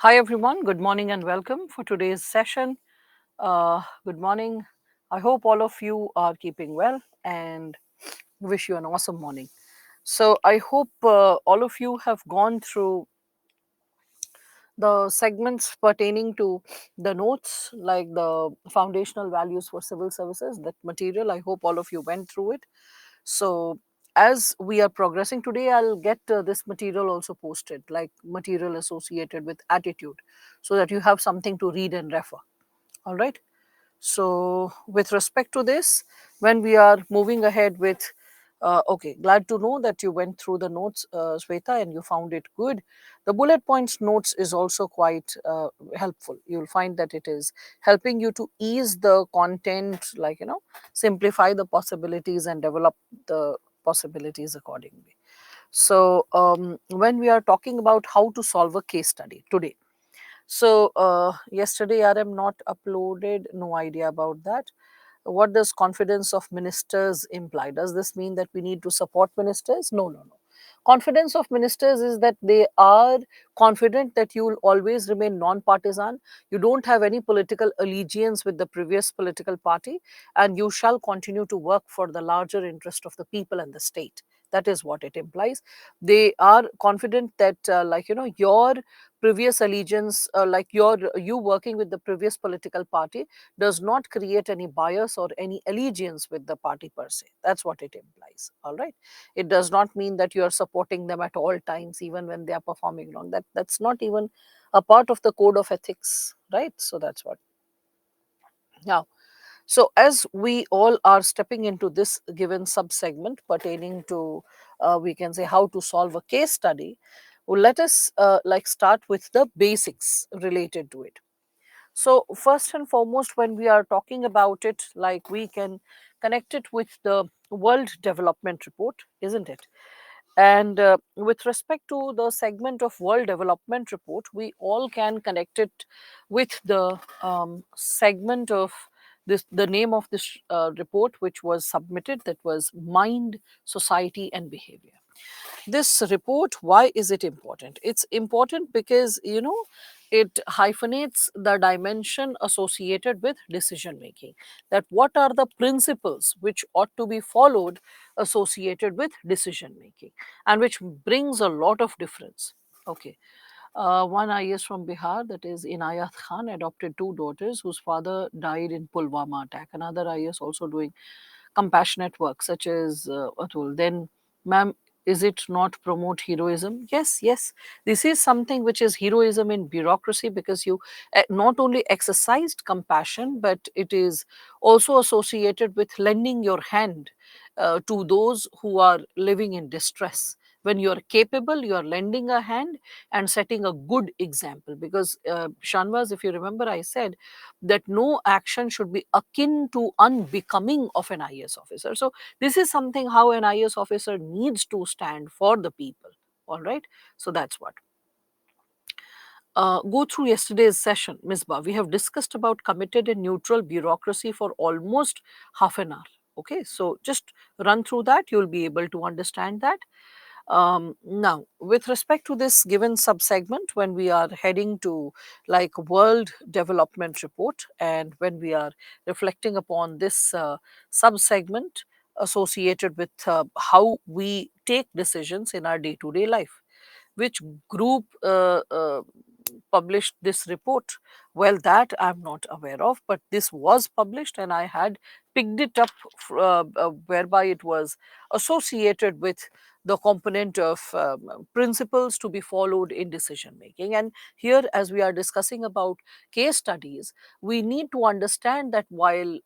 Hi everyone, good morning and welcome for today's session. Good morning. I hope all of you are keeping well and wish you an awesome morning. So, I hope all of you have gone through the segments pertaining to the notes, like the foundational values for civil services, that material. I hope all of you went through it. So, as we are progressing today, I'll get this material also posted, like material associated with attitude, so that you have something to read and refer. All right. So, with respect to this, when we are moving ahead with, okay, glad to know that you went through the notes, Sweta, and you found it good. The bullet points notes is also quite helpful. You'll find that it is helping you to ease the content, like, simplify the possibilities and develop the possibilities accordingly. So, when we are talking about how to solve a case study today, so yesterday RM not uploaded, no idea about that. What does confidence of ministers imply? Does this mean that we need to support ministers? No, no, no. Confidence of ministers is that they are confident that you will always remain non-partisan. You don't have any political allegiance with the previous political party, and you shall continue to work for the larger interest of the people and the state. That is what it implies. They are confident that, your previous allegiance, you working with the previous political party does not create any bias or any allegiance with the party per se. That's what it implies. All right. It does not mean that you are supporting them at all times, even when they are performing wrong. That's not even a part of the code of ethics, right? So that's what. Now, so as we all are stepping into this given sub-segment pertaining to, we can say, how to solve a case study, well, let us start with the basics related to it. So, first and foremost, when we are talking about it, like, we can connect it with the World Development Report, isn't it? And with respect to the segment of World Development Report, we all can connect it with the segment of this, the name of this report, which was submitted, that was Mind, Society, and Behavior. This report, why is it important? It's important because, it hyphenates the dimension associated with decision making, that what are the principles which ought to be followed associated with decision making, and which brings a lot of difference. Okay. One IS from Bihar, that is Inayat Khan, adopted two daughters whose father died in Pulwama attack. Another IS also doing compassionate work, such as Atul. Then, ma'am, is it not promote heroism? Yes, yes. This is something which is heroism in bureaucracy, because you not only exercised compassion, but it is also associated with lending your hand to those who are living in distress. When you are capable, you are lending a hand and setting a good example. Because, Shanvas, if you remember, I said that no action should be akin to unbecoming of an IAS officer. So, this is something how an IAS officer needs to stand for the people. All right. So, that's what. Go through yesterday's session, Ms. Ba. We have discussed about committed and neutral bureaucracy for almost half an hour. Okay, so just run through that. You'll be able to understand that. Now, with respect to this given subsegment, when we are heading to, like, World Development Report, and when we are reflecting upon this subsegment associated with how we take decisions in our day-to-day life, which group published this report? Well, that I'm not aware of, but this was published and I had picked it up, whereby it was associated with the component of principles to be followed in decision making. And here, as we are discussing about case studies, we need to understand that while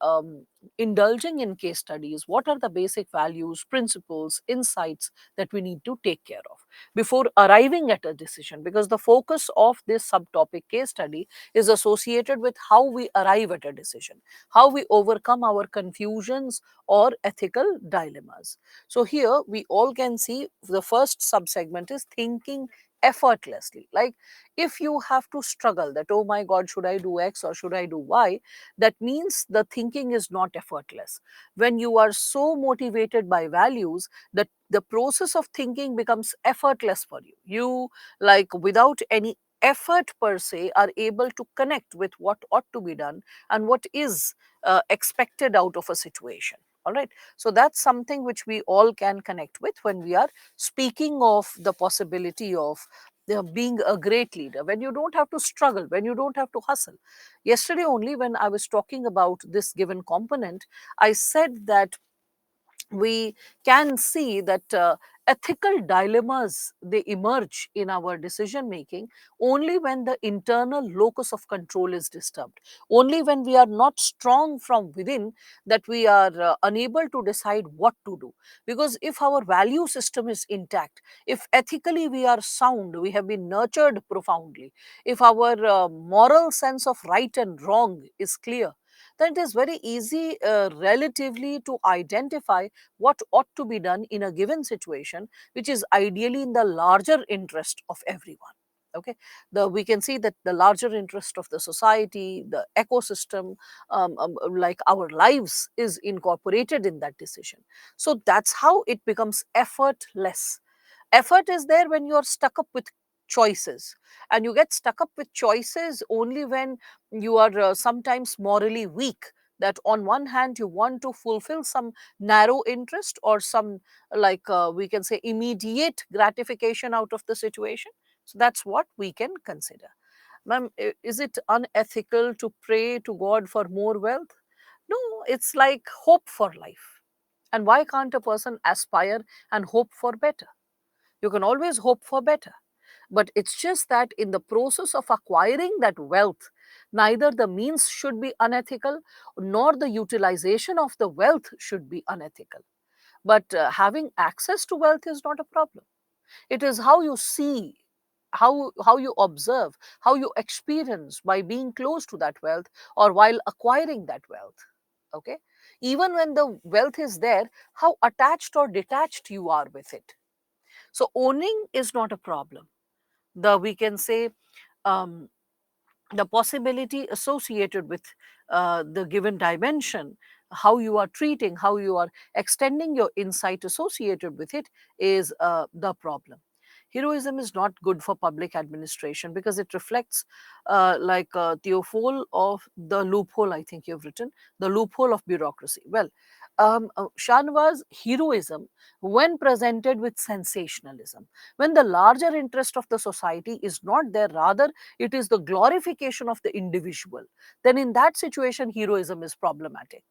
indulging in case studies, what are the basic values, principles, insights that we need to take care of before arriving at a decision, because the focus of this subtopic case study is associated with how we arrive at a decision, how we overcome our confusions or ethical dilemmas. So here we all can see the first subsegment is thinking effortlessly. Like, if you have to struggle that, oh my god, should I do X or should I do Y, that means the thinking is not effortless. When you are so motivated by values, the process of thinking becomes effortless for you. You, like, without any effort per se are able to connect with what ought to be done and what is expected out of a situation. All right. So that's something which we all can connect with when we are speaking of the possibility of being a great leader, when you don't have to struggle, when you don't have to hustle. Yesterday only, when I was talking about this given component, I said that we can see that ethical dilemmas, they emerge in our decision making only when the internal locus of control is disturbed, only when we are not strong from within, that we are unable to decide what to do. Because if our value system is intact, if ethically we are sound, we have been nurtured profoundly, if our moral sense of right and wrong is clear, then it is very easy relatively to identify what ought to be done in a given situation, which is ideally in the larger interest of everyone. Okay, we can see that the larger interest of the society, the ecosystem, like our lives, is incorporated in that decision. So that's how it becomes effortless. Effort is there when you're stuck up with choices, and you get stuck up with choices only when you are sometimes morally weak, that on one hand you want to fulfill some narrow interest or some, like we can say, immediate gratification out of the situation. So that's what we can consider. Ma'am, is it unethical to pray to God for more wealth? No, it's like hope for life. And why can't a person aspire and hope for better? You can always hope for better. But it's just that in the process of acquiring that wealth, neither the means should be unethical nor the utilization of the wealth should be unethical. But having access to wealth is not a problem. It is how you see, how you observe, how you experience by being close to that wealth or while acquiring that wealth. Okay? Even when the wealth is there, how attached or detached you are with it. So owning is not a problem. The, we can say, um, the possibility associated with the given dimension, how you are treating, how you are extending your insight associated with it, is the problem. Heroism is not good for public administration because it reflects, like Theophole of the loophole, I think you've written, the loophole of bureaucracy. Well, Shanwa's heroism, when presented with sensationalism, when the larger interest of the society is not there, rather it is the glorification of the individual, then in that situation heroism is problematic.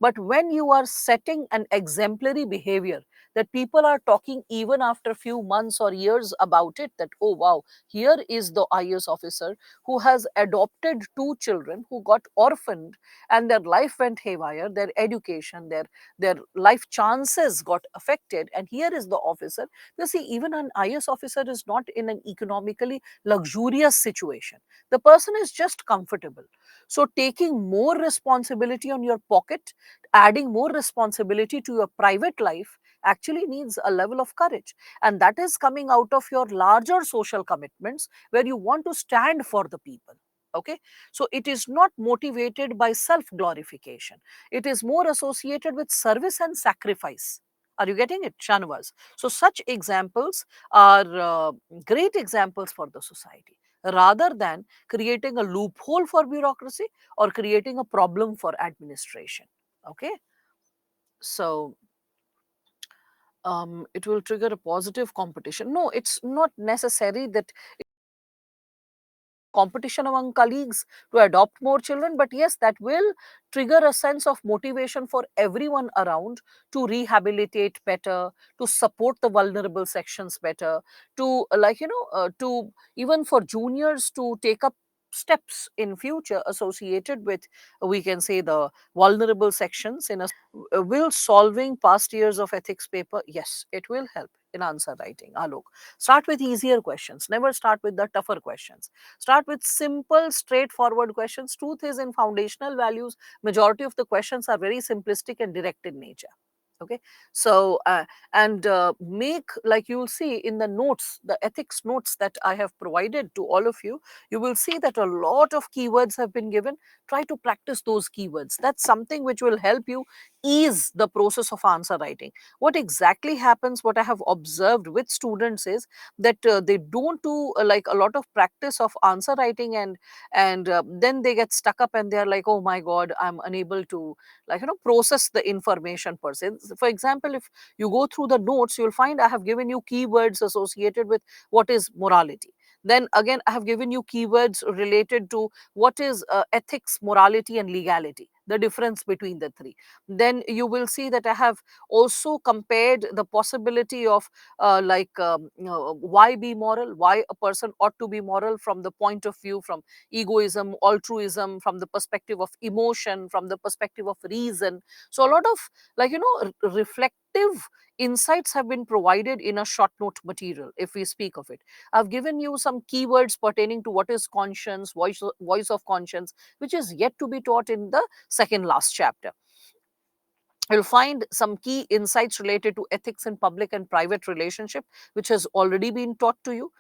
But when you are setting an exemplary behavior that people are talking even after few months or years about it, that oh wow, here is the IS officer who has adopted two children who got orphaned and their life went haywire, their education, their life chances got affected, and here is the officer. You see, even an IS officer is not in an economically luxurious situation. The person is just comfortable. So taking more responsibility on your pocket, adding more responsibility to your private life, actually needs a level of courage. And that is coming out of your larger social commitments where you want to stand for the people. Okay, so it is not motivated by self glorification, it is more associated with service and sacrifice. Are you getting it, Shanvas? So such examples are great examples for the society, rather than creating a loophole for bureaucracy or creating a problem for administration. Okay, so it will trigger a positive competition. No, it's not necessary that competition among colleagues to adopt more children, but yes, that will trigger a sense of motivation for everyone around to rehabilitate better, to support the vulnerable sections better, to to even for juniors to take up steps in future associated with, we can say, the vulnerable sections in a will solving past years of ethics paper? Yes, it will help in answer writing. Alok, start with easier questions, never start with the tougher questions. Start with simple, straightforward questions. Truth is, in foundational values, majority of the questions are very simplistic and direct in nature. Okay, so and make, like you will see in the notes, the ethics notes that I have provided to all of you, you will see that a lot of keywords have been given. Try to practice those keywords. That's something which will help you ease the process of answer writing. What exactly happens, what I have observed with students is that they don't do like a lot of practice of answer writing, and then they get stuck up and they're like, oh my god, I'm unable to, like, process the information per se. For example, if you go through the notes, you'll find I have given you keywords associated with what is morality. Then again, I have given you keywords related to what is ethics, morality, and legality, the difference between the three. Then you will see that I have also compared the possibility of why be moral, why a person ought to be moral from the point of view from egoism, altruism, from the perspective of emotion, from the perspective of reason. So a lot of, reflective insights have been provided in a short note material. If we speak of it, I've given you some keywords pertaining to what is conscience, voice of conscience, which is yet to be taught in the second last chapter. You'll find some key insights related to ethics in public and private relationship, which has already been taught to you.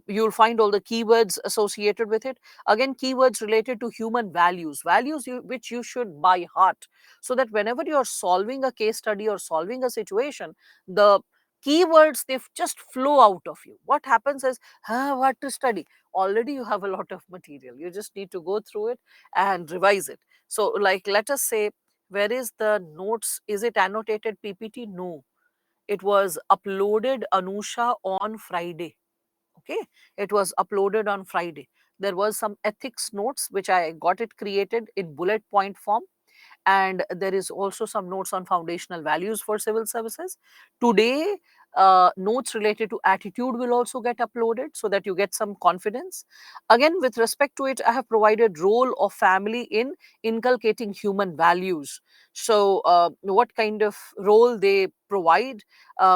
You'll find all the keywords associated with it. Again, keywords related to human values, which you should by heart, so that whenever you're solving a case study or solving a situation, the keywords, they just flow out of you. What happens is, what to study? Already you have a lot of material. You just need to go through it and revise it. So, like, let us say, where is the notes? Is it annotated PPT? No. It was uploaded, Anusha, on Friday. Okay. It was uploaded on Friday. There was some ethics notes which I got it created in bullet point form, and there is also some notes on foundational values for civil services. Today, notes related to attitude will also get uploaded so that you get some confidence. Again, with respect to it, I have provided role of family in inculcating human values. So what kind of role they provide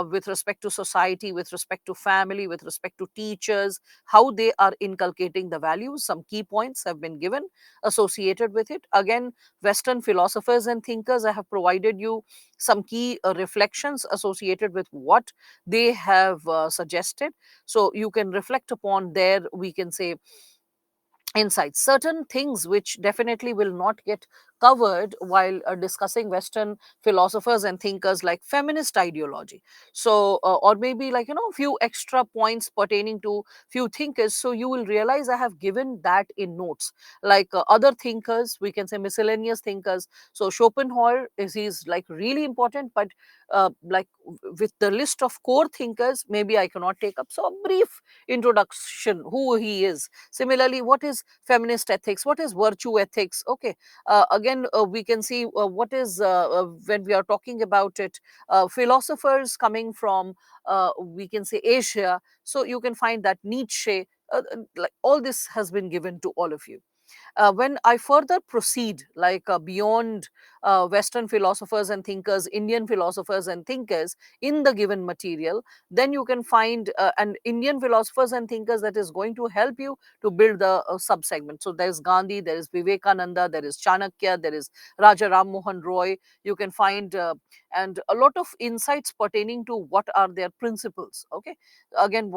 with respect to society, with respect to family, with respect to teachers, how they are inculcating the values. Some key points have been given associated with it. Again, Western philosophers and thinkers, I have provided you some key reflections associated with what they have suggested. So you can reflect upon their, we can say, insights. Certain things which definitely will not get covered while discussing Western philosophers and thinkers, like feminist ideology. So or maybe, like, a few extra points pertaining to few thinkers, so you will realize I have given that in notes. Like other thinkers, we can say miscellaneous thinkers. So Schopenhauer is, he's like really important, but with the list of core thinkers, maybe I cannot take up. So a brief introduction, who he is. Similarly, what is feminist ethics, what is virtue ethics? Okay. Again, we can see what is when we are talking about it, philosophers coming from, we can say, Asia. So you can find that Nietzsche, like all this has been given to all of you. When I further proceed, like beyond Western philosophers and thinkers, Indian philosophers and thinkers in the given material, then you can find an Indian philosophers and thinkers that is going to help you to build the sub-segment. So there is Gandhi, there is Vivekananda, there is Chanakya, there is Raja Ram Mohan Roy. You can find and a lot of insights pertaining to what are their principles. Okay, again,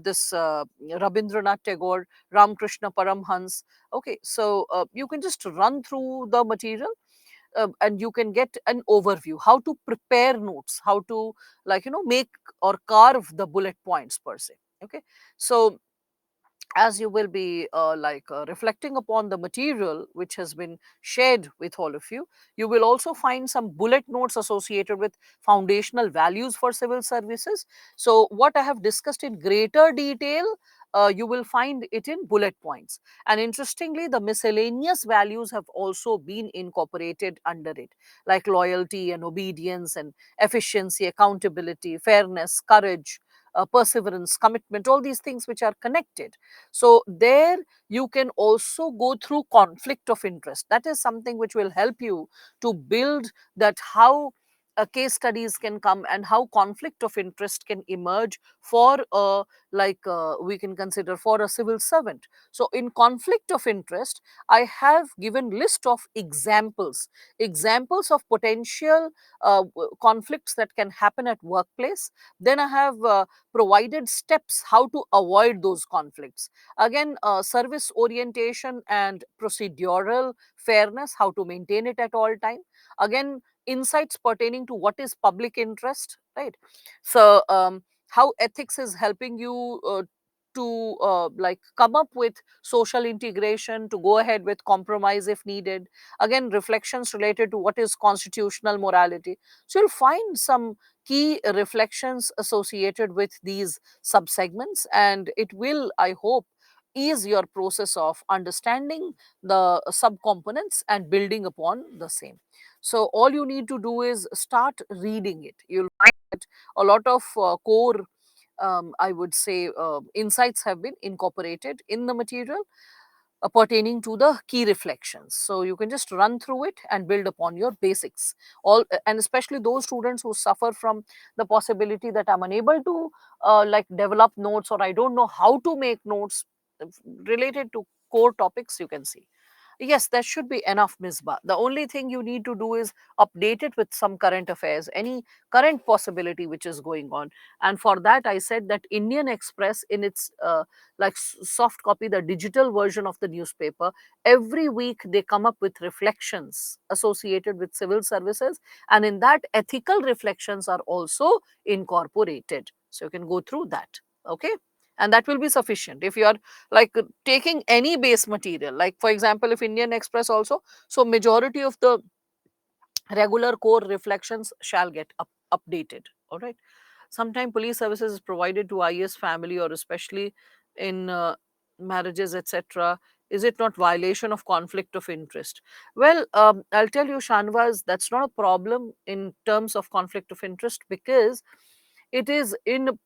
this Rabindranath Tagore, Ramakrishna Paramhans. Okay, so you can just run through the material, and you can get an overview how to prepare notes, how to, make or carve the bullet points per se. Okay, so as you will be reflecting upon the material which has been shared with all of you, you will also find some bullet notes associated with foundational values for civil services. So what I have discussed in greater detail, you will find it in bullet points. And interestingly, the miscellaneous values have also been incorporated under it, like loyalty and obedience and efficiency, accountability, fairness, courage, perseverance, commitment, all these things which are connected. So there you can also go through conflict of interest. That is something which will help you to build that, how case studies can come, and how conflict of interest can emerge for we can consider for a civil servant. So in conflict of interest, I have given list of examples of potential conflicts that can happen at workplace. Then I have provided steps how to avoid those conflicts. Again, service orientation and procedural fairness, how to maintain it at all time. Again, insights pertaining to what is public interest, right? So how ethics is helping you to come up with social integration, to go ahead with compromise if needed. Again, reflections related to what is constitutional morality. So you'll find some key reflections associated with these subsegments, and it will, I hope, ease your process of understanding the subcomponents and building upon the same. So all you need to do is start reading it. You'll find that a lot of core, I would say, insights have been incorporated in the material pertaining to the key reflections. So you can just run through it and build upon your basics. All and especially those students who suffer from the possibility that I'm unable to develop notes, or I don't know how to make notes related to core topics, you can see. Yes, that should be enough, Misbah. The only thing you need to do is update it with some current affairs, any current possibility which is going on. And for that, I said that Indian Express, in its soft copy, the digital version of the newspaper, every week they come up with reflections associated with civil services. And in that, ethical reflections are also incorporated. So you can go through that. Okay. And that will be sufficient if you are taking any base material, like for example if Indian Express also, so majority of the regular core reflections shall get updated. All right. Sometimes police services is provided to IS family, or especially in marriages, etc. Is it not violation of conflict of interest? Well, I'll tell you, Shanvaz, that's not a problem in terms of conflict of interest, because it is in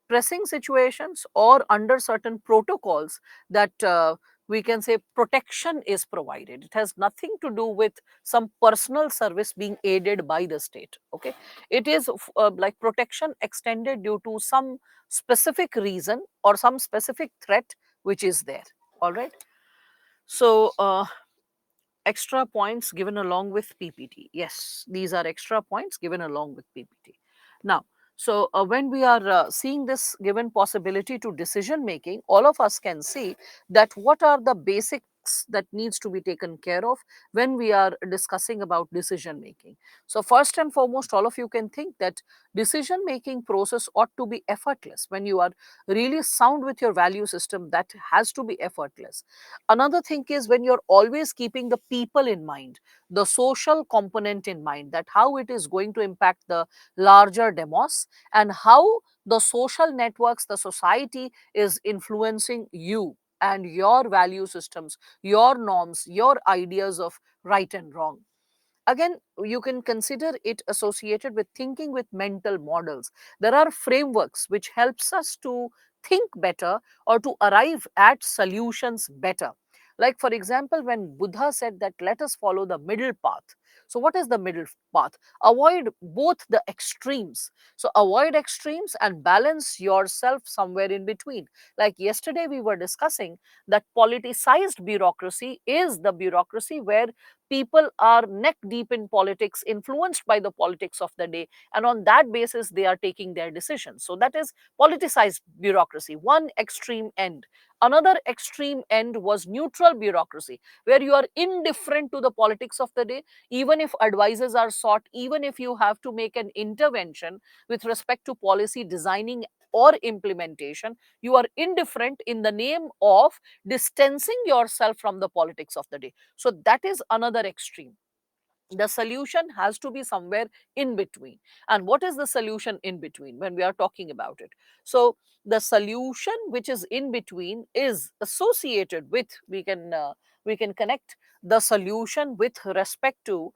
pressing situations or under certain protocols that we can say protection is provided. It has nothing to do with some personal service being aided by the state. Okay, it is protection extended due to some specific reason or some specific threat which is there. All right. So extra points given along with PPT. Yes, these are extra points given along with PPT. Now, so when we are seeing this given possibility to decision making, all of us can see that what are the basics that needs to be taken care of when we are discussing about decision making. So first and foremost, all of you can think that decision making process ought to be effortless. When you are really sound with your value system, that has to be effortless. Another thing is when you're always keeping the people in mind, the social component in mind, that how it is going to impact the larger demos, and how the social networks, the society is influencing you and your value systems, your norms, your ideas of right and wrong. Again, you can consider it associated with thinking with mental models. There are frameworks which helps us to think better or to arrive at solutions better. Like for example, when Buddha said that let us follow the middle path. So what is the middle path? Avoid both the extremes. So avoid extremes and balance yourself somewhere in between. Like yesterday we were discussing that politicized bureaucracy is the bureaucracy where people are neck deep in politics, influenced by the politics of the day, and on that basis they are taking their decisions. So that is politicized bureaucracy, one extreme end. Another extreme end was neutral bureaucracy, where you are indifferent to the politics of the day, even if advices are sought, even if you have to make an intervention with respect to policy designing or implementation, you are indifferent in the name of distancing yourself from the politics of the day. So that is another extreme. The solution has to be somewhere in between. And what is the solution in between when we are talking about it? So the solution which is in between is associated with, we can connect the solution with respect to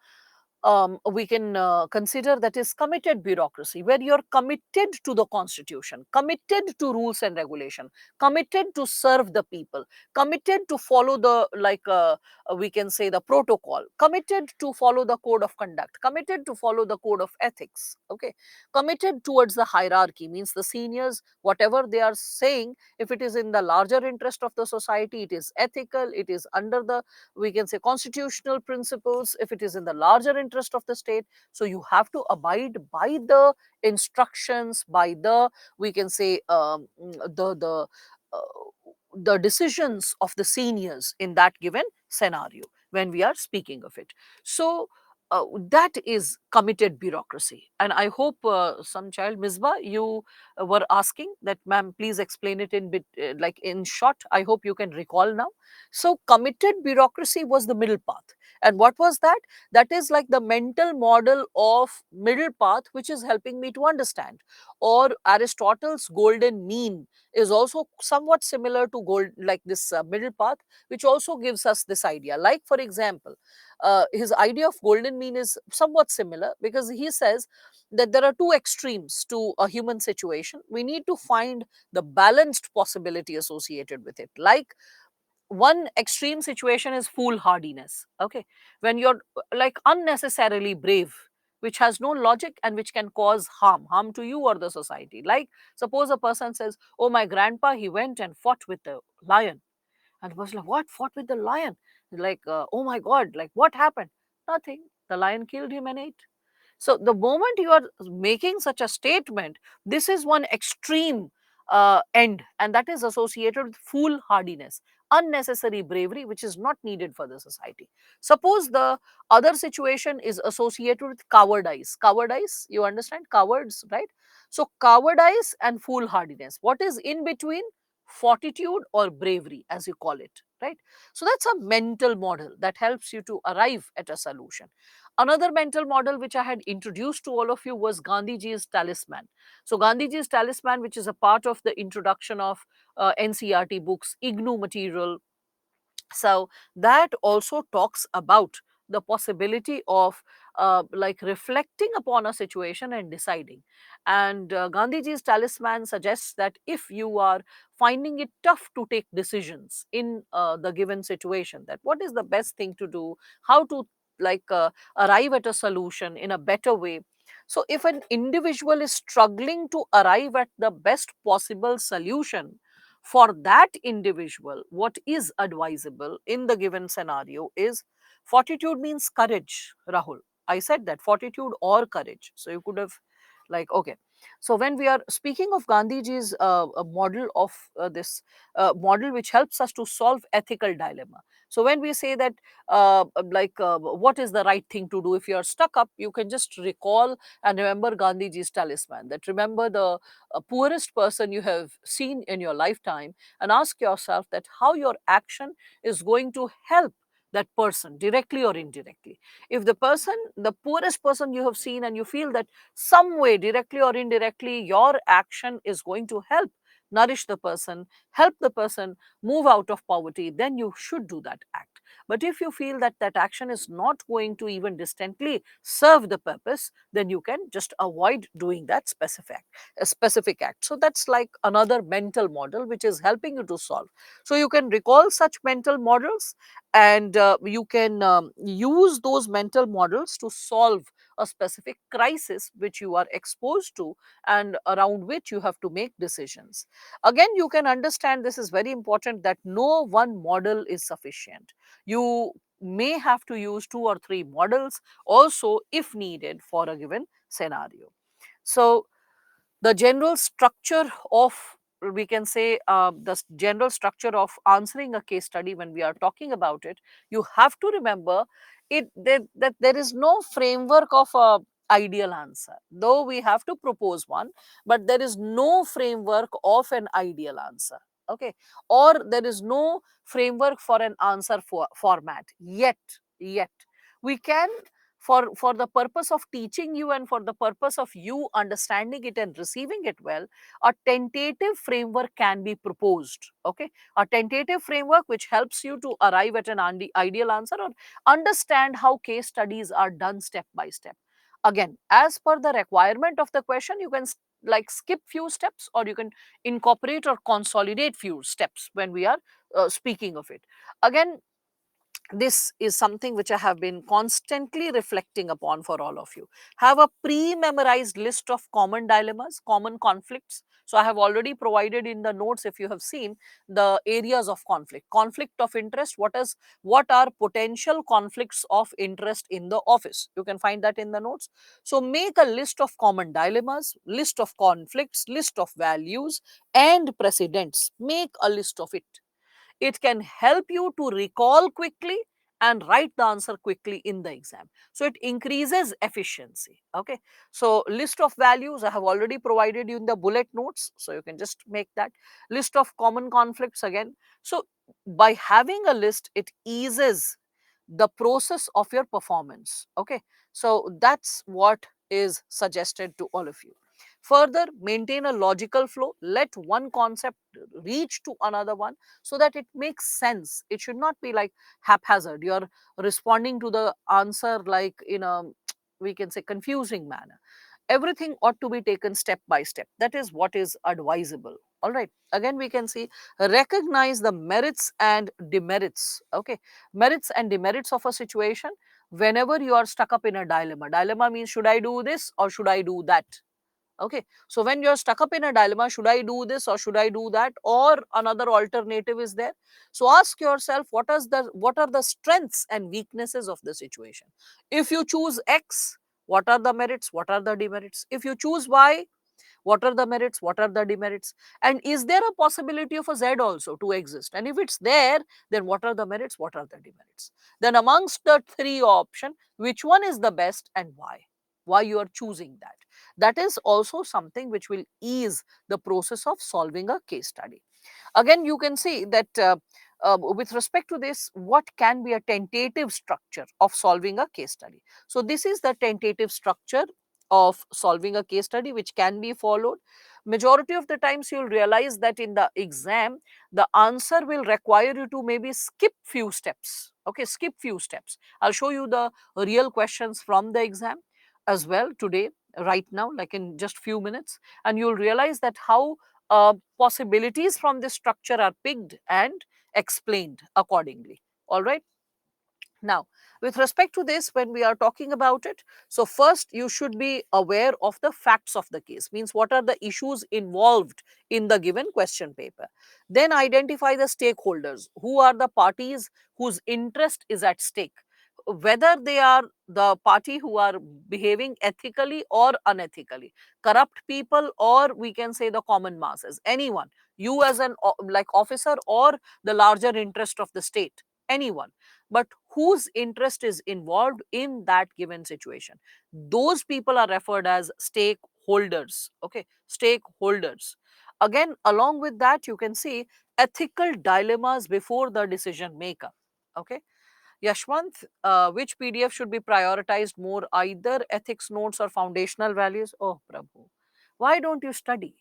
we can consider that is committed bureaucracy, where you're committed to the constitution, committed to rules and regulation, committed to serve the people, committed to follow the, we can say, the protocol, committed to follow the code of conduct, committed to follow the code of ethics. Okay, committed towards the hierarchy means the seniors, whatever they are saying, if it is in the larger interest of the society, it is ethical, it is under the, we can say, constitutional principles. If it is in the larger interest of the state, so you have to abide by the instructions, by the, we can say, the decisions of the seniors in that given scenario when we are speaking of it. So that is committed bureaucracy. And I hope some child, Misbah, you were asking that, ma'am, please explain it in bit, like in short. I hope you can recall now. So committed bureaucracy was the middle path. And what was that? That is like the mental model of middle path, which is helping me to understand. Or Aristotle's golden mean is also somewhat similar to gold, like this middle path, which also gives us this idea. Like, for example, his idea of golden mean is somewhat similar, because he says that there are two extremes to a human situation. We need to find the balanced possibility associated with it. Like, one extreme situation is foolhardiness. Okay, when you're like unnecessarily brave, which has no logic and which can cause harm to you or the society. Like, suppose a person says, oh, my grandpa, he went and fought with the lion. And the person like, what, fought with the lion? Like, oh my god, like what happened? Nothing, the lion killed him and ate. So the moment you are making such a statement, this is one extreme end, and that is associated with foolhardiness, unnecessary bravery, which is not needed for the society. Suppose the other situation is associated with cowardice. Cowardice, you understand? Cowards, right? So cowardice and foolhardiness. What is in between? Fortitude or bravery, as you call it, right? So that's a mental model that helps you to arrive at a solution. Another mental model which I had introduced to all of you was Gandhiji's talisman. So Gandhiji's talisman, which is a part of the introduction of NCRT books, IGNU material, so that also talks about the possibility of like reflecting upon a situation and deciding. And Gandhiji's talisman suggests that if you are finding it tough to take decisions in the given situation, that what is the best thing to do, how to arrive at a solution in a better way. So if an individual is struggling to arrive at the best possible solution for that individual, what is advisable in the given scenario is fortitude. Means courage, Rahul. I said that, fortitude or courage. So you could have, like, okay. So when we are speaking of Gandhiji's a model of this model which helps us to solve ethical dilemma. So when we say that, what is the right thing to do if you are stuck up, you can just recall and remember Gandhiji's talisman. That remember the poorest person you have seen in your lifetime, and ask yourself that how your action is going to help that person directly or indirectly. If the person, the poorest person you have seen, and you feel that some way directly or indirectly your action is going to help nourish the person, help the person move out of poverty, then you should do that act. But if you feel that that action is not going to even distantly serve the purpose, then you can just avoid doing that specific act. So that's like another mental model which is helping you to solve. So you can recall such mental models, and you can use those mental models to solve a specific crisis which you are exposed to and around which you have to make decisions. Again, you can understand, this is very important, that no one model is sufficient. You may have to use two or three models also if needed for a given scenario. So the general structure of, we can say, general structure of answering a case study, when we are talking about it, you have to remember that there is no framework of a ideal answer, though we have to propose one, but there is no framework of an ideal answer. Okay, or there is no framework for an answer format yet. We can for the purpose of teaching you and for the purpose of you understanding it and receiving it well, a tentative framework can be proposed. Okay, a tentative framework which helps you to arrive at an ideal answer or understand how case studies are done step by step. Again, as per the requirement of the question, you can like skip few steps, or you can incorporate or consolidate few steps when we are speaking of it. Again, this is something which I have been constantly reflecting upon for all of you. Have a pre-memorized list of common dilemmas, common conflicts. So I have already provided in the notes, if you have seen, the areas of conflict. Conflict of interest, what are potential conflicts of interest in the office? You can find that in the notes. So make a list of common dilemmas, list of conflicts, list of values and precedents. Make a list of it. It can help you to recall quickly and write the answer quickly in the exam. So it increases efficiency. Okay. So list of values I have already provided you in the bullet notes. So you can just make that list of common conflicts again. So by having a list, it eases the process of your performance. Okay. So that's what is suggested to all of you. Further, maintain a logical flow. Let one concept reach to another one so that it makes sense. It should not be like haphazard. You're responding to the answer like in a, we can say, confusing manner. Everything ought to be taken step by step. That is what is advisable. All right. Again, we can see, recognize the merits and demerits. Okay. Merits and demerits of a situation whenever you are stuck up in a dilemma. Dilemma means, should I do this or should I do that? Okay. So when you're stuck up in a dilemma, should I do this or should I do that, or another alternative is there? So ask yourself, what are the strengths and weaknesses of the situation? If you choose X, what are the merits, what are the demerits? If you choose Y, what are the merits, what are the demerits? And is there a possibility of a Z also to exist? And if it's there, then what are the merits, what are the demerits? Then amongst the three option, which one is the best and why you are choosing that? That is also something which will ease the process of solving a case study. Again, you can see that with respect to this, what can be a tentative structure of solving a case study? So this is the tentative structure of solving a case study which can be followed. Majority of the times you'll realize that in the exam, the answer will require you to maybe skip few steps. Okay, skip few steps. I'll show you the real questions from the exam as well today, right now, like in just few minutes, and you'll realize that how possibilities from this structure are picked and explained accordingly. All right. Now, with respect to this, when we are talking about it, so first you should be aware of the facts of the case, means what are the issues involved in the given question paper. Then identify the stakeholders, who are the parties whose interest is at stake, whether they are the party who are behaving ethically or unethically, corrupt people, or we can say the common masses, anyone, you as an like officer, or the larger interest of the state, anyone, but whose interest is involved in that given situation. Those people are referred as stakeholders. Okay, stakeholders. Again, along with that, you can see ethical dilemmas before the decision maker. Okay. Yashwant, which PDF should be prioritized more, either ethics notes or foundational values? Oh, Prabhu, why don't you study?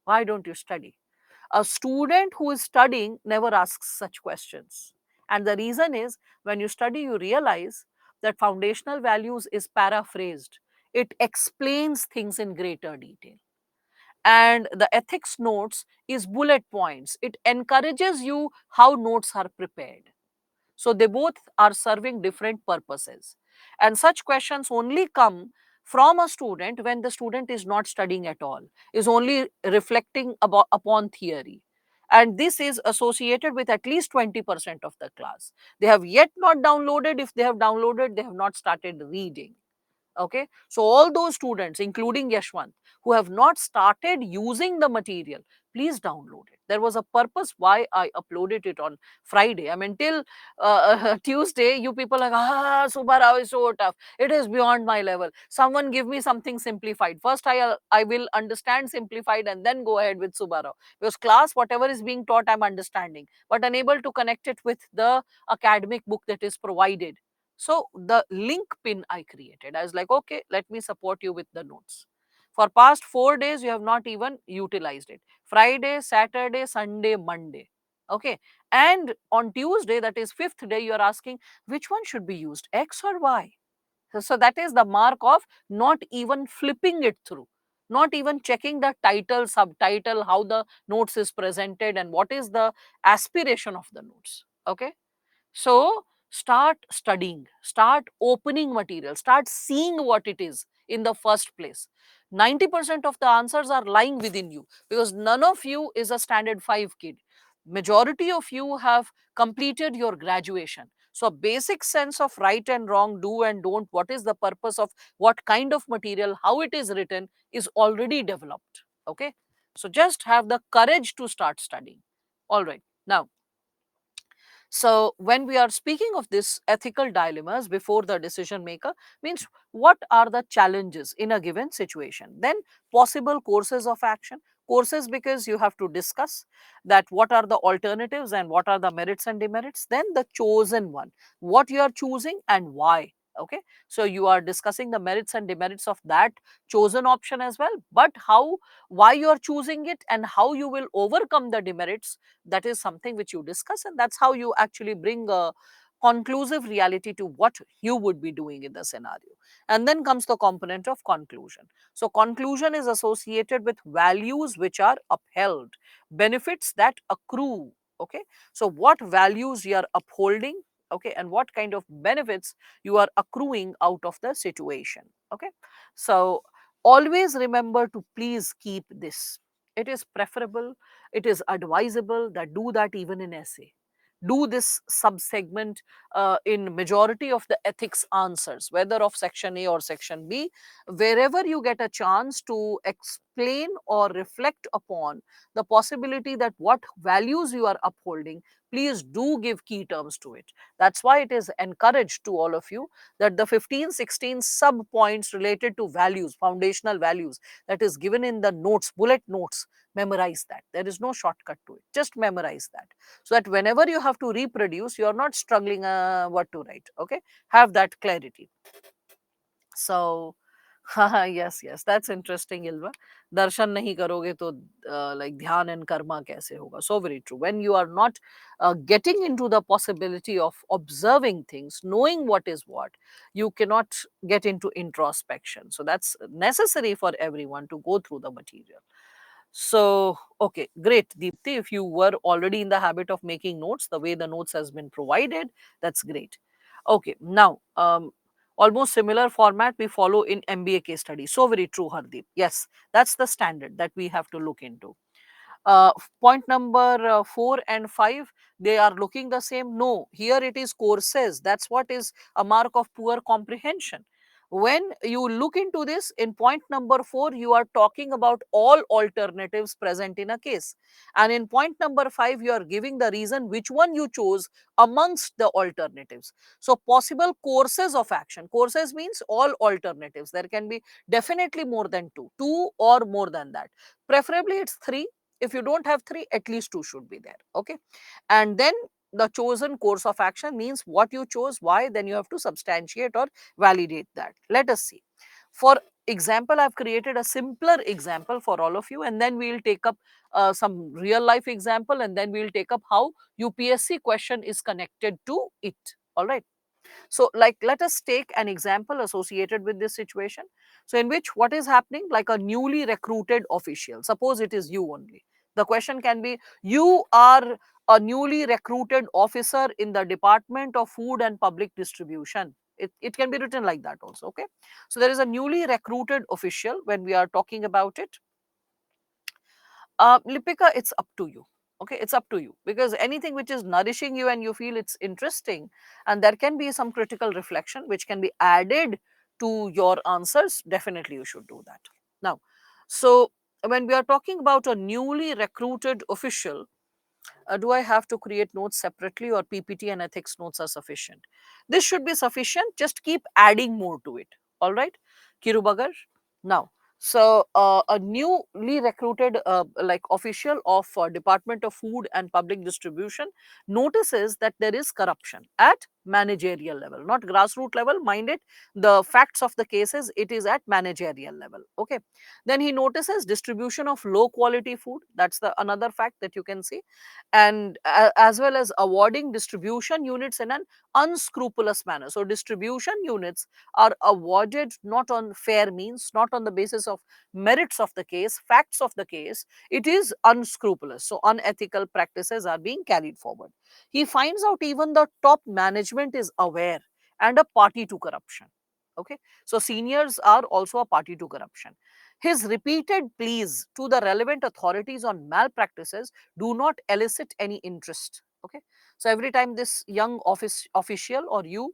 Why don't you study? A student who is studying never asks such questions. And the reason is, when you study, you realize that foundational values is paraphrased. It explains things in greater detail. And the ethics notes is bullet points. It encourages you how notes are prepared. So they both are serving different purposes. And such questions only come from a student when the student is not studying at all, is only reflecting upon theory. And this is associated with at least 20% of the class. They have yet not downloaded. If they have downloaded, they have not started reading. Okay, so all those students, including Yashwant, who have not started using the material, please download it. There was a purpose why I uploaded it on Friday. I mean, till Tuesday, you people are like, Subbarao is so tough. It is beyond my level. Someone give me something simplified. First, I will understand simplified and then go ahead with Subbarao. Because class, whatever is being taught, I'm understanding, but unable to connect it with the academic book that is provided. So the link pin I created, I was like, okay, let me support you with the notes. For past 4 days, you have not even utilized it. Friday, Saturday, Sunday, Monday. Okay. And on Tuesday, that is fifth day, you are asking which one should be used, X or Y. So that is the mark of not even flipping it through, not even checking the title, subtitle, how the notes is presented and what is the aspiration of the notes. Okay. So start studying, start opening material, start seeing what it is in the first place. 90% of the answers are lying within you, because none of you is a standard 5 kid. Majority of you have completed your graduation. So basic sense of right and wrong, do and don't, what is the purpose of what kind of material, how it is written, is already developed. Okay. So just have the courage to start studying. All right. Now, so when we are speaking of this ethical dilemmas before the decision maker, means what are the challenges in a given situation? Then possible courses of action. Courses, because you have to discuss that what are the alternatives and what are the merits and demerits. Then the chosen one, what you are choosing and why. Okay. So you are discussing the merits and demerits of that chosen option as well, but how, why you are choosing it and how you will overcome the demerits, that is something which you discuss, and that's how you actually bring a conclusive reality to what you would be doing in the scenario. And then comes the component of conclusion. So conclusion is associated with values which are upheld, benefits that accrue. Okay. So what values you are upholding, okay, and what kind of benefits you are accruing out of the situation. Okay. So always remember to please keep this. It is preferable, it is advisable that do that even in essay. Do this subsegment in majority of the ethics answers, whether of section A or section B. Wherever you get a chance to explain or reflect upon the possibility that what values you are upholding, please do give key terms to it. That's why it is encouraged to all of you that the 15, 16 sub points related to values, foundational values, that is given in the notes, bullet notes, memorize that. There is no shortcut to it. Just memorize that, so that whenever you have to reproduce, you are not struggling what to write. Okay. Have that clarity. So yes, yes, that's interesting, Ilva. Darshan nahi karoge to like dhyan and karma kaise hoga. So very true. When you are not getting into the possibility of observing things, knowing what is what, you cannot get into introspection. So that's necessary for everyone to go through the material. So, okay, great, Deepthi. If you were already in the habit of making notes, the way the notes has been provided, that's great. Okay, now, almost similar format we follow in MBA case study. So very true, Hardeep. Yes, that's the standard that we have to look into. Point number 4 and 5, they are looking the same. No, here it is courses. That's what is a mark of poor comprehension. When you look into this, in point number 4, you are talking about all alternatives present in a case, and in point number 5, you are giving the reason which one you chose amongst the alternatives. So possible courses of action, courses means all alternatives. There can be definitely more than two or more than that. Preferably it's three. If you don't have three, at least two should be there. Okay. And then the chosen course of action means what you chose, why, then you have to substantiate or validate that. Let us see. For example, I've created a simpler example for all of you, and then we'll take up some real life example, and then we'll take up how UPSC question is connected to it. All right. So, like, let us take an example associated with this situation. So, in which what is happening, like a newly recruited official, suppose it is you only. The question can be, you are a newly recruited officer in the Department of Food and Public Distribution. It can be written like that also. Okay. So, there is a newly recruited official when we are talking about it. Lipika, it's up to you. Okay, it's up to you, because anything which is nourishing you and you feel it's interesting, and there can be some critical reflection which can be added to your answers, definitely you should do that. Now, so when we are talking about a newly recruited official, do I have to create notes separately, or PPT and ethics notes are sufficient? This should be sufficient. Just keep adding more to it. All right, Kirubagar. Now, so a newly recruited like official of Department of Food and Public Distribution notices that there is corruption at managerial level, not grassroots level. Mind it, the facts of the cases, it is at managerial level. Okay. Then he notices distribution of low quality food. That's the another fact that you can see. And as well as awarding distribution units in an unscrupulous manner. So distribution units are awarded not on fair means, not on the basis of merits of the case, facts of the case. It is unscrupulous. So unethical practices are being carried forward. He finds out even the top management is aware and a party to corruption. Okay. So seniors are also a party to corruption. His repeated pleas to the relevant authorities on malpractices do not elicit any interest. Okay. So every time this young office official or you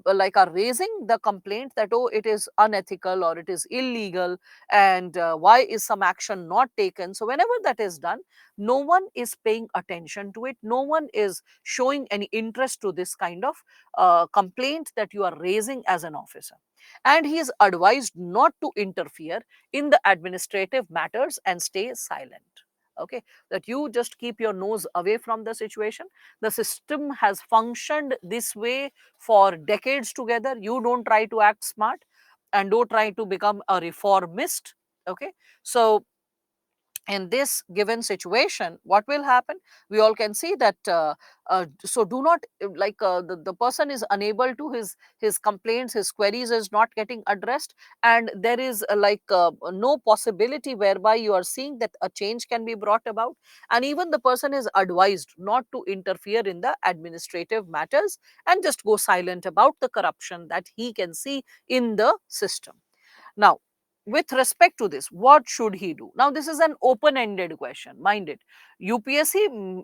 like are raising the complaint that, oh, it is unethical or it is illegal, and why is some action not taken, so whenever that is done, no one is paying attention to it, no one is showing any interest to this kind of complaint that you are raising as an officer. And he is advised not to interfere in the administrative matters and stay silent. Okay, that you just keep your nose away from the situation. The system has functioned this way for decades together. You don't try to act smart and don't try to become a reformist. Okay, so in this given situation, what will happen, we all can see that so do not the person is unable to, his complaints, his queries is not getting addressed, and there is no possibility whereby you are seeing that a change can be brought about. And even the person is advised not to interfere in the administrative matters and just go silent about the corruption that he can see in the system. Now, with respect to this, what should he do? Now, this is an open-ended question. Mind it, UPSC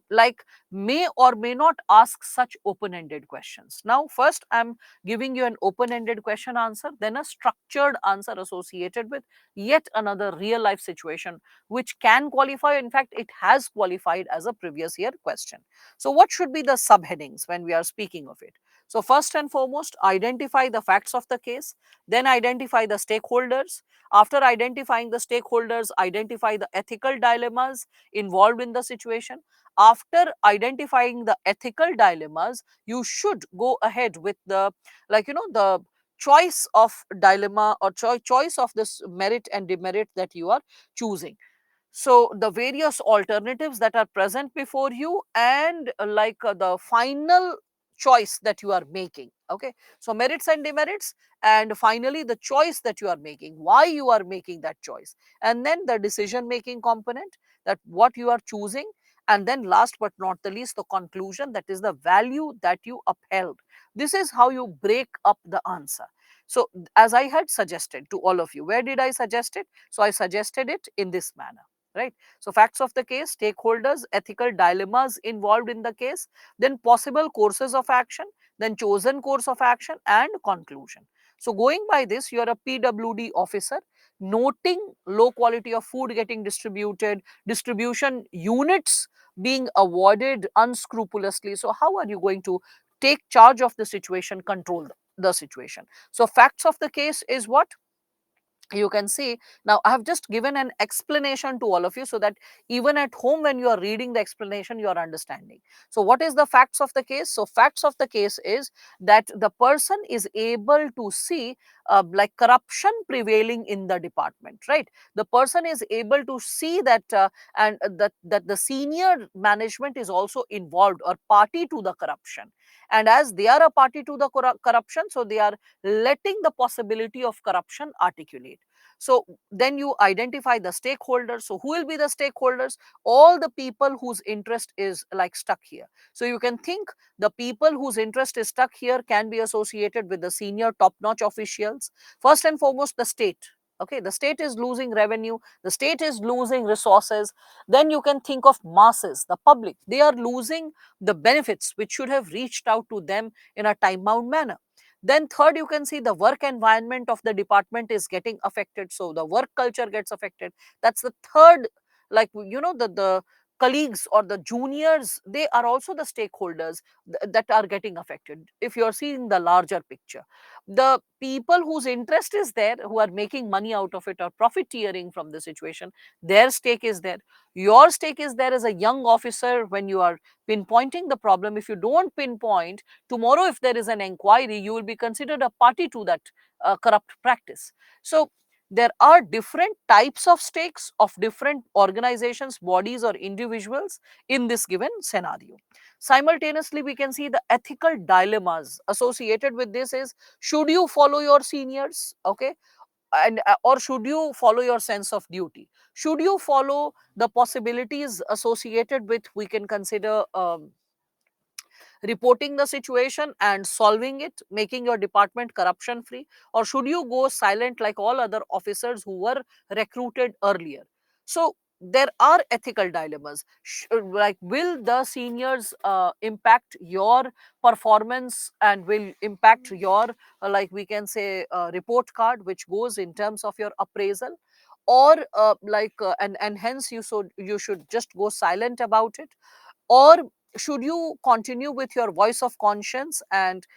may or may not ask such open-ended questions. Now, first, I'm giving you an open-ended question answer, then a structured answer associated with yet another real-life situation, which can qualify. In fact, it has qualified as a previous year question. So, what should be the subheadings when we are speaking of it? So, first and foremost, identify the facts of the case, then identify the stakeholders. After identifying the stakeholders, identify the ethical dilemmas involved in the situation. After identifying the ethical dilemmas, you should go ahead with the, the choice of dilemma or choice of this merit and demerit that you are choosing. So the various alternatives that are present before you, and the final choice that you are making. Okay, so merits and demerits, and finally the choice that you are making, why you are making that choice, and then the decision making component, that what you are choosing, and then last but not the least, the conclusion, that is the value that you upheld. This is how you break up the answer. So as I had suggested to all of you, where did I suggest it? So I suggested it in this manner, right? So facts of the case, stakeholders, ethical dilemmas involved in the case, then possible courses of action, then chosen course of action, and conclusion. So going by this, you are a PWD officer, noting low quality of food getting distributed, distribution units being awarded unscrupulously. So how are you going to take charge of the situation, control the situation? So facts of the case is what you can see. Now I have just given an explanation to all of you, so that even at home when you are reading the explanation, you are understanding. So what is the facts of the case? So facts of the case is that the person is able to see corruption prevailing in the department, right? The person is able to see that and that the senior management is also involved or party to the corruption, and as they are a party to the corruption, so they are letting the possibility of corruption articulate. So then you identify the stakeholders. So who will be the stakeholders? All the people whose interest is stuck here. So you can think the people whose interest is stuck here can be associated with the senior top-notch officials. First and foremost, the state. Okay, the state is losing revenue, the state is losing resources. Then you can think of masses, the public. They are losing the benefits which should have reached out to them in a time-bound manner. Then third, you can see the work environment of the department is getting affected. So the work culture gets affected. That's the third, the colleagues or the juniors, they are also the stakeholders that are getting affected. If you're seeing the larger picture, the people whose interest is there, who are making money out of it or profiteering from the situation, their stake is there. Your stake is there as a young officer when you are pinpointing the problem. If you don't pinpoint, tomorrow if there is an inquiry, you will be considered a party to that corrupt practice. So there are different types of stakes of different organizations, bodies, or individuals in this given scenario. Simultaneously, we can see the ethical dilemmas associated with this is, should you follow your seniors, okay, and or should you follow your sense of duty? Should you follow the possibilities associated with, we can consider, reporting the situation and solving it, making your department corruption free, or should you go silent like all other officers who were recruited earlier? So there are ethical dilemmas. Like, will the seniors impact your performance and will impact your, like we can say, report card which goes in terms of your appraisal, or and hence you should just go silent about it, or should you continue with your voice of conscience and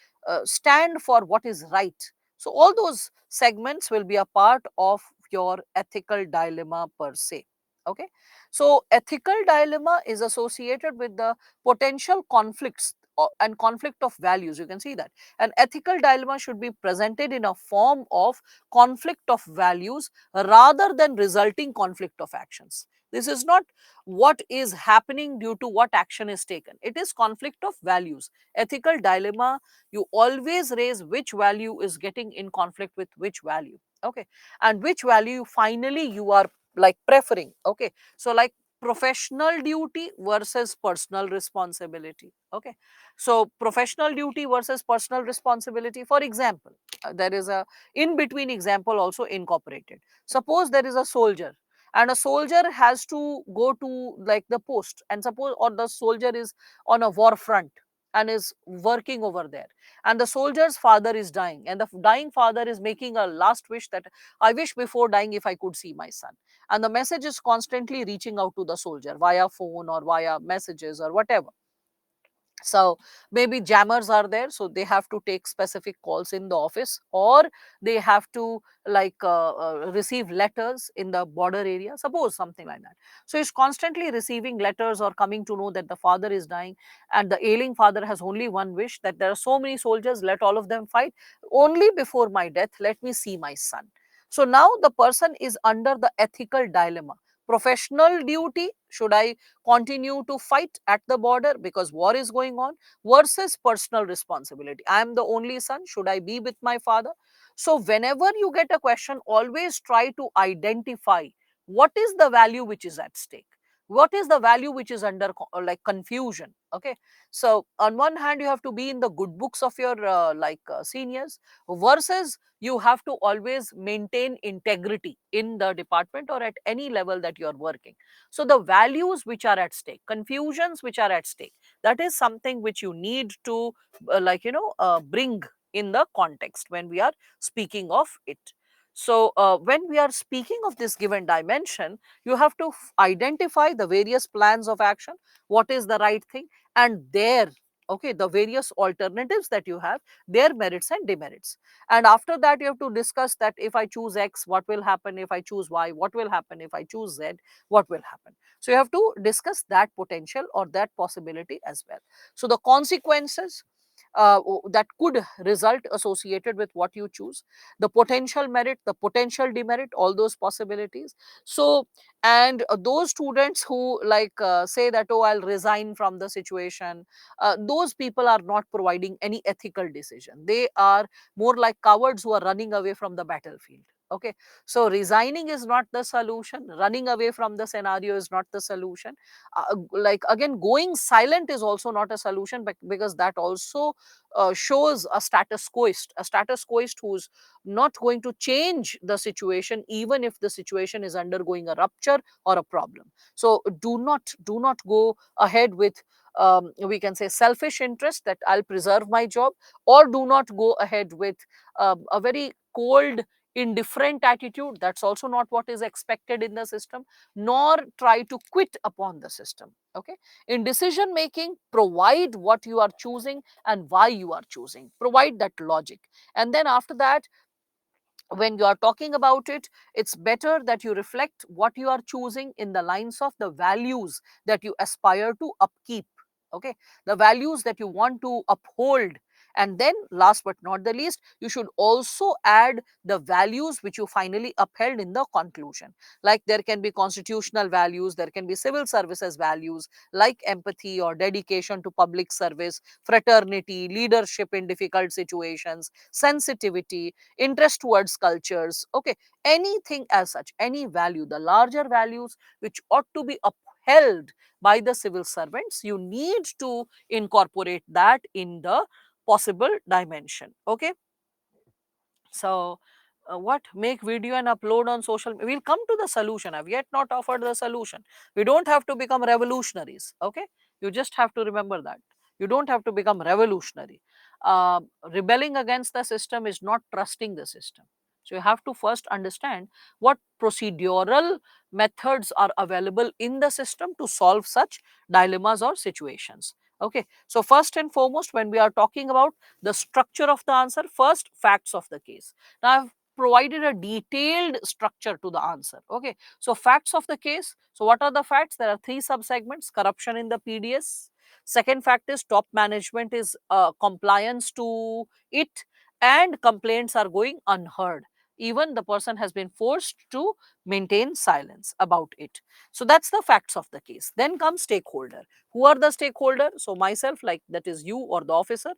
stand for what is right? So all those segments will be a part of your ethical dilemma per se. Okay, so ethical dilemma is associated with the potential conflicts and conflict of values. You can see that an ethical dilemma should be presented in a form of conflict of values rather than resulting conflict of actions. This is not what is happening due to what action is taken. It is conflict of values. Ethical dilemma, you always raise which value is getting in conflict with which value. Okay, and which value finally you are like preferring. Okay, so like professional duty versus personal responsibility. Okay, so professional duty versus personal responsibility. For example, there is a in between example also incorporated. Suppose there is a soldier, and a soldier has to go to like the post, and suppose, or the soldier is on a war front and is working over there, and the soldier's father is dying, and the dying father is making a last wish that, I wish before dying if I could see my son. And the message is constantly reaching out to the soldier via phone or via messages or whatever. So maybe jammers are there, so they have to take specific calls in the office, or they have to receive letters in the border area, suppose something like that. So he's constantly receiving letters or coming to know that the father is dying, and the ailing father has only one wish, that there are so many soldiers, let all of them fight, only before my death let me see my son. So now the person is under the ethical dilemma. Professional duty, should I continue to fight at the border because war is going on, versus personal responsibility, I am the only son, should I be with my father? So whenever you get a question, always try to identify what is the value which is at stake, what is the value which is under like confusion. Okay, so on one hand you have to be in the good books of your seniors, versus you have to always maintain integrity in the department or at any level that you are working. So the values which are at stake, confusions which are at stake, that is something which you need to bring in the context when we are speaking of it. So when we are speaking of this given dimension, you have to identify the various plans of action, what is the right thing, and their, okay, the various alternatives that you have, their merits and demerits. And after that you have to discuss that if I choose X, what will happen? If I choose Y, what will happen? If I choose Z, what will happen? So you have to discuss that potential or that possibility as well. So the consequences that could result associated with what you choose, the potential merit, the potential demerit, all those possibilities. So, and those students who say that, oh, I'll resign from the situation, those people are not providing any ethical decision. They are more like cowards who are running away from the battlefield. Okay, so resigning is not the solution, running away from the scenario is not the solution. Like again, going silent is also not a solution, because that also shows a status quoist who's not going to change the situation even if the situation is undergoing a rupture or a problem. So do not go ahead with we can say selfish interest that I'll preserve my job, or do not go ahead with a very cold indifferent attitude. That's also not what is expected in the system, nor try to quit upon the system. Okay. In decision making, provide what you are choosing and why you are choosing. Provide that logic. And then after that, when you are talking about it, it's better that you reflect what you are choosing in the lines of the values that you aspire to upkeep. Okay, the values that you want to uphold. And then last but not the least, you should also add the values which you finally upheld in the conclusion. Like there can be constitutional values, there can be civil services values like empathy or dedication to public service, fraternity, leadership in difficult situations, sensitivity, interest towards cultures. Okay, anything as such, any value, the larger values which ought to be upheld by the civil servants, you need to incorporate that in the possible dimension. Okay. So what, make video and upload on social, we'll come to the solution. I've yet not offered the solution. We don't have to become revolutionaries. Okay, you just have to remember that you don't have to become revolutionary. Rebelling against the system is not trusting the system. So you have to first understand what procedural methods are available in the system to solve such dilemmas or situations. Okay, so first and foremost, when we are talking about the structure of the answer, first, facts of the case. Now I've provided a detailed structure to the answer. Okay, so facts of the case. So what are the facts? There are three subsegments: corruption in the PDS. Second fact is top management is compliance to it, and complaints are going unheard. Even the person has been forced to maintain silence about it. So that's the facts of the case. Then comes stakeholder. Who are the stakeholder? So myself, like that is you or the officer,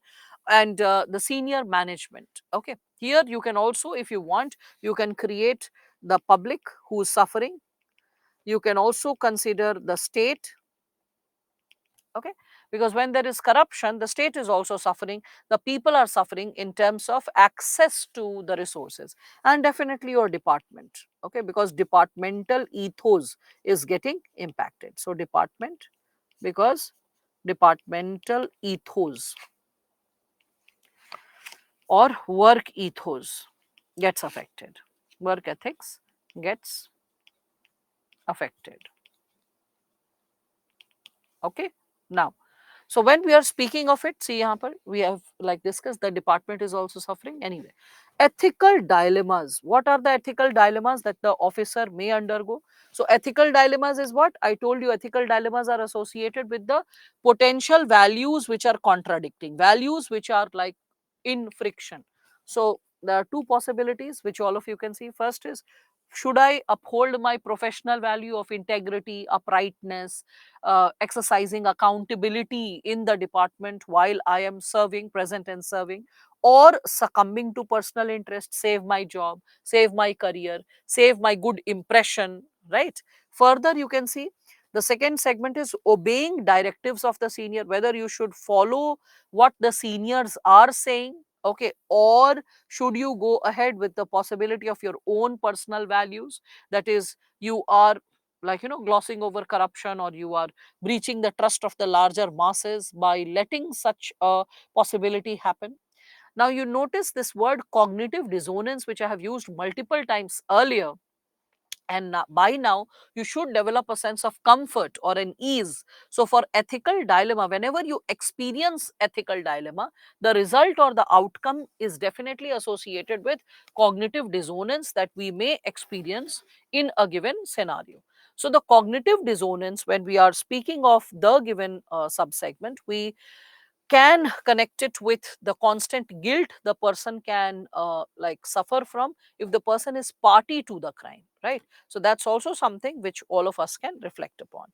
and the senior management. Okay, here you can also, if you want, you can create the public who is suffering. You can also consider the state. Okay, because when there is corruption, the state is also suffering, the people are suffering in terms of access to the resources, and definitely your department. Okay, because departmental ethos is getting impacted. So department, because departmental ethos or work ethos gets affected, work ethics gets affected. Okay, now, so when we are speaking of it, see yahan par we have like discussed the department is also suffering. Anyway, ethical dilemmas. What are the ethical dilemmas that the officer may undergo? So ethical dilemmas is what I told you. Ethical dilemmas are associated with the potential values which are contradicting, values which are like in friction. So there are two possibilities which all of you can see. First is, should I uphold my professional value of integrity, uprightness, exercising accountability in the department while I am serving, present and serving, or succumbing to personal interest, save my job, save my career, save my good impression, right? Further, you can see the second segment is obeying directives of the senior, whether you should follow what the seniors are saying, okay, or should you go ahead with the possibility of your own personal values, that is, you are like glossing over corruption, or you are breaching the trust of the larger masses by letting such a possibility happen. Now you notice this word cognitive dissonance, which I have used multiple times earlier, and by now you should develop a sense of comfort or an ease. So for ethical dilemma, whenever you experience ethical dilemma, the result or the outcome is definitely associated with cognitive dissonance that we may experience in a given scenario. So the cognitive dissonance, when we are speaking of the given subsegment, we can connect it with the constant guilt the person can like suffer from if the person is party to the crime, right? So that's also something which all of us can reflect upon.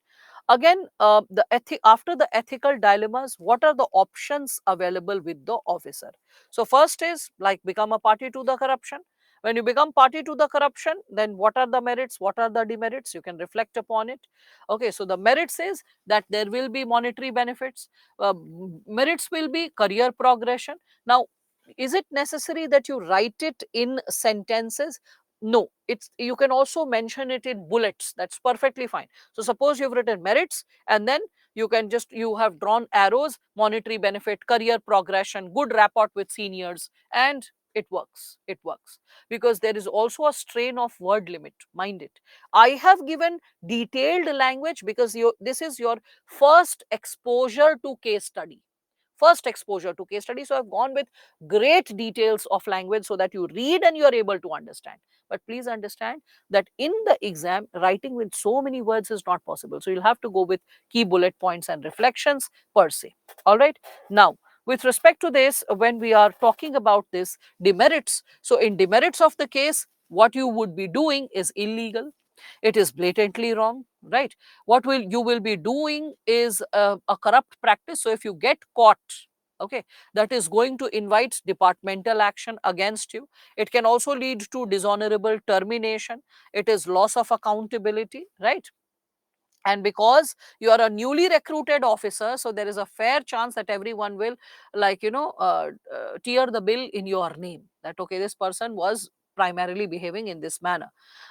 Again, after the ethical dilemmas, what are the options available with the officer? So first is like become a party to the corruption. When you become party to the corruption, then what are the merits, what are the demerits? You can reflect upon it. Okay, so the merits is that there will be monetary benefits. Merits will be career progression. Now, is it necessary that you write it in sentences? No, it's, you can also mention it in bullets. That's perfectly fine. So suppose you've written merits, and then you can just, you have drawn arrows: monetary benefit, career progression, good rapport with seniors, and it works. It works because there is also a strain of word limit. Mind it. I have given detailed language because this is your first exposure to case study. First exposure to case study. So I've gone with great details of language so that you read and you are able to understand. But please understand that in the exam, writing with so many words is not possible. So you'll have to go with key bullet points and reflections per se. All right. Now, with respect to this, when we are talking about this demerits, so in demerits of the case, what you would be doing is illegal. It is blatantly wrong, right? What will you will be doing is a corrupt practice. So if you get caught, okay, that is going to invite departmental action against you. It can also lead to dishonorable termination. It is loss of accountability, right? And because you are a newly recruited officer, so there is a fair chance that everyone will, like, tear the bill in your name, that okay, this person was primarily behaving in this manner.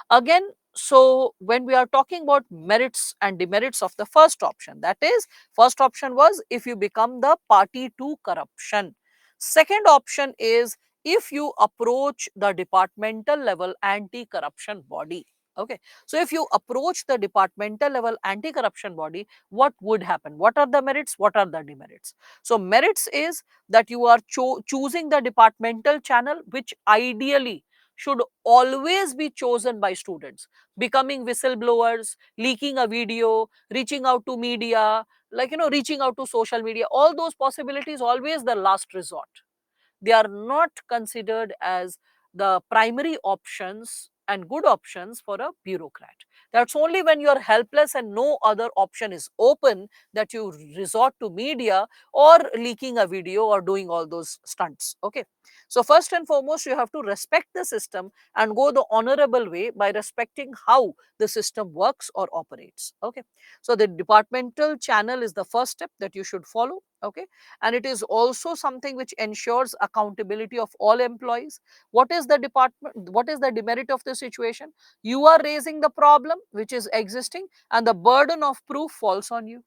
Again, so when we are talking about merits and demerits of the first option, that is, first option was if you become the party to corruption. Second option is if you approach the departmental level anti-corruption body. Okay, so if you approach the departmental level anti-corruption body, what would happen? What are the merits? What are the demerits? So merits is that you are choosing the departmental channel, which ideally should always be chosen by students. Becoming whistleblowers, leaking a video, reaching out to media, like, reaching out to social media, all those possibilities always the last resort. They are not considered as the primary options and good options for a bureaucrat. That's only when you're helpless and no other option is open that you resort to media or leaking a video or doing all those stunts. Okay. So, first and foremost, you have to respect the system and go the honorable way by respecting how the system works or operates. Okay. So, the departmental channel is the first step that you should follow. Okay, and it is also something which ensures accountability of all employees. What is the department, what is the demerit of the situation? You are raising the problem which is existing and the burden of proof falls on you.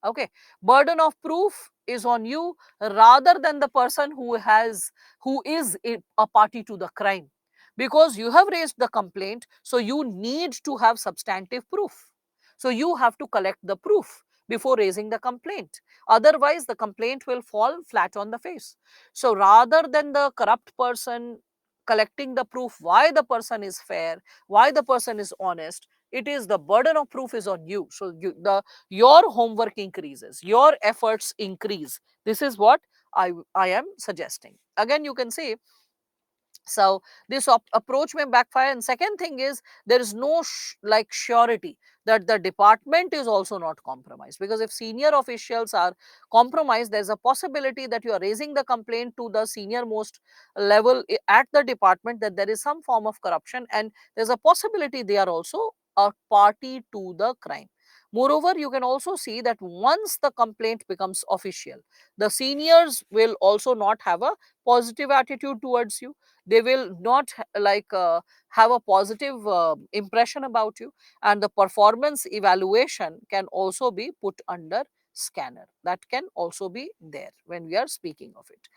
Okay, burden of proof is on you rather than the person who is a party to the crime, because you have raised the complaint, so you need to have substantive proof. So you have to collect the proof before raising the complaint. Otherwise the complaint will fall flat on the face. So rather than the corrupt person collecting the proof why the person is fair, why the person is honest, it is the burden of proof is on you. So your homework increases, your efforts increase. This is what I am suggesting. Again, you can say, so this approach may backfire. And second thing is, there is no like surety that the department is also not compromised, because if senior officials are compromised, there's a possibility that you are raising the complaint to the senior most level at the department that there is some form of corruption, and there's a possibility they are also a party to the crime. Moreover, you can also see that once the complaint becomes official, the seniors will also not have a positive attitude towards you. They will not have a positive impression about you, and the performance evaluation can also be put under scanner. That can also be there when we are speaking of it.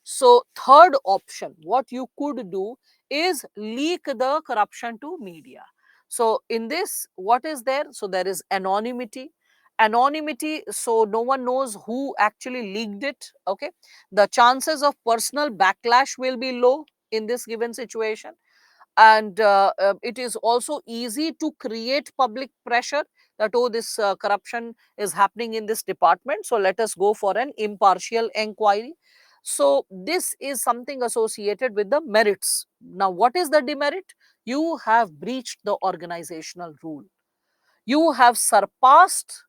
So third option, what you could do is leak the corruption to media. So in this, what is there? So there is anonymity. Anonymity, so no one knows who actually leaked it. Okay, the chances of personal backlash will be low in this given situation. And it is also easy to create public pressure that, oh, this corruption is happening in this department, so let us go for an impartial inquiry. So this is something associated with the merits. Now, what is the demerit? You have breached the organizational rule. You have surpassed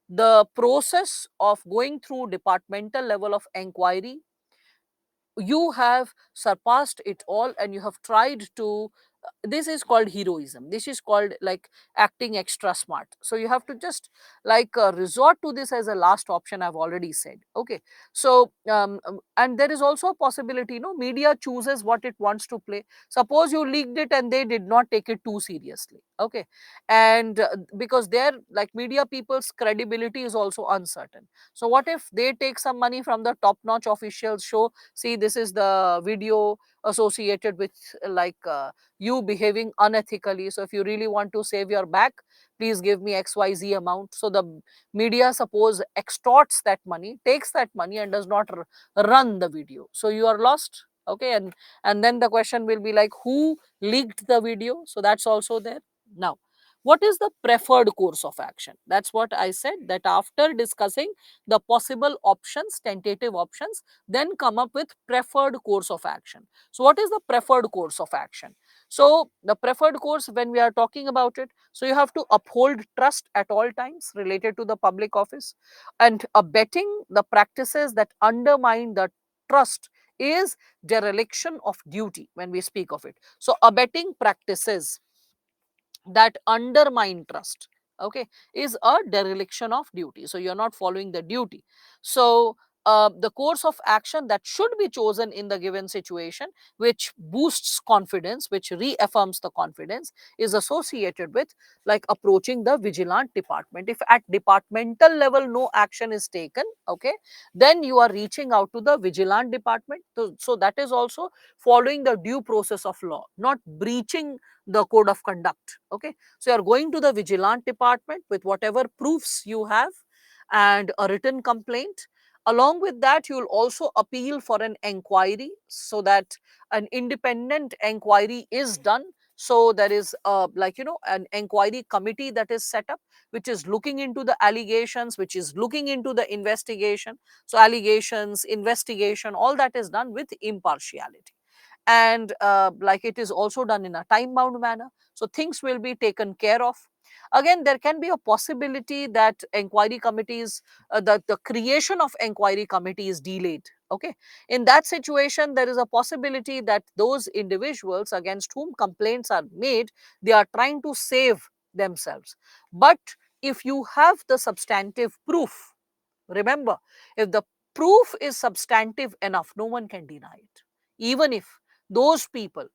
the process of going through departmental level of inquiry. You have surpassed it all and you have tried to, this is called heroism, this is called like acting extra smart. So you have to just resort to this as a last option, I've already said. Okay, so and there is also a possibility, media chooses what it wants to play. Suppose you leaked it and they did not take it too seriously. Okay, and because they're like, media people's credibility is also uncertain. So what if they take some money from the top notch officials, show, see, this is the video associated with you behaving unethically. So if you really want to save your back, please give me XYZ amount. So the media, suppose, extorts that money, takes that money, and does not run the video. So you are lost. Okay, and then the question will be like, who leaked the video? So that's also there. Now, what is the preferred course of action? That's what I said, that after discussing the possible options, tentative options, then come up with preferred course of action. So what is the preferred course of action? So the preferred course, when we are talking about it, so you have to uphold trust at all times related to the public office, and abetting the practices that undermine the trust is dereliction of duty when we speak of it. So abetting practices that undermine trust, okay, is a dereliction of duty. So you're not following the duty. So the course of action that should be chosen in the given situation, which boosts confidence, which reaffirms the confidence, is associated with like approaching the vigilant department. If at departmental level no action is taken, okay, then you are reaching out to the vigilant department. So that is also following the due process of law, not breaching the code of conduct. Okay, so you are going to the vigilant department with whatever proofs you have and a written complaint. Along with that, you will also appeal for an inquiry, so that an independent inquiry is done. So there is an inquiry committee that is set up, which is looking into the allegations, which is looking into the investigation. So allegations, investigation, all that is done with impartiality, and like it is also done in a time bound manner, so things will be taken care of. Again, there can be a possibility that inquiry committees, that the creation of inquiry committee is delayed. Okay, in that situation, there is a possibility that those individuals against whom complaints are made, they are trying to save themselves. But if you have the substantive proof, remember, if the proof is substantive enough, no one can deny it. Even if those people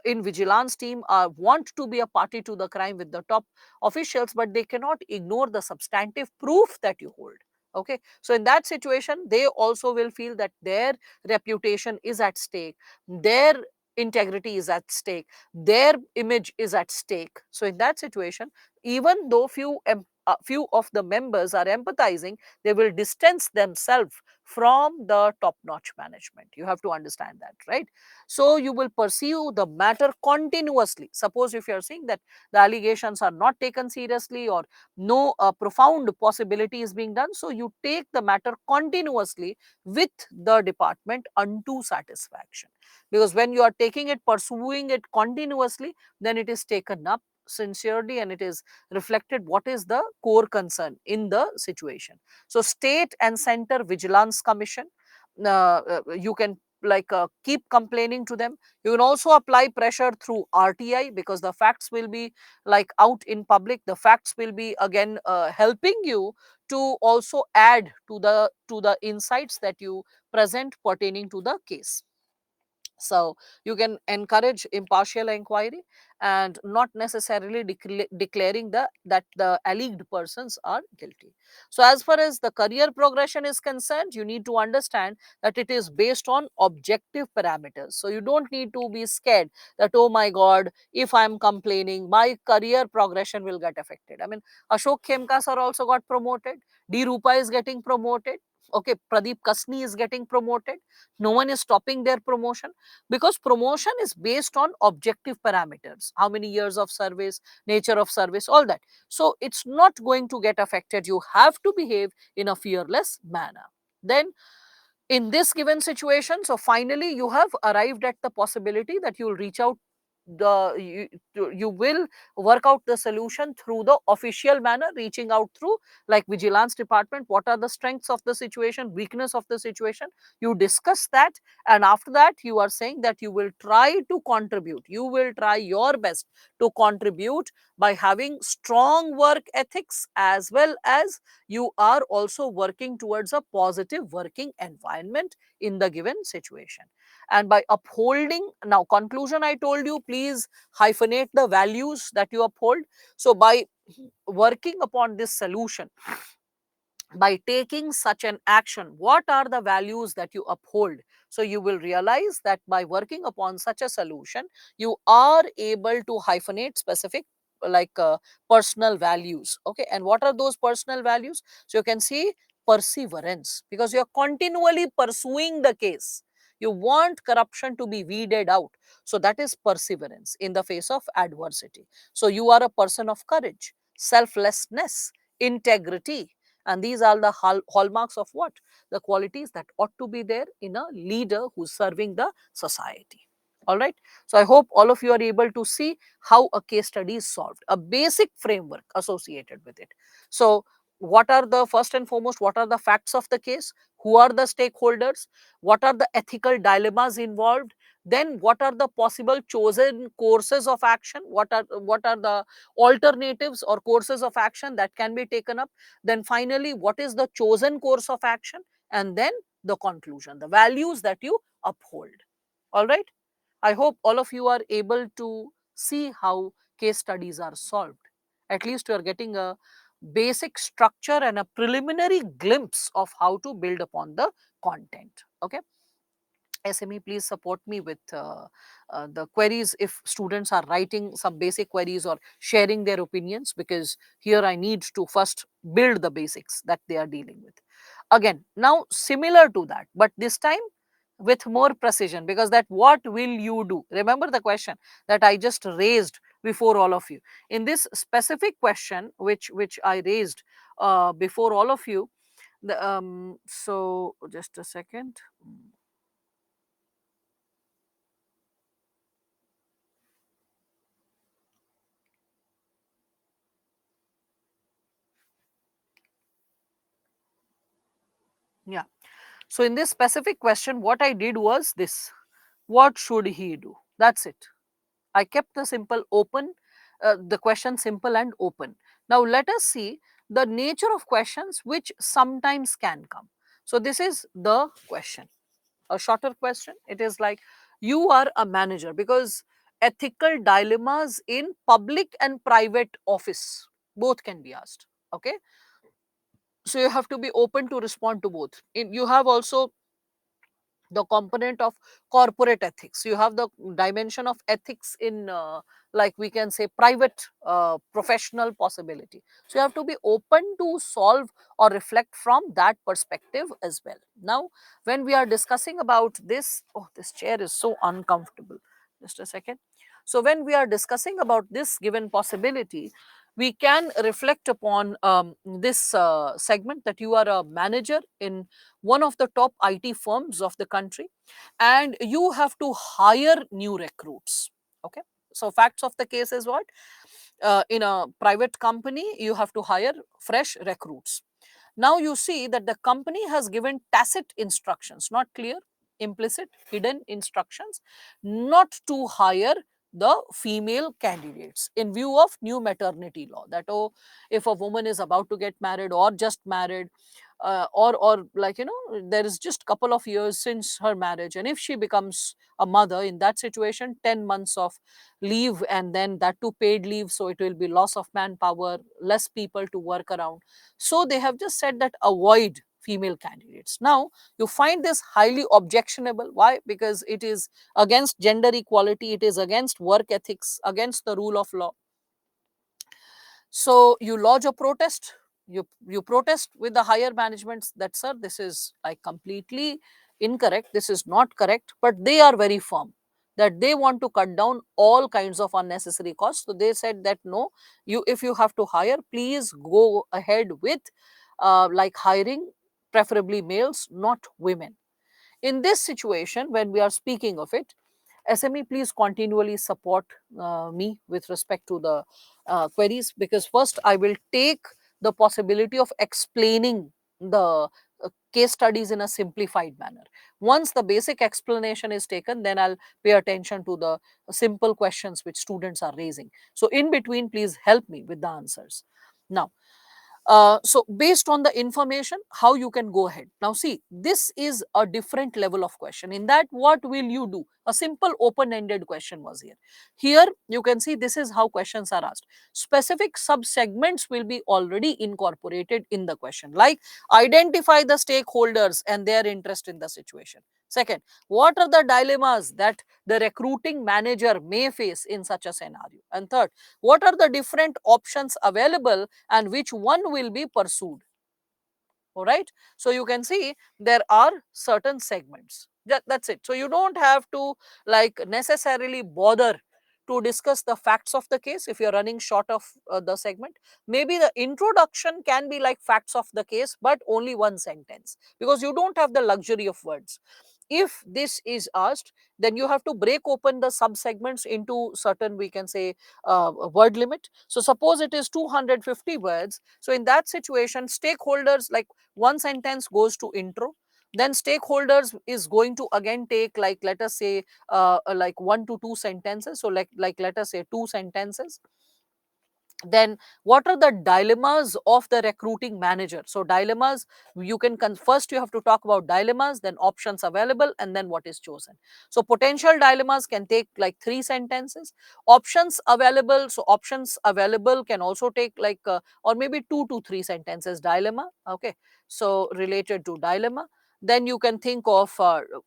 in vigilance team want to be a party to the crime with the top officials, but they cannot ignore the substantive proof that you hold. Okay, so in that situation, they also will feel that their reputation is at stake, their integrity is at stake, their image is at stake. So in that situation, even though few of the members are empathizing, they will distance themselves from the top notch management. You have to understand that, right? So you will pursue the matter continuously. Suppose if you are seeing that the allegations are not taken seriously, or no profound possibility is being done, so you take the matter continuously with the department unto satisfaction. Because when you are taking it, pursuing it continuously, then it is taken up sincerely, and it is reflected what is the core concern in the situation. So state and center vigilance commission, you can keep complaining to them. You can also apply pressure through RTI, because the facts will be like out in public. The facts will be again helping you to also add to the insights that you present pertaining to the case. So you can encourage impartial inquiry, and not necessarily declaring that the alleged persons are guilty. So as far as the career progression is concerned, you need to understand that it is based on objective parameters. So you don't need to be scared that, oh my god, if I am complaining, my career progression will get affected. I mean, Ashok Khemka sir also got promoted, D Rupa is getting promoted, okay, Pradeep Kasni is getting promoted. No one is stopping their promotion, because promotion is based on objective parameters: how many years of service, nature of service, all that. So it's not going to get affected. You have to behave in a fearless manner. Then in this given situation, so finally you have arrived at the possibility that you will reach out, you will work out the solution through the official manner, reaching out through like vigilance department. What are the strengths of the situation, weakness of the situation? You discuss that, and after that you are saying that you will try to contribute, you will try your best to contribute by having strong work ethics, as well as you are also working towards a positive working environment in the given situation. And by upholding, now conclusion, I told you, please hyphenate the values that you uphold. So by working upon this solution, by taking such an action, what are the values that you uphold? So you will realize that by working upon such a solution, you are able to hyphenate specific personal values. Okay, and what are those personal values? So you can see perseverance, because you are continually pursuing the case. You want corruption to be weeded out. So that is perseverance in the face of adversity. So you are a person of courage, selflessness, integrity, and these are the hallmarks of what? The qualities that ought to be there in a leader who's serving the society. All right. So I hope all of you are able to see how a case study is solved, a basic framework associated with it. So, what are the first and foremost, what are the facts of the case? Who are the stakeholders? What are the ethical dilemmas involved? Then, what are the possible chosen courses of action? What are the alternatives or courses of action that can be taken up? Then finally, what is the chosen course of action? And then the conclusion, the values that you uphold. All right. I hope all of you are able to see how case studies are solved. At least you are getting a basic structure and a preliminary glimpse of how to build upon the content. Okay. SME, please support me with the queries if students are writing some basic queries or sharing their opinions, because here I need to first build the basics that they are dealing with. Again, now similar to that, but this time with more precision, because that what will you do? Remember the question that I just raised before all of you. In this specific question, which I raised before all of you, so just a second. Yeah. So in this specific question, what I did was this: what should he do? That's it. I kept the question simple and open. Now let us see the nature of questions which sometimes can come. So this is the question, a shorter question. It is like, you are a manager, because ethical dilemmas in public and private office both can be asked. Okay. So you have to be open to respond to both. You have also the component of corporate ethics, you have the dimension of ethics in like we can say private professional possibility. So you have to be open to solve or reflect from that perspective as well. Now when we are discussing about this, oh, this chair is so uncomfortable, just a second. So when we are discussing about this given possibility, we can reflect upon this segment, that you are a manager in one of the top IT firms of the country, and you have to hire new recruits. Okay. So facts of the case is what? In a private company, you have to hire fresh recruits. Now you see that the company has given tacit instructions, not clear, implicit, hidden instructions, not to hire the female candidates in view of new maternity law, that, oh, if a woman is about to get married or just married, or like, there is just couple of years since her marriage, and if she becomes a mother, in that situation 10 months of leave, and then that too paid leave, so it will be loss of manpower, less people to work around. So they have just said that avoid female candidates. Now you find this highly objectionable. Why? Because it is against gender equality, it is against work ethics, against the rule of law. So you lodge a protest, you protest with the higher managements that, sir, this is like completely incorrect, this is not correct, but they are very firm that they want to cut down all kinds of unnecessary costs. So they said that no, you, if you have to hire, please go ahead with like hiring preferably males, not women. In this situation, when we are speaking of it, SME, please continually support me with respect to the queries, because first I will take the possibility of explaining the case studies in a simplified manner. Once the basic explanation is taken, then I'll pay attention to the simple questions which students are raising. So in between, please help me with the answers. Now, So based on the information, how you can go ahead. Now see, this is a different level of question. In that, what will you do? A simple open-ended question was here. Here you can see this is how questions are asked. Specific sub-segments will be already incorporated in the question, like identify the stakeholders and their interest in the situation. Second, what are the dilemmas that the recruiting manager may face in such a scenario? And third, what are the different options available and which one will be pursued? All right, so you can see there are certain segments. That's it. So you don't have to like necessarily bother to discuss the facts of the case if you're running short of the segment. Maybe the introduction can be like facts of the case, but only one sentence, because you don't have the luxury of words. If this is asked, then you have to break open the sub segments into certain, we can say, word limit. So suppose it is 250 words. So in that situation, stakeholders, like one sentence goes to intro, then stakeholders is going to again take, like let us say, like 1 to 2 sentences. So like let us say 2 sentences. Then what are the dilemmas of the recruiting manager? So dilemmas, you can first you have to talk about dilemmas, then options available, and then what is chosen. So potential dilemmas can take like 3 sentences. Options available, so options available can also take like or maybe 2 to 3 sentences dilemma. Okay, so related to dilemma. Then you can think of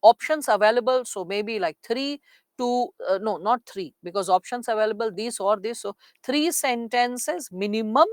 options available, so maybe like 3 to no, not 3, because options available this or this. So 3 sentences minimum.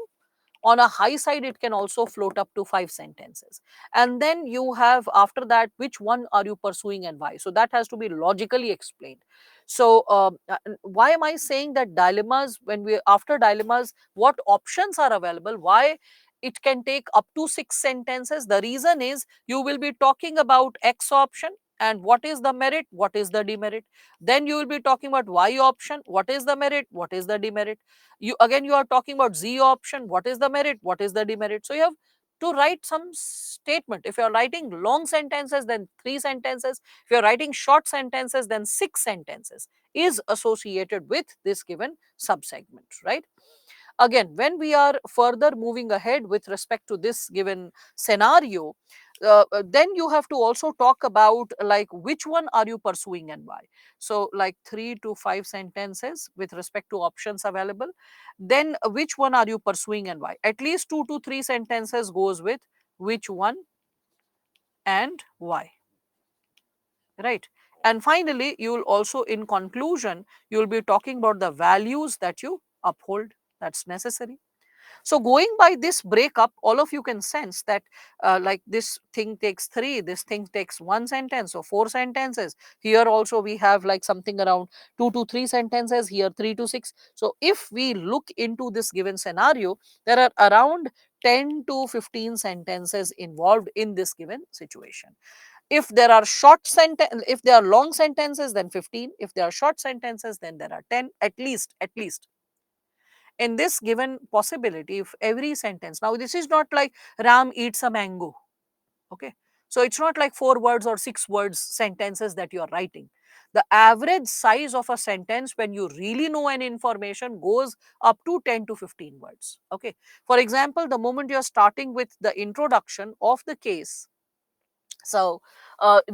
On a high side, it can also float up to 5 sentences. And then you have, after that, which one are you pursuing and why? So that has to be logically explained. So why am I saying that dilemmas, when we after dilemmas, what options are available? Why it can take up to 6 sentences? The reason is you will be talking about X option and what is the merit, what is the demerit. Then you will be talking about Y option, what is the merit, what is the demerit. You are talking about Z option, what is the merit, what is the demerit. So you have to write some statement. If you are writing long sentences, then 3 sentences. If you are writing short sentences, then 6 sentences is associated with this given subsegment, right? Again, when we are further moving ahead with respect to this given scenario, then you have to also talk about like which one are you pursuing and why. So like 3 to 5 sentences with respect to options available. Then which one are you pursuing and why? At least 2 to 3 sentences goes with which one and why, right? And finally, you will also, in conclusion, you will be talking about the values that you uphold. That's necessary. So going by this breakup, all of you can sense that like this thing takes 3, this thing takes 1 sentence, or 4 sentences. Here also we have like something around 2 to 3 sentences, here 3 to 6. So if we look into this given scenario, there are around 10 to 15 sentences involved in this given situation. If there are if there are long sentences, then 15. If there are short sentences, then there are 10, at least in this given possibility. If every sentence, now this is not like Ram eats a mango, okay, so it's not like 4 words or 6 words sentences that you are writing. The average size of a sentence, when you really know an information, goes up to 10 to 15 words. Okay, for example, the moment you are starting with the introduction of the case, so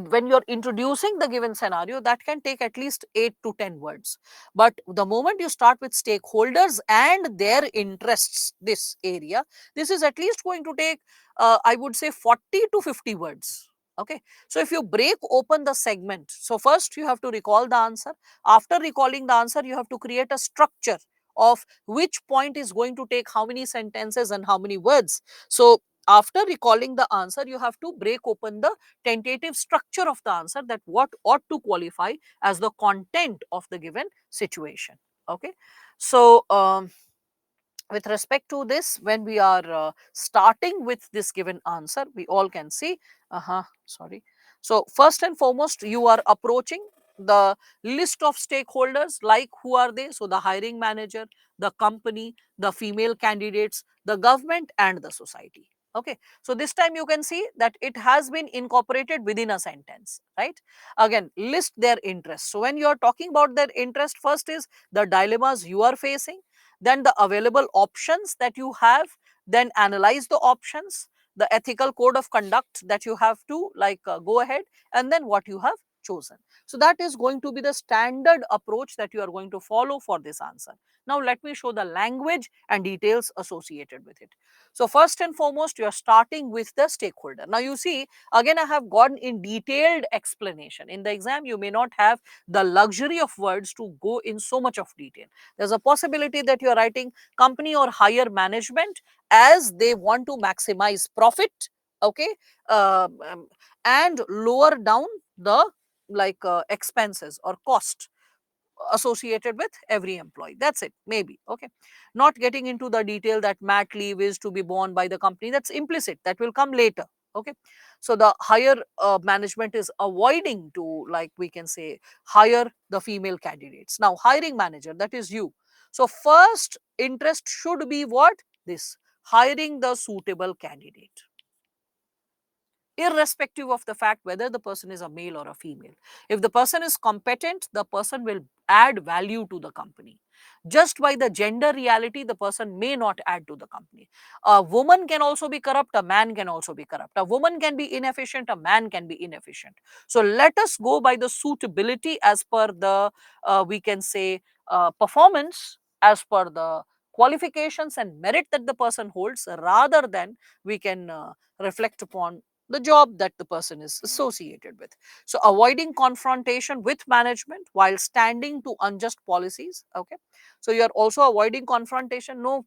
when you're introducing the given scenario, that can take at least 8 to 10 words. But the moment you start with stakeholders and their interests, this area, this is at least going to take, I would say, 40 to 50 words. Okay, so if you break open the segment, so first you have to recall the answer. After recalling the answer, you have to create a structure of which point is going to take how many sentences and how many words. So after recalling the answer, you have to break open the tentative structure of the answer, that what ought to qualify as the content of the given situation. Okay, so with respect to this, when we are starting with this given answer, we all can see, sorry. So first and foremost, you are approaching the list of stakeholders, like who are they? So the hiring manager, the company, the female candidates, the government, and the society. Okay, so this time you can see that it has been incorporated within a sentence, right? Again, list their interests. So when you are talking about their interest, first is the dilemmas you are facing, then the available options that you have, then analyze the options, the ethical code of conduct that you have to go ahead, and then what you have chosen. So that is going to be the standard approach that you are going to follow for this answer. Now let me show the language and details associated with it. So first and foremost, you are starting with the stakeholder. Now you see, again I have gone in detailed explanation. In the exam you may not have the luxury of words to go in so much of detail. There's a possibility that you are writing company or higher management as they want to maximize profit, okay, and lower down the expenses or cost associated with every employee. That's it, maybe. Okay. Not getting into the detail that mat leave is to be borne by the company. That's implicit. That will come later. Okay. So the higher management is avoiding to, like we can say, hire the female candidates. Now, hiring manager, that is you. So first interest should be what? This, hiring the suitable candidate, irrespective of the fact whether the person is a male or a female. If the person is competent, the person will add value to the company. Just by the gender reality, the person may not add to the company. A woman can also be corrupt, a man can also be corrupt. A woman can be inefficient, a man can be inefficient. So let us go by the suitability as per the, we can say, performance, as per the qualifications and merit that the person holds, rather than we can reflect upon the job that the person is associated with. So avoiding confrontation with management while standing to unjust policies. Okay. So you are also avoiding confrontation. No,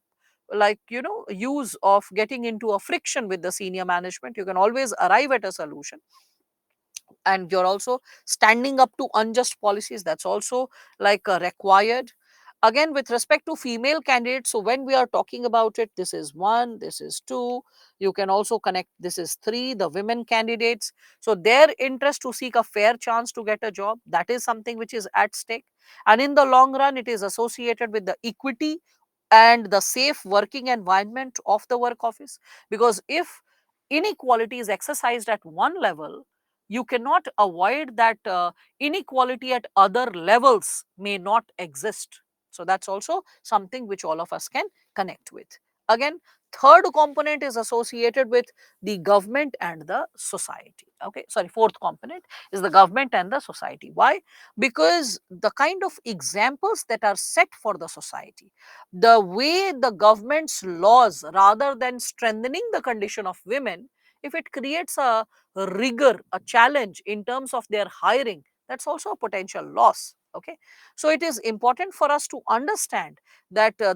use of getting into a friction with the senior management. You can always arrive at a solution, and you're also standing up to unjust policies. That's also required. Again, with respect to female candidates, so when we are talking about it, this is 1, this is 2, you can also connect, this is 3, the women candidates. So their interest to seek a fair chance to get a job, that is something which is at stake. And in the long run, it is associated with the equity and the safe working environment of the work office. Because if inequality is exercised at one level, you cannot avoid that inequality at other levels may not exist. So that's also something which all of us can connect with. Again, third component is associated with the government and the society. Okay, sorry, fourth component is the government and the society. Why? Because the kind of examples that are set for the society, the way the government's laws, rather than strengthening the condition of women, if it creates a rigor, a challenge in terms of their hiring, that's also a potential loss. Okay. So it is important for us to understand that the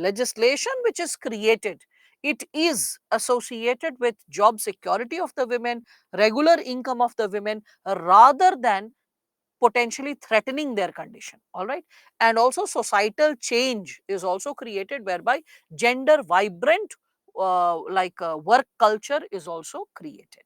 legislation which is created, it is associated with job security of the women, regular income of the women, rather than potentially threatening their condition. All right. And also societal change is also created whereby gender vibrant work culture is also created.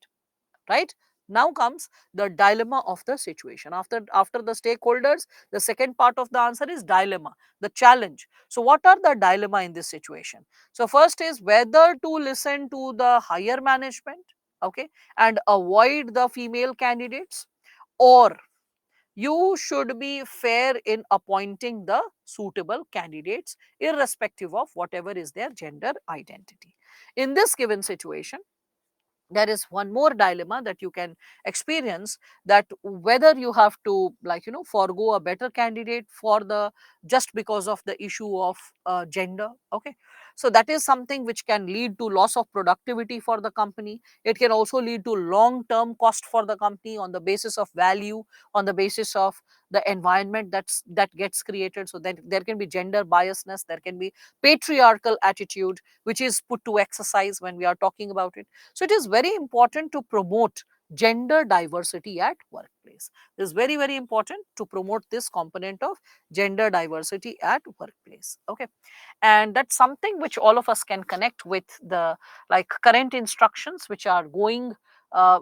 Right. Now comes the dilemma of the situation. After the stakeholders, the second part of the answer is dilemma, the challenge. So what are the dilemma in this situation? So first is whether to listen to the higher management, okay, and avoid the female candidates, or you should be fair in appointing the suitable candidates irrespective of whatever is their gender identity. In this given situation, there is one more dilemma that you can experience, that whether you have to forego a better candidate for the, just because of the issue of gender. Okay. So that is something which can lead to loss of productivity for the company. It can also lead to long term cost for the company on the basis of value, on the basis of the environment that gets created. So then there can be gender biasness, there can be patriarchal attitude which is put to exercise when we are talking about it. So it is very important to promote gender diversity at workplace. It is very, very important to promote this component of gender diversity at workplace. Okay. And that's something which all of us can connect with the current instructions which are going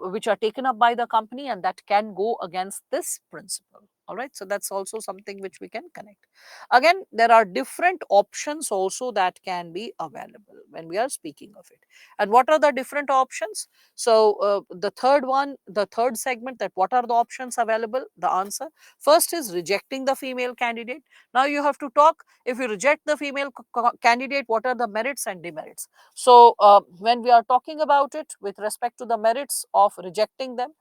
which are taken up by the company, and that can go against this principle. All right, so that's also something which we can connect. Again, there are different options also that can be available when we are speaking of it. And what are the different options? So, the third one, the third segment, that what are the options available? The answer first is rejecting the female candidate. Now, you have to talk, if you reject the female candidate, what are the merits and demerits? So, when we are talking about it with respect to the merits of rejecting them,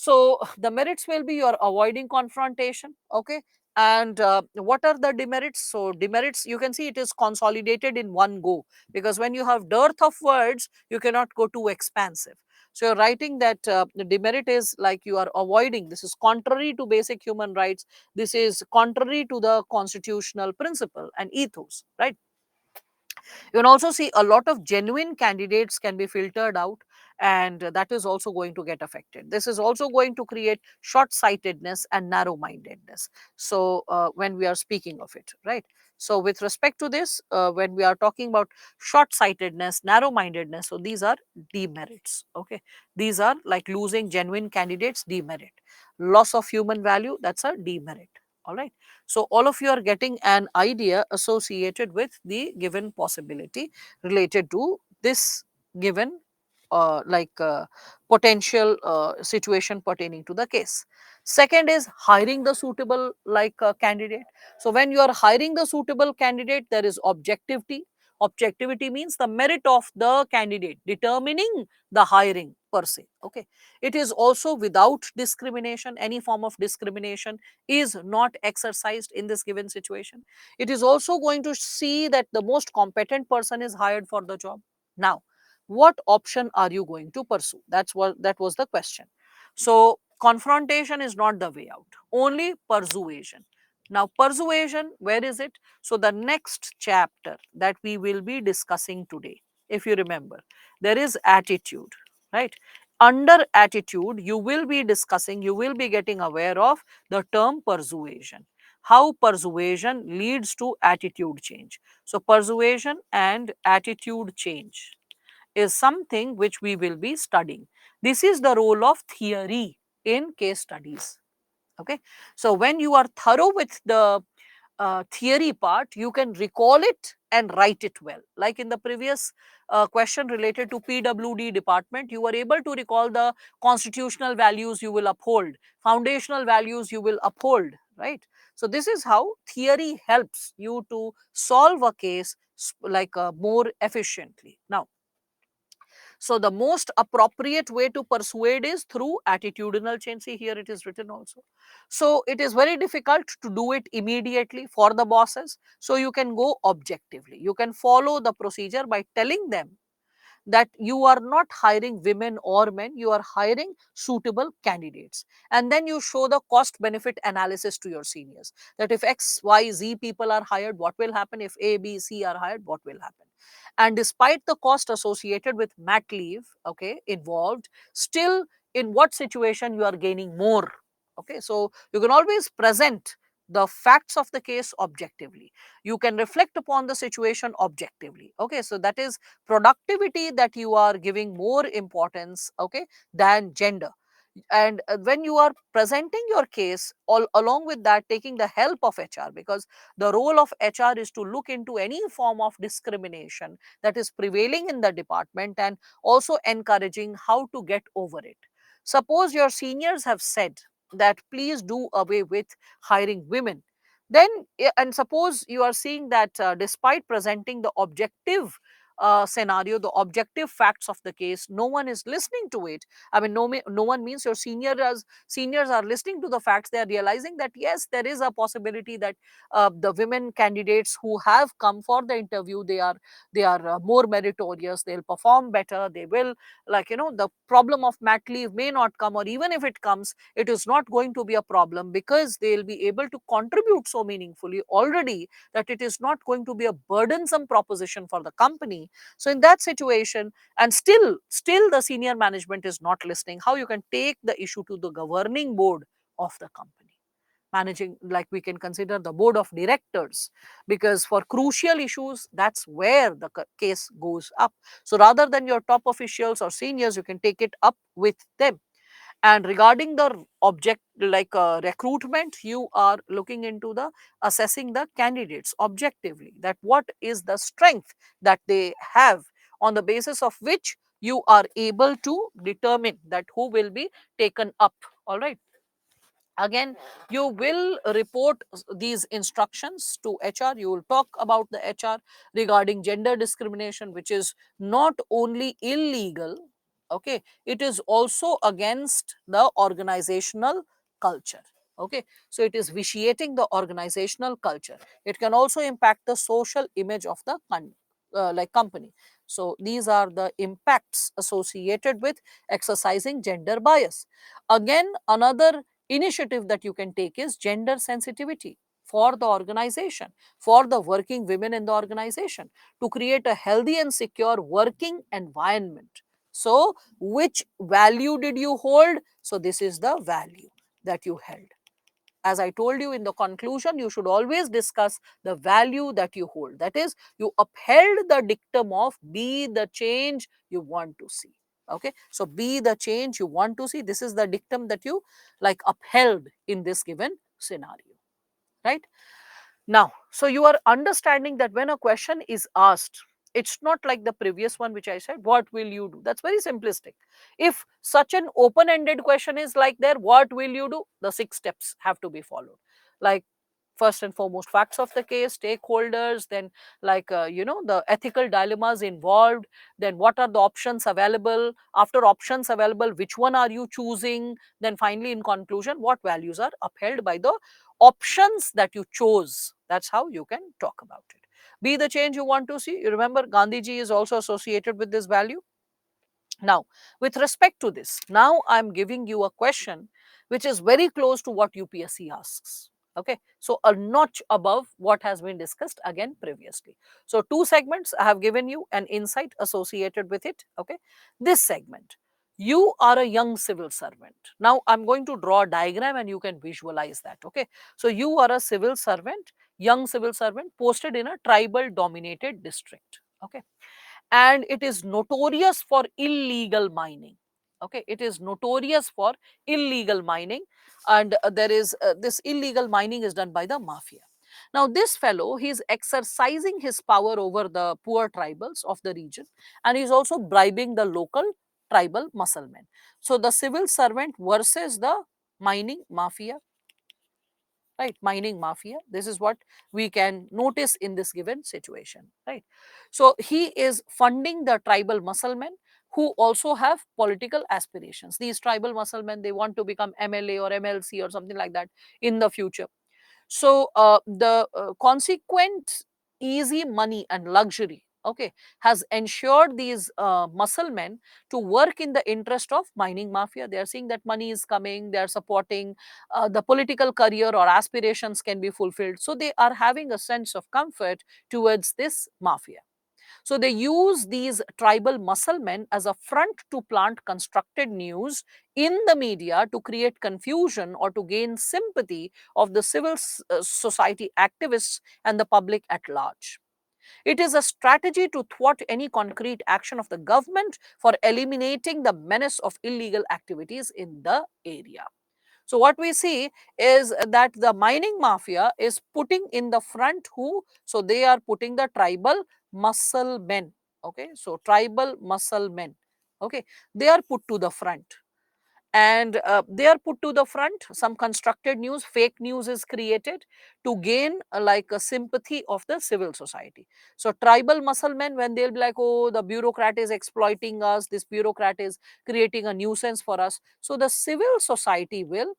so the merits will be you're avoiding confrontation, okay? And what are the demerits? So demerits, you can see it is consolidated in one go, because when you have dearth of words, you cannot go too expansive. So you're writing that the demerit is like you are avoiding, this is contrary to basic human rights, this is contrary to the constitutional principle and ethos, right? You can also see a lot of genuine candidates can be filtered out, and that is also going to get affected. This is also going to create short sightedness and narrow mindedness. So, when we are speaking of it, right? So, with respect to this, when we are talking about short sightedness, narrow mindedness, so these are demerits. Okay, these are like losing genuine candidates, demerit. Loss of human value, that's a demerit. All right. So, all of you are getting an idea associated with the given possibility related to this given potential situation pertaining to the case. Second is hiring the suitable candidate. So, when you are hiring the suitable candidate, there is objectivity. Objectivity means the merit of the candidate determining the hiring per se. Okay. It is also without discrimination, any form of discrimination is not exercised in this given situation. It is also going to see that the most competent person is hired for the job. Now, what option are you going to pursue? That was the question. So, confrontation is not the way out, only persuasion. Now, persuasion, where is it? So, the next chapter that we will be discussing today, if you remember, there is attitude, right? Under attitude, you will be discussing, you will be getting aware of the term persuasion, how persuasion leads to attitude change. So, persuasion and attitude change is something which we will be studying. This is the role of theory in case studies. Okay. So, when you are thorough with the theory part, you can recall it and write it well. Like in the previous question related to PWD department, you were able to recall the constitutional values you will uphold, foundational values you will uphold, right? So, this is how theory helps you to solve a case more efficiently. Now, so the most appropriate way to persuade is through attitudinal change. See, here it is written also. So it is very difficult to do it immediately for the bosses. So you can go objectively. You can follow the procedure by telling them that you are not hiring women or men, you are hiring suitable candidates. And then you show the cost benefit analysis to your seniors, that if X, Y, Z people are hired, what will happen? If A, B, C are hired, what will happen? And despite the cost associated with mat leave, okay, involved, still in what situation you are gaining more. Okay, so you can always present the facts of the case objectively. You can reflect upon the situation objectively. Okay, so that is productivity that you are giving more importance, okay, than gender. And when you are presenting your case, all along with that, taking the help of HR, because the role of HR is to look into any form of discrimination that is prevailing in the department and also encouraging how to get over it. Suppose your seniors have said that please do away with hiring women, then and suppose you are seeing that despite presenting the objective scenario, the objective facts of the case, no one is listening to it. I mean, no one means your seniors are listening to the facts. They are realizing that yes, there is a possibility that the women candidates who have come for the interview, they are more meritorious, they'll perform better, they will, the problem of mat leave may not come, or even if it comes, it is not going to be a problem because they'll be able to contribute so meaningfully already that it is not going to be a burdensome proposition for the company. So in that situation, and still the senior management is not listening, how you can take the issue to the governing board of the company, managing, like we can consider the board of directors, because for crucial issues, that's where the case goes up. So rather than your top officials or seniors, you can take it up with them. And regarding the object, like recruitment, you are looking into the assessing the candidates objectively, that what is the strength that they have, on the basis of which you are able to determine that who will be taken up. All right. Again, you will report these instructions to HR. You will talk about the HR regarding gender discrimination, which is not only illegal, okay, it is also against the organizational culture. Okay, so it is vitiating the organizational culture. It can also impact the social image of the like company. So these are the impacts associated with exercising gender bias. Again, another initiative that you can take is gender sensitivity for the organization, for the working women in the organization, to create a healthy and secure working environment. So which value did you hold? So this is the value that you held. As I told you in the conclusion, you should always discuss the value that you hold. That is, you upheld the dictum of be the change you want to see. Okay, so be the change you want to see. This is the dictum that you like upheld in this given scenario, right? Now, so you are understanding that when a question is asked, it's not like the previous one which I said, what will you do? That's very simplistic. If such an open ended question is like there, what will you do? The 6 steps have to be followed. Like, first and foremost, facts of the case, stakeholders, then like the ethical dilemmas involved, then what are the options available, after options available, which one are you choosing, then finally in conclusion, what values are upheld by the options that you chose. That's how you can talk about it. Be the change you want to see. You remember Gandhiji is also associated with this value. Now, with respect to this, now I'm giving you a question which is very close to what UPSC asks. Okay, so a notch above what has been discussed again previously. So, 2 segments I have given you an insight associated with it. Okay, this segment, you are a young civil servant. Now, I'm going to draw a diagram and you can visualize that. Okay, so you are a civil servant, young civil servant posted in a tribal dominated district. Okay, and it is notorious for illegal mining. Okay, it is notorious for illegal mining, and there is this illegal mining is done by the mafia. Now this fellow, he is exercising his power over the poor tribals of the region, and he is also bribing the local tribal musclemen. So the civil servant versus the mining mafia, right? Mining mafia, this is what we can notice in this given situation, right? So he is funding the tribal musclemen who also have political aspirations. These tribal musclemen, they want to become MLA or MLC or something like that in the future. So the consequent easy money and luxury, okay, has ensured these muscle men to work in the interest of mining mafia. They are seeing that money is coming, they are supporting the political career or aspirations can be fulfilled. So they are having a sense of comfort towards this mafia. So they use these tribal muscle men as a front to plant constructed news in the media to create confusion or to gain sympathy of the civil society activists and the public at large. It is a strategy to thwart any concrete action of the government for eliminating the menace of illegal activities in the area. So what we see is that the mining mafia is putting in the front who? So they are putting the tribal muscle men. Okay, so tribal muscle men. Okay, they are put to the front, and they are put to the front. Some constructed news, fake news is created to gain like a sympathy of the civil society. So tribal muscle men, when they'll be like, oh, the bureaucrat is exploiting us, this bureaucrat is creating a nuisance for us, so the civil society will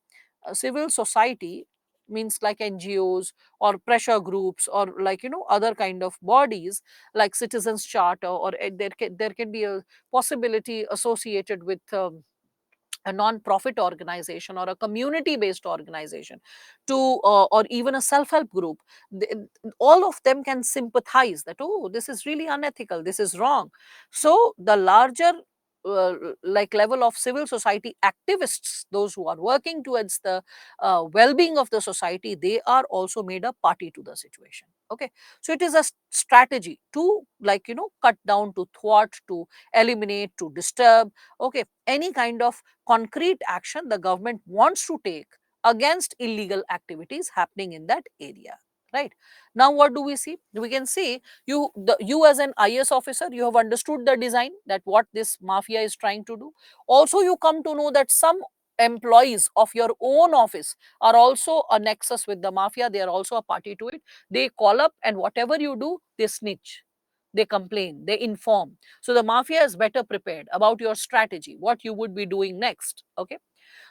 civil society means like NGOs or pressure groups or like other kind of bodies like citizens charter, or there can be a possibility associated with a non-profit organization or a community-based organization to or even a self-help group. All of them can sympathize that, oh, this is really unethical, this is wrong. So the larger like level of civil society activists, those who are working towards the well-being of the society, they are also made a party to the situation. Okay, so it is a strategy to, like, cut down, to thwart, to eliminate, to disturb, okay, any kind of concrete action the government wants to take against illegal activities happening in that area. Right now, what do we see? We can see you as an IS officer, you have understood the design, that what this mafia is trying to do. Also, you come to know that some employees of your own office are also a nexus with the mafia, they are also a party to it. They call up, and whatever you do, they snitch, they complain, they inform. So the mafia is better prepared about your strategy, what you would be doing next. Okay,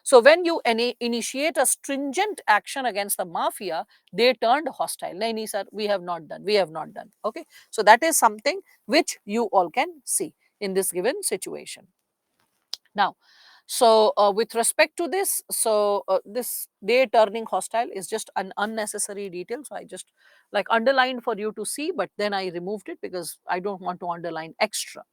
so when you initiate a stringent action against the mafia, they turned hostile. Naini sir, we have not done, we have not done. Okay, so that is something which you all can see in this given situation. Now, so with respect to this, so this they turning hostile is just an unnecessary detail. So I just like underlined for you to see, but then I removed it because I don't want to underline extra.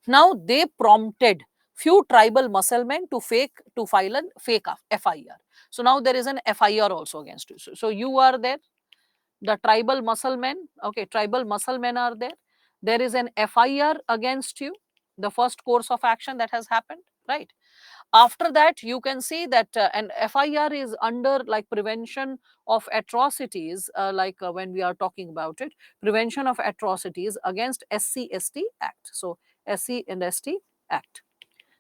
Now they prompted few tribal musclemen to file a fake FIR. So now there is an FIR also against you. So you are there, the tribal musclemen, okay, tribal musclemen are there. There is an FIR against you, the first course of action that has happened, right? After that, you can see that an FIR is under like prevention of atrocities, when we are talking about it, prevention of atrocities against SC/ST Act. So SC and ST Act,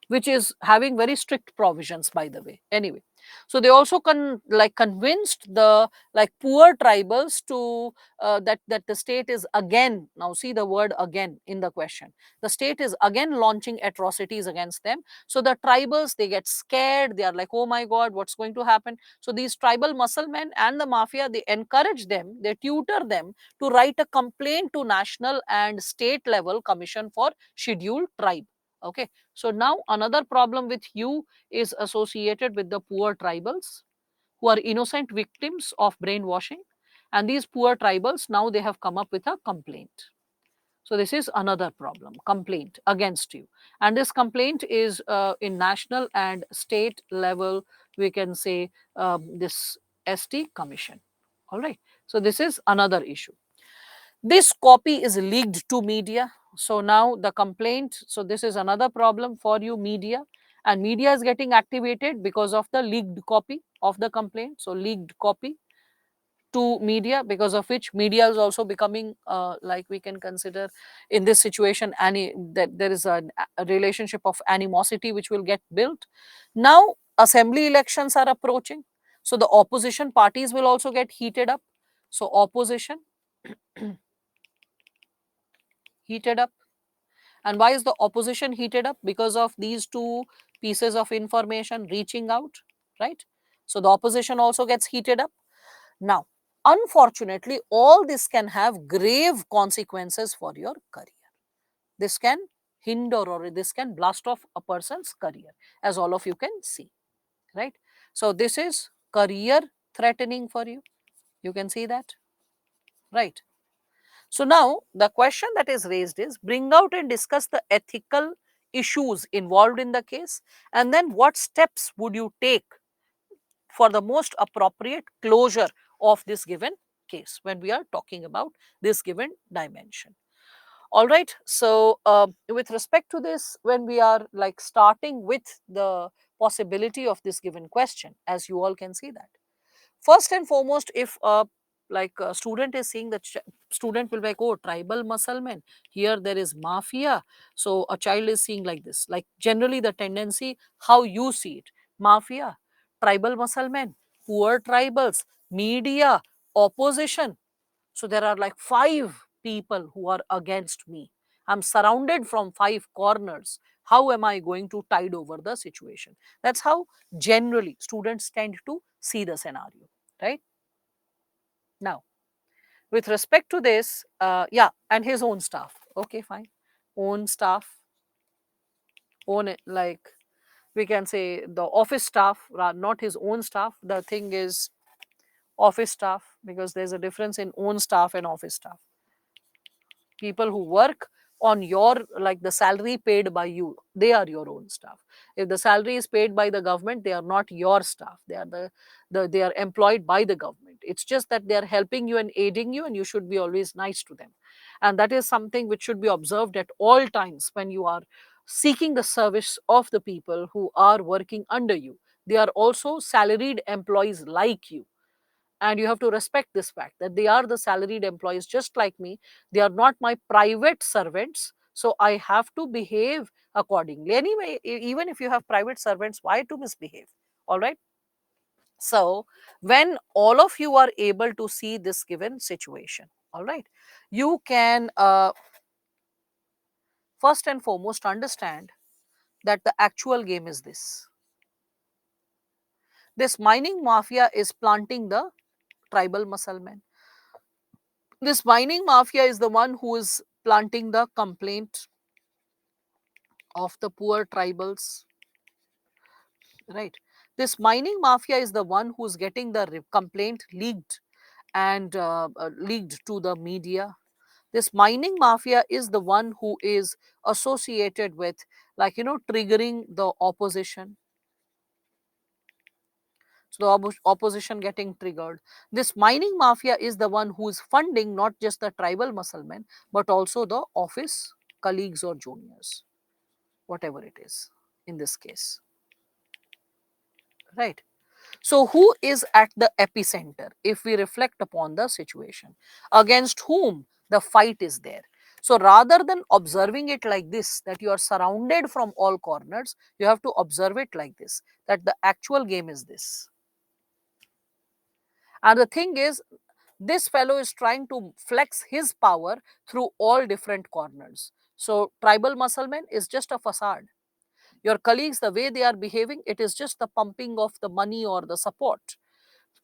which is having very strict provisions, by the way. Anyway, so they also convinced the like poor tribals to that the state is again, now see the word again in the question, the state is again launching atrocities against them. So the tribals, they get scared, they are like, oh my god, what's going to happen? So these tribal musclemen and the mafia, they encourage them, they tutor them to write a complaint to national and state level commission for scheduled tribe. Okay, so now another problem with you is associated with the poor tribals who are innocent victims of brainwashing. And these poor tribals, now they have come up with a complaint. So this is another problem, complaint against you. And this complaint is in national and state level, we can say this ST commission. All right. So this is another issue. This copy is leaked to media. So now the complaint, so this is another problem for you, media. And media is getting activated because of the leaked copy of the complaint. So leaked copy to media, because of which media is also becoming like we can consider in this situation that there is a relationship of animosity which will get built. Now assembly elections are approaching, so the opposition parties will also get heated up. So opposition heated up. And why is the opposition heated up? Because of these two pieces of information reaching out, right? So the opposition also gets heated up. Now, unfortunately, all this can have grave consequences for your career. This can hinder or this can blast off a person's career, as all of you can see, right? So this is career threatening for you. You can see that, right? So now the question that is raised is, bring out and discuss the ethical issues involved in the case, and then what steps would you take for the most appropriate closure of this given case when we are talking about this given dimension. All right. So with respect to this, when we are like starting with the possibility of this given question, as you all can see that, first and foremost, if a student is seeing that, student will be like, oh, tribal musclemen, here there is mafia. So a child is seeing like this, like generally the tendency how you see it, mafia, tribal musclemen, poor tribals, media, opposition. So there are like five people who are against me. I'm surrounded from five corners. How am I going to tide over the situation? That's how generally students tend to see the scenario, right? Now, with respect to this, yeah, and his own staff. Okay, fine. Own staff, own it, like we can say the office staff, not his own staff. The thing is office staff, because there's a difference in own staff and office staff. People who work on your, like the salary paid by you, they are your own staff. If the salary is paid by the government, they are not your staff, they are they are employed by the government. It's just that they are helping you and aiding you, and you should be always nice to them. And that is something which should be observed at all times when you are seeking the service of the people who are working under you. They are also salaried employees like you, and you have to respect this fact that they are the salaried employees just like me. They are not my private servants, so I have to behave accordingly. Anyway, even if you have private servants, why to misbehave? All right. So when all of you are able to see this given situation, all right, you can first and foremost understand that the actual game is this mining mafia is planting the tribal muscle men. This mining mafia is the one who is planting the complaint of the poor tribals, right? This mining mafia is the one who's getting the complaint leaked and leaked to the media. This mining mafia is the one who is associated with, like, triggering the opposition. So the opposition getting triggered. This mining mafia is the one who is funding not just the tribal musclemen, but also the office colleagues or juniors, whatever it is in this case, right? So who is at the epicenter if we reflect upon the situation? Against whom the fight is there? So rather than observing it like this, that you are surrounded from all corners, you have to observe it like this, that the actual game is this. And the thing is, this fellow is trying to flex his power through all different corners. So tribal muscleman is just a facade. Your colleagues, the way they are behaving, it is just the pumping of the money or the support.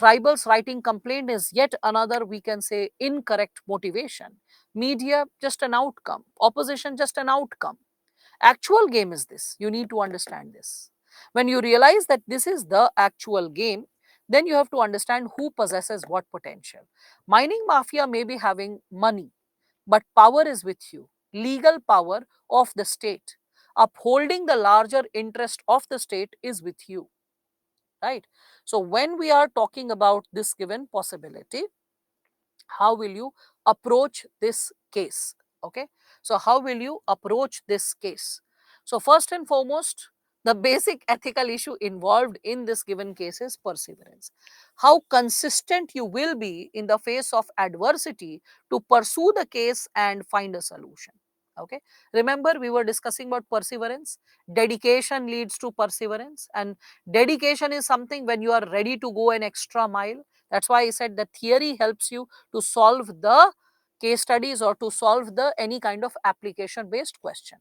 Tribals writing complaint is yet another, we can say, incorrect motivation. Media, just an outcome. Opposition, just an outcome. Actual game is this. You need to understand this. When you realize that this is the actual game, then you have to understand who possesses what potential. Mining mafia may be having money, but power is with you. Legal power of the state. Upholding the larger interest of the state is with you, right? So when we are talking about this given possibility, how will you approach this case? Okay, so how will you approach this case? So first and foremost, the basic ethical issue involved in this given case is perseverance. How consistent you will be in the face of adversity to pursue the case and find a solution. Okay, remember we were discussing about perseverance. Dedication leads to perseverance, and dedication is something when you are ready to go an extra mile. That's why I said that theory helps you to solve the case studies or to solve the any kind of application based question.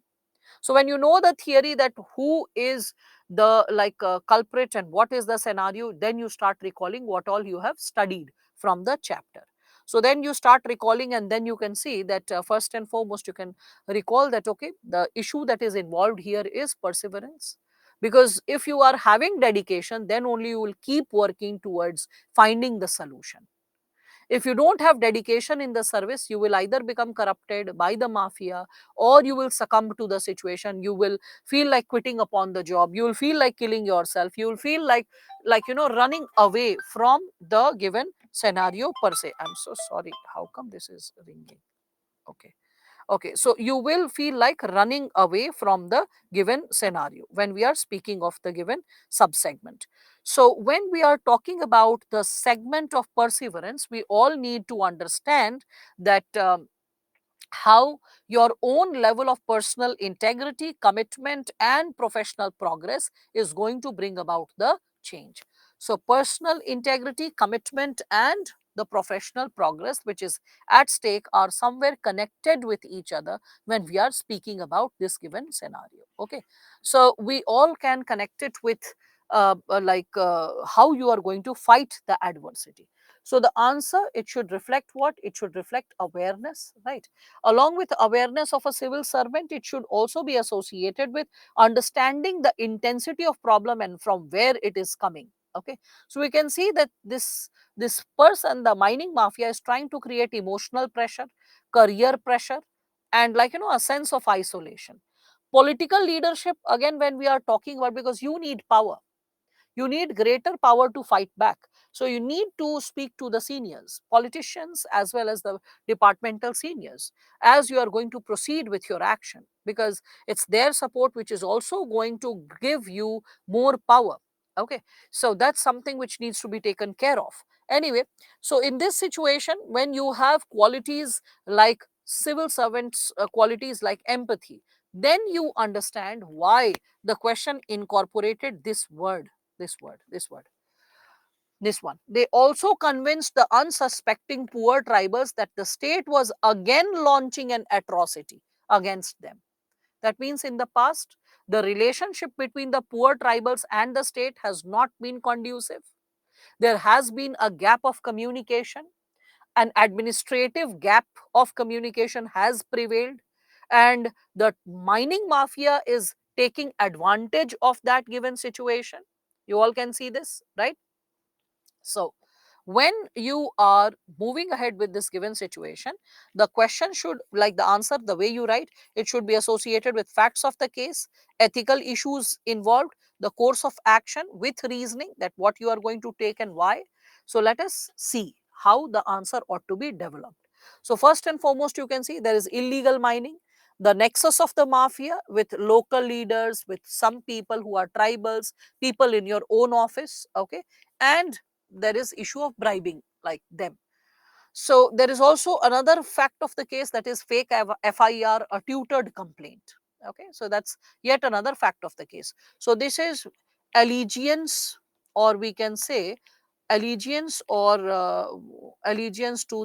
So when you know the theory, that who is the, like, culprit and what is the scenario, then you start recalling what all you have studied from the chapter. So then you start recalling, and then you can see that first and foremost you can recall that, okay, the issue that is involved here is perseverance. Because if you are having dedication, then only you will keep working towards finding the solution. If you don't have dedication in the service, you will either become corrupted by the mafia, or you will succumb to the situation. You will feel like quitting upon the job, you will feel like killing yourself, you will feel like running away from the given scenario per se. I'm so sorry, how come this is ringing? Okay. Okay, so you will feel like running away from the given scenario when we are speaking of the given subsegment. So when we are talking about the segment of perseverance, we all need to understand that how your own level of personal integrity, commitment, and professional progress is going to bring about the change. So, personal integrity, commitment, and the professional progress which is at stake are somewhere connected with each other when we are speaking about this given scenario. Okay, so we all can connect it with how you are going to fight the adversity. So the answer, it should reflect what? It should reflect awareness, right? Along with awareness of a civil servant, it should also be associated with understanding the intensity of problem and from where it is coming. Okay, so we can see that this person, the mining mafia, is trying to create emotional pressure, career pressure, and a sense of isolation. Political leadership, again, when we are talking about, because you need power, you need greater power to fight back. So you need to speak to the seniors, politicians, as well as the departmental seniors, as you are going to proceed with your action, because it's their support which is also going to give you more power. Okay, so that's something which needs to be taken care of. Anyway, so in this situation, when you have qualities like civil servants, qualities like empathy, then you understand why the question incorporated this one. They also convinced the unsuspecting poor tribals that the state was again launching an atrocity against them. That means in the past, the relationship between the poor tribals and the state has not been conducive. There has been a gap of communication, an administrative gap of communication has prevailed, and the mining mafia is taking advantage of that given situation. You all can see this, right? So, when you are moving ahead with this given situation, the question should, like the answer, the way you write, it should be associated with facts of the case, ethical issues involved, the course of action with reasoning that what you are going to take and why. So, let us see how the answer ought to be developed. So, first and foremost, you can see there is illegal mining, the nexus of the mafia with local leaders, with some people who are tribals, people in your own office, okay, and there is issue of bribing like them. So there is also another fact of the case, that is fake FIR, a tutored complaint. Okay, so that's yet another fact of the case. So this is allegiance, or we can say allegiance to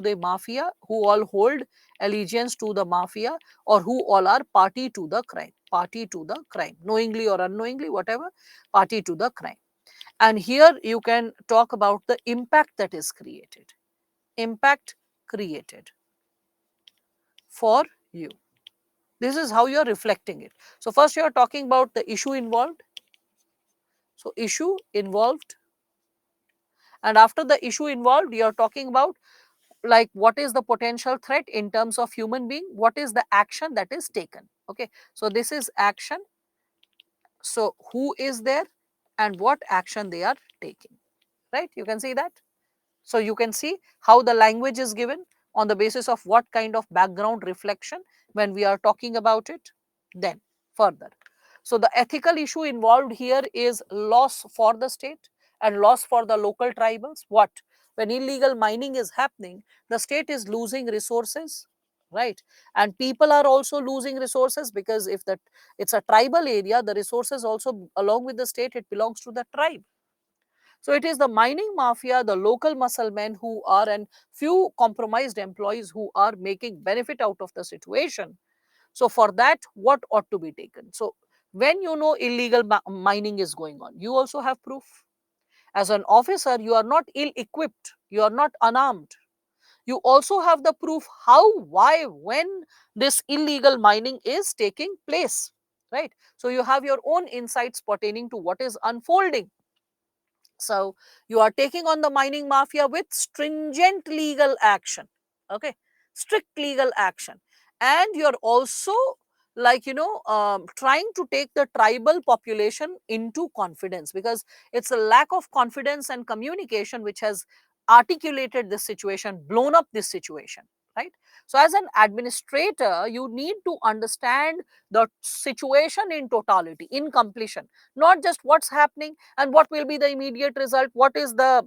the mafia, who all hold allegiance to the mafia, or who all are party to the crime, knowingly or unknowingly, whatever, party to the crime. And here you can talk about the impact that is created. Impact created for you. This is how you are reflecting it. So first you are talking about the issue involved. So issue involved. And after the issue involved, you are talking about like what is the potential threat in terms of human being, what is the action that is taken. Okay. So this is action. So who is there and what action they are taking. Right. You can see that. So you can see how the language is given on the basis of what kind of background reflection when we are talking about it. Then further. So the ethical issue involved here is loss for the state and loss for the local tribals. What? When illegal mining is happening, the state is losing resources, right? And people are also losing resources, because if that it's a tribal area, the resources also along with the state, it belongs to the tribe. So it is the mining mafia, the local muscle men who are, and few compromised employees who are making benefit out of the situation. So for that, what ought to be taken? So when you know illegal mining is going on, you also have proof. As an officer, you are not ill-equipped, you are not unarmed. You also have the proof how, why, when this illegal mining is taking place, right? So you have your own insights pertaining to what is unfolding. So you are taking on the mining mafia with stringent legal action, okay, strict legal action, and you're also like trying to take the tribal population into confidence, because it's a lack of confidence and communication which has articulated this situation, blown up this situation, right? So as an administrator, you need to understand the situation in totality, in completion, not just what's happening and what will be the immediate result, what is the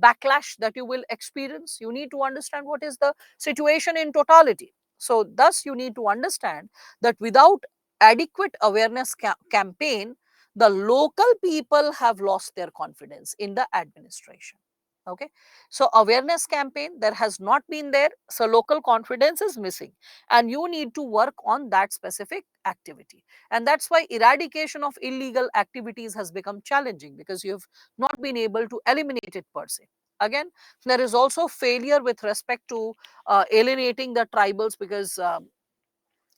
backlash that you will experience. You need to understand what is the situation in totality. So thus you need to understand that without adequate awareness campaign, the local people have lost their confidence in the administration. Okay, so awareness campaign there has not been there, so local confidence is missing, and you need to work on that specific activity. And that's why eradication of illegal activities has become challenging, because you've not been able to eliminate it per se. Again, there is also failure with respect to alienating the tribals, because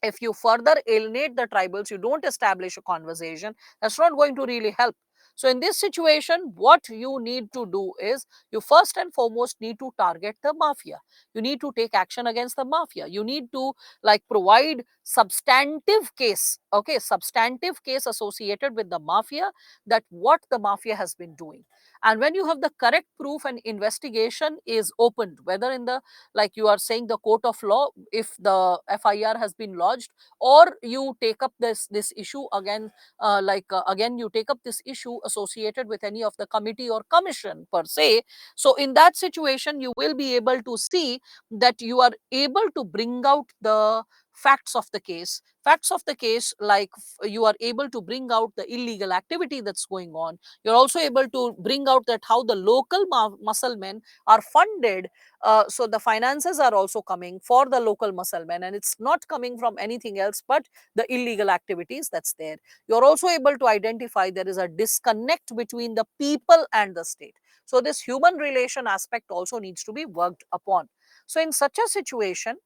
if you further alienate the tribals, you don't establish a conversation, that's not going to really help. So in this situation, what you need to do is, you first and foremost need to target the mafia. You need to take action against the mafia. You need to like provide substantive case, okay, substantive case associated with the mafia, that what the mafia has been doing. And when you have the correct proof and investigation is opened, whether in the, like you are saying, the court of law, if the FIR has been lodged, or you take up this issue again, again you take up this issue associated with any of the committee or commission per se. So in that situation, you will be able to see that you are able to bring out the facts of the case, like you are able to bring out the illegal activity that's going on. You're also able to bring out that how the local muscle men are funded. So the finances are also coming for the local muscle men, and it's not coming from anything else but the illegal activities that's there. You're also able to identify there is a disconnect between the people and the state. So this human relation aspect also needs to be worked upon. So in such a situation,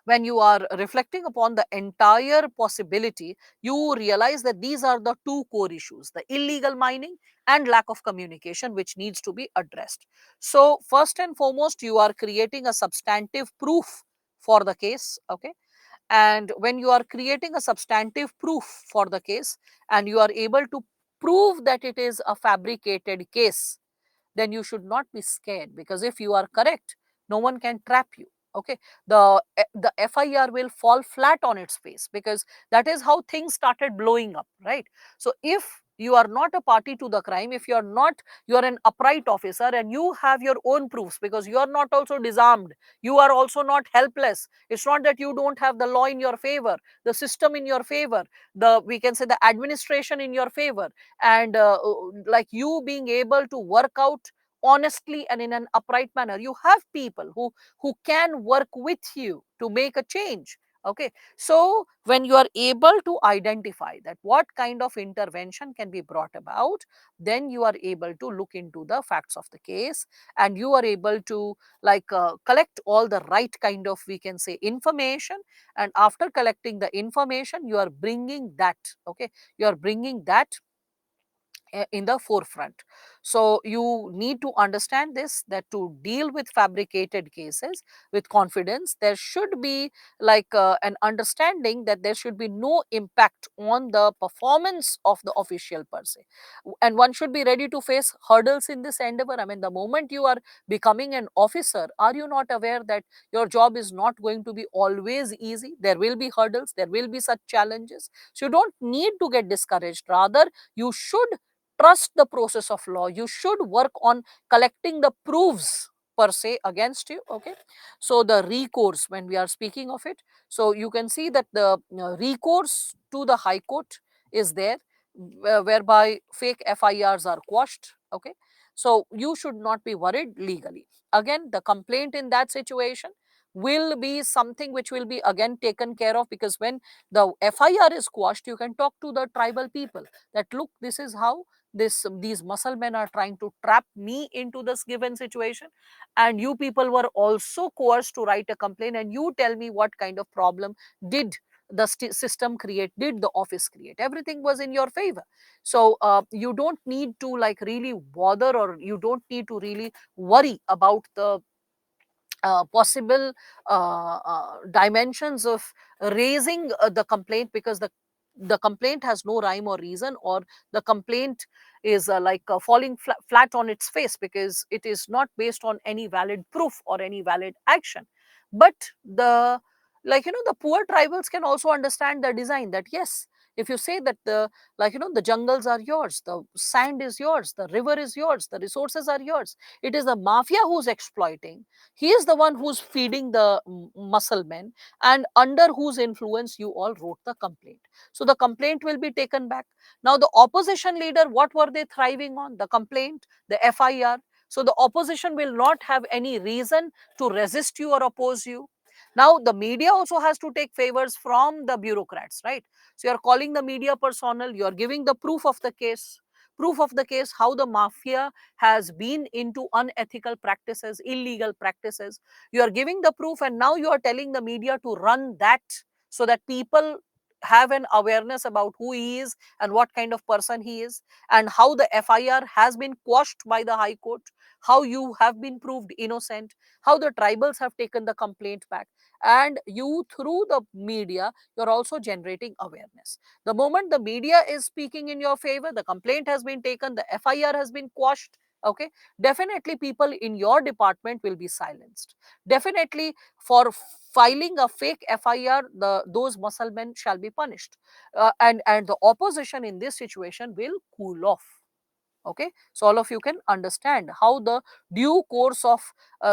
when you are reflecting upon the entire possibility, you realize that these are the two core issues: the illegal mining and lack of communication, which needs to be addressed. So first and foremost, you are creating a substantive proof for the case, okay? And when you are creating a substantive proof for the case, and you are able to prove that it is a fabricated case, then you should not be scared, because if you are correct, no one can trap you, okay? The FIR will fall flat on its face, because that is how things started blowing up, right? So if you are not a party to the crime, if you are not, you are an upright officer and you have your own proofs, because you are not also disarmed, you are also not helpless. It's not that you don't have the law in your favor, the system in your favor, the, we can say, the administration in your favor, and like you being able to work out honestly and in an upright manner. You have people who can work with you to make a change, okay? So when you are able to identify that what kind of intervention can be brought about, then you are able to look into the facts of the case, and you are able to collect all the right kind of, we can say, information. And after collecting the information, you are bringing that, okay, you are bringing that in the forefront. So you need to understand this, that to deal with fabricated cases with confidence, there should be an understanding that there should be no impact on the performance of the official per se. And one should be ready to face hurdles in this endeavor. I mean, the moment you are becoming an officer, are you not aware that your job is not going to be always easy? There will be hurdles, there will be such challenges. So you don't need to get discouraged. Rather, you should trust the process of law. You should work on collecting the proofs per se against you, okay? So the recourse, when we are speaking of it, so you can see that the recourse to the high court is there, whereby fake FIRs are quashed, okay? So you should not be worried legally. Again, the complaint in that situation will be something which will be again taken care of, because when the FIR is quashed, you can talk to the tribal people that, look, this is how these muscle men are trying to trap me into this given situation, and you people were also coerced to write a complaint, and you tell me what kind of problem did the system create, did the office create? Everything was in your favor. So you don't need to really bother, or you don't need to really worry about the possible dimensions of raising the complaint, because the complaint has no rhyme or reason, or the complaint is falling flat on its face, because it is not based on any valid proof or any valid action. But the, the poor tribals can also understand the design, that yes, if you say that the, the jungles are yours, the sand is yours, the river is yours, the resources are yours, it is the mafia who's exploiting. He is the one who's feeding the muscle men, and under whose influence you all wrote the complaint. So the complaint will be taken back. Now the opposition leader, what were they thriving on? The complaint, the FIR. So the opposition will not have any reason to resist you or oppose you. Now the media also has to take favors from the bureaucrats, right? So you're calling the media personnel, you're giving the proof of the case, how the mafia has been into unethical practices, illegal practices. You are giving the proof, and now you are telling the media to run that, so that people have an awareness about who he is and what kind of person he is, and how the FIR has been quashed by the High Court, how you have been proved innocent, how the tribals have taken the complaint back, and you, through the media, you're also generating awareness. The moment the media is speaking in your favor, the complaint has been taken, the FIR has been quashed, okay, definitely people in your department will be silenced. Definitely, for filing a fake FIR, those muscle men shall be punished, and the opposition in this situation will cool off. Okay, so all of you can understand how the due course of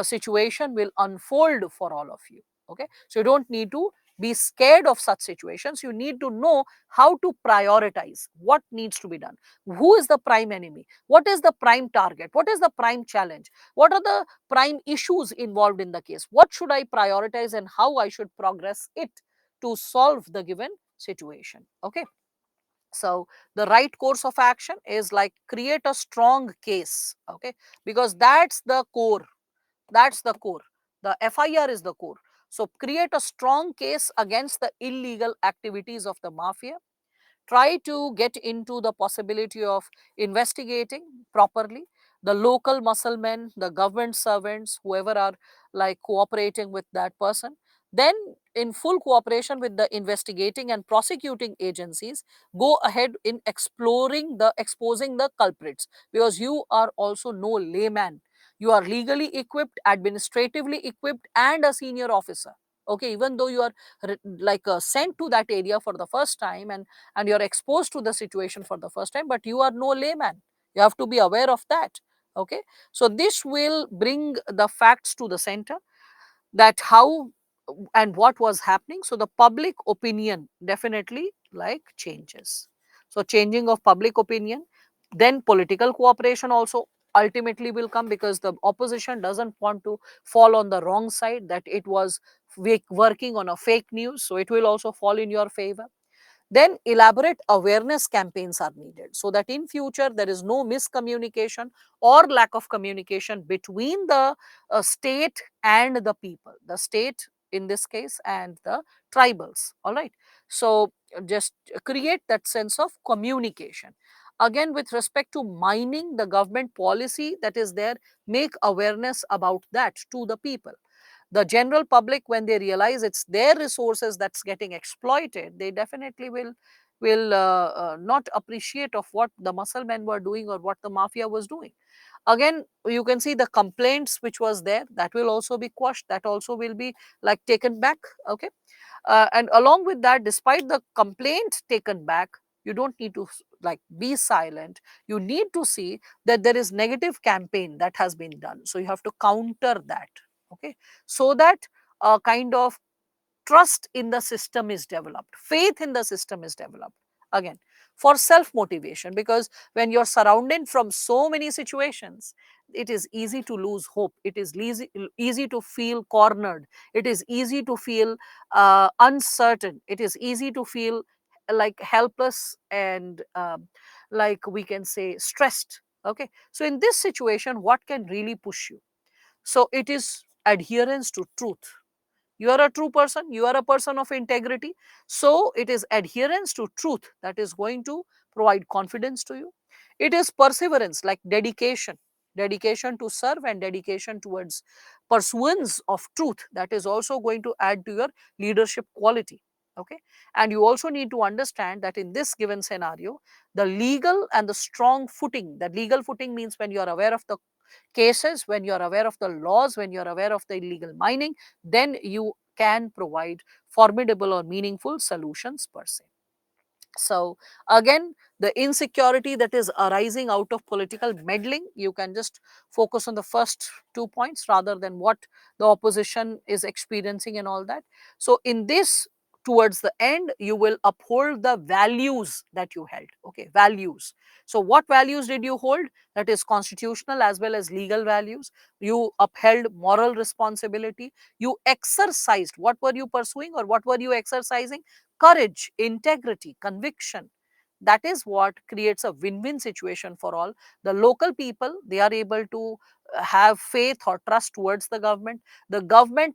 situation will unfold for all of you. Okay, so you don't need to be scared of such situations. You need to know how to prioritize what needs to be done, who is the prime enemy, what is the prime target, what is the prime challenge, what are the prime issues involved in the case, what should I prioritize, and how I should progress it to solve the given situation. Okay, so the right course of action is like create a strong case. Okay, because that's the core, that's the core, the FIR is the core. So create a strong case against the illegal activities of the mafia. Try to get into the possibility of investigating properly the local musclemen, the government servants, whoever are like cooperating with that person. Then, in full cooperation with the investigating and prosecuting agencies, go ahead in exploring the exposing the culprits, because you are also no layman. You are legally equipped, administratively equipped, and a senior officer. Okay, even though you are sent to that area for the first time, and you're exposed to the situation for the first time, but you are no layman. You have to be aware of that. Okay, so this will bring the facts to the center, that how and what was happening. So the public opinion definitely like changes. So changing of public opinion, then political cooperation also ultimately will come, because the opposition doesn't want to fall on the wrong side, that it was working on a fake news, so it will also fall in your favor. Then elaborate awareness campaigns are needed, so that in future there is no miscommunication or lack of communication between the state and the people, the state in this case and the tribals. All right, so just create that sense of communication. Again, with respect to mining, the government policy that is there, make awareness about that to the people. The general public, when they realize it's their resources that's getting exploited, they definitely will not appreciate of what the muscle men were doing or what the mafia was doing. Again, you can see the complaints which was there, that will also be quashed, that also will be like taken back. Okay, and along with that, despite the complaint taken back, you don't need to like be silent. You need to see that there is negative campaign that has been done, so you have to counter that. Okay, so that a kind of trust in the system is developed, faith in the system is developed. Again, for self motivation, because when you're surrounded from so many situations, it is easy to lose hope, it is easy to feel cornered, it is easy to feel uncertain, it is easy to feel like helpless and like we can say stressed. Okay, so in this situation, what can really push you? So it is adherence to truth. You are a true person, you are a person of integrity, so it is adherence to truth that is going to provide confidence to you. It is perseverance, like dedication to serve and dedication towards pursuance of truth, that is also going to add to your leadership quality. Okay, and you also need to understand that in this given scenario, the legal and the strong footing, that legal footing means when you are aware of the cases, when you are aware of the laws, when you are aware of the illegal mining, then you can provide formidable or meaningful solutions per se. So again, the insecurity that is arising out of political meddling, you can just focus on the first 2 points rather than what the opposition is experiencing and all that. So in this, towards the end, you will uphold the values that you held. Okay, values. So what values did you hold? That is constitutional as well as legal values. You upheld moral responsibility. You exercised, what were you pursuing or what were you exercising? Courage, integrity, conviction. That is what creates a win-win situation for all. The local people, they are able to have faith or trust towards the government,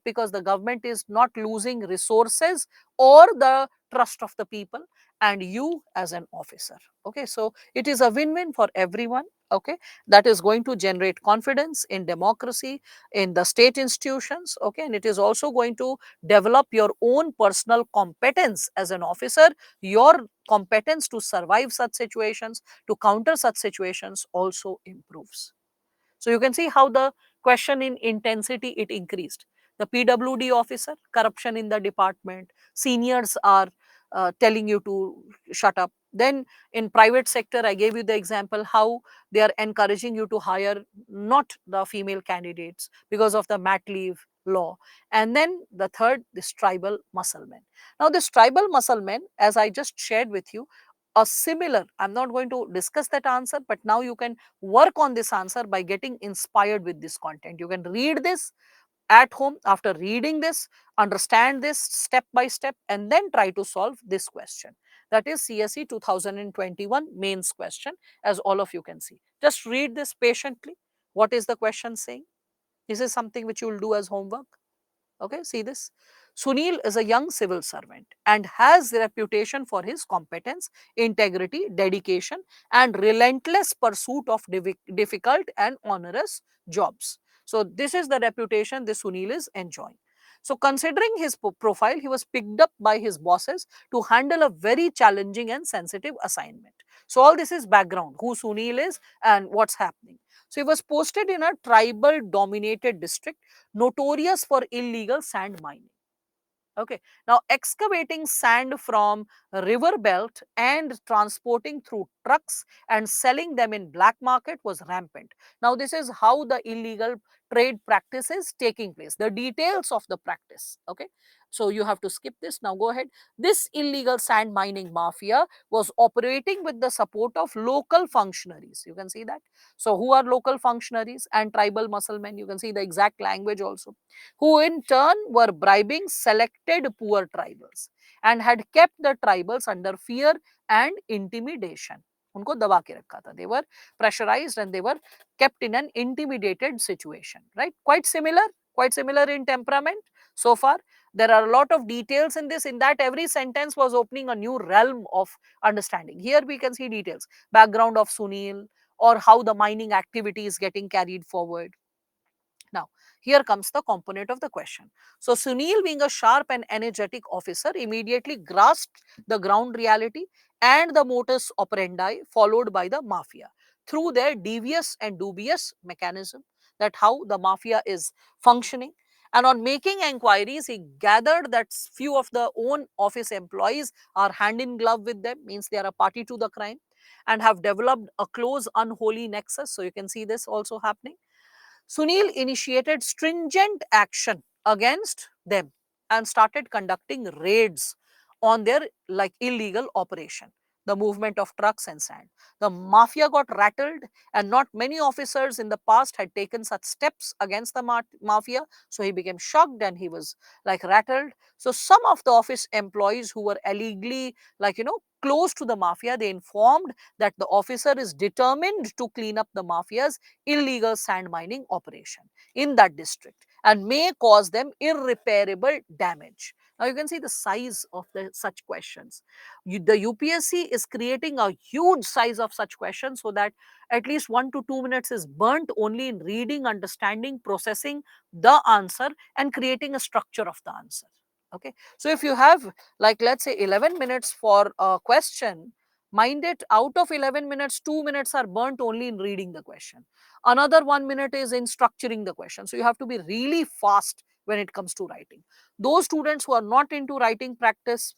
because the government is not losing resources, or the trust of the people, and you as an officer. Okay, so it is a win-win for everyone. Okay, that is going to generate confidence in democracy, in the state institutions. Okay, and it is also going to develop your own personal competence as an officer. Your competence to survive such situations, to counter such situations, also improves. So you can see how the question in intensity it increased. The PWD officer, corruption in the department, seniors are telling you to shut up. Then in private sector, I gave you the example how they are encouraging you to hire not the female candidates because of the mat leave law. And then the third, this tribal muscle men. Now this tribal muscle men, as I just shared with you, a similar, I'm not going to discuss that answer, but now you can work on this answer by getting inspired with this content. You can read this at home. After reading this, understand this step by step, and then try to solve this question. That is CSE 2021 mains question, as all of you can see. Just read this patiently. What is the question saying? This is something which you will do as homework. Okay, see this. Sunil is a young civil servant and has the reputation for his competence, integrity, dedication, and relentless pursuit of difficult and onerous jobs. So, this is the reputation this Sunil is enjoying. So, considering his profile, he was picked up by his bosses to handle a very challenging and sensitive assignment. So, all this is background, who Sunil is and what's happening. So, he was posted in a tribal dominated district notorious for illegal sand mining. Okay. Now, excavating sand from river belt and transporting through trucks and selling them in black market was rampant. Now, this is how the illegal trade practice is taking place. The details of the practice. Okay. So, you have to skip this. Now, go ahead. This illegal sand mining mafia was operating with the support of local functionaries. You can see that. So, who are local functionaries and tribal musclemen? You can see the exact language also, who in turn were bribing selected poor tribals and had kept the tribals under fear and intimidation. उनको दबा के रखा था. They were pressurized and they were kept in an intimidated situation. Right? Quite similar in temperament. So far, there are a lot of details in this. In that, every sentence was opening a new realm of understanding. Here we can see details, background of Sunil, or how the mining activity is getting carried forward. Now, here comes the component of the question. So, Sunil, being a sharp and energetic officer, immediately grasped the ground reality and the modus operandi followed by the mafia through their devious and dubious mechanism, that how the mafia is functioning. And on making inquiries, he gathered that few of the own office employees are hand in glove with them, means they are a party to the crime, and have developed a close unholy nexus. So, you can see this also happening. Sunil initiated stringent action against them and started conducting raids on their like illegal operation, the movement of trucks and sand. The mafia got rattled, and not many officers in the past had taken such steps against the mafia. So he became shocked and he was like rattled. So some of the office employees who were illegally close to the mafia, they informed that the officer is determined to clean up the mafia's illegal sand mining operation in that district and may cause them irreparable damage. Now you can see the size of the such questions. The UPSC is creating a huge size of such questions so that at least 1 to 2 minutes is burnt only in reading, understanding, processing the answer, and creating a structure of the answer. Okay, so if you have, like, let's say 11 minutes for a question, mind it, out of 11 minutes, 2 minutes are burnt only in reading the question. Another 1 minute is in structuring the question. So you have to be really fast when it comes to writing. Those students who are not into writing practice,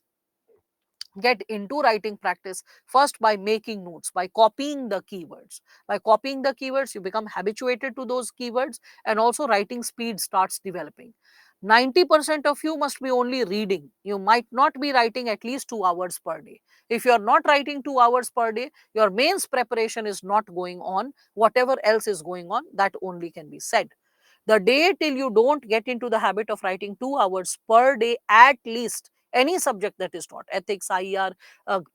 get into writing practice first by making notes, by copying the keywords. By copying the keywords, you become habituated to those keywords, and also writing speed starts developing. 90% of you must be only reading. You might not be writing at least 2 hours per day. If you are not writing 2 hours per day, your mains preparation is not going on. Whatever else is going on, that only can be said. The day till you don't get into the habit of writing 2 hours per day, at least, any subject that is taught, ethics, IR,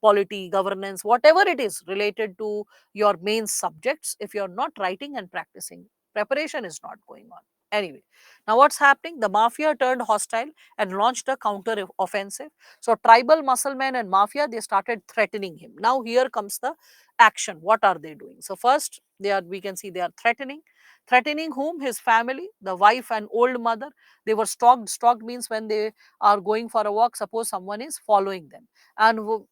polity, governance, whatever it is related to your main subjects, if you're not writing and practicing, preparation is not going on. Anyway, now what's happening? The mafia turned hostile and launched a counter offensive. So tribal musclemen and mafia, they started threatening him. Now here comes the action. What are they doing? So first, we can see they are threatening whom? His family, the wife and old mother. They were stalked. Stalked means when they are going for a walk, suppose someone is following them, and were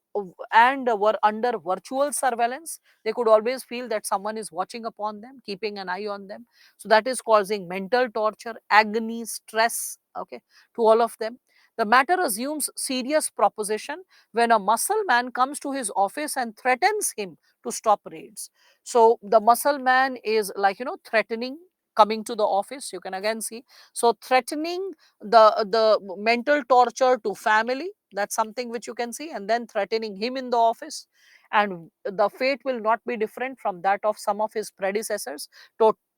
under virtual surveillance. They could always feel that someone is watching upon them, keeping an eye on them. So that is causing mental torture, agony, stress, okay, to all of them. The matter assumes serious proposition when a muscle man comes to his office and threatens him to stop raids. So the muscle man is, like, threatening, coming to the office. You can again see, so threatening, the mental torture to family, that's something which you can see, and then threatening him in the office. And the fate will not be different from that of some of his predecessors.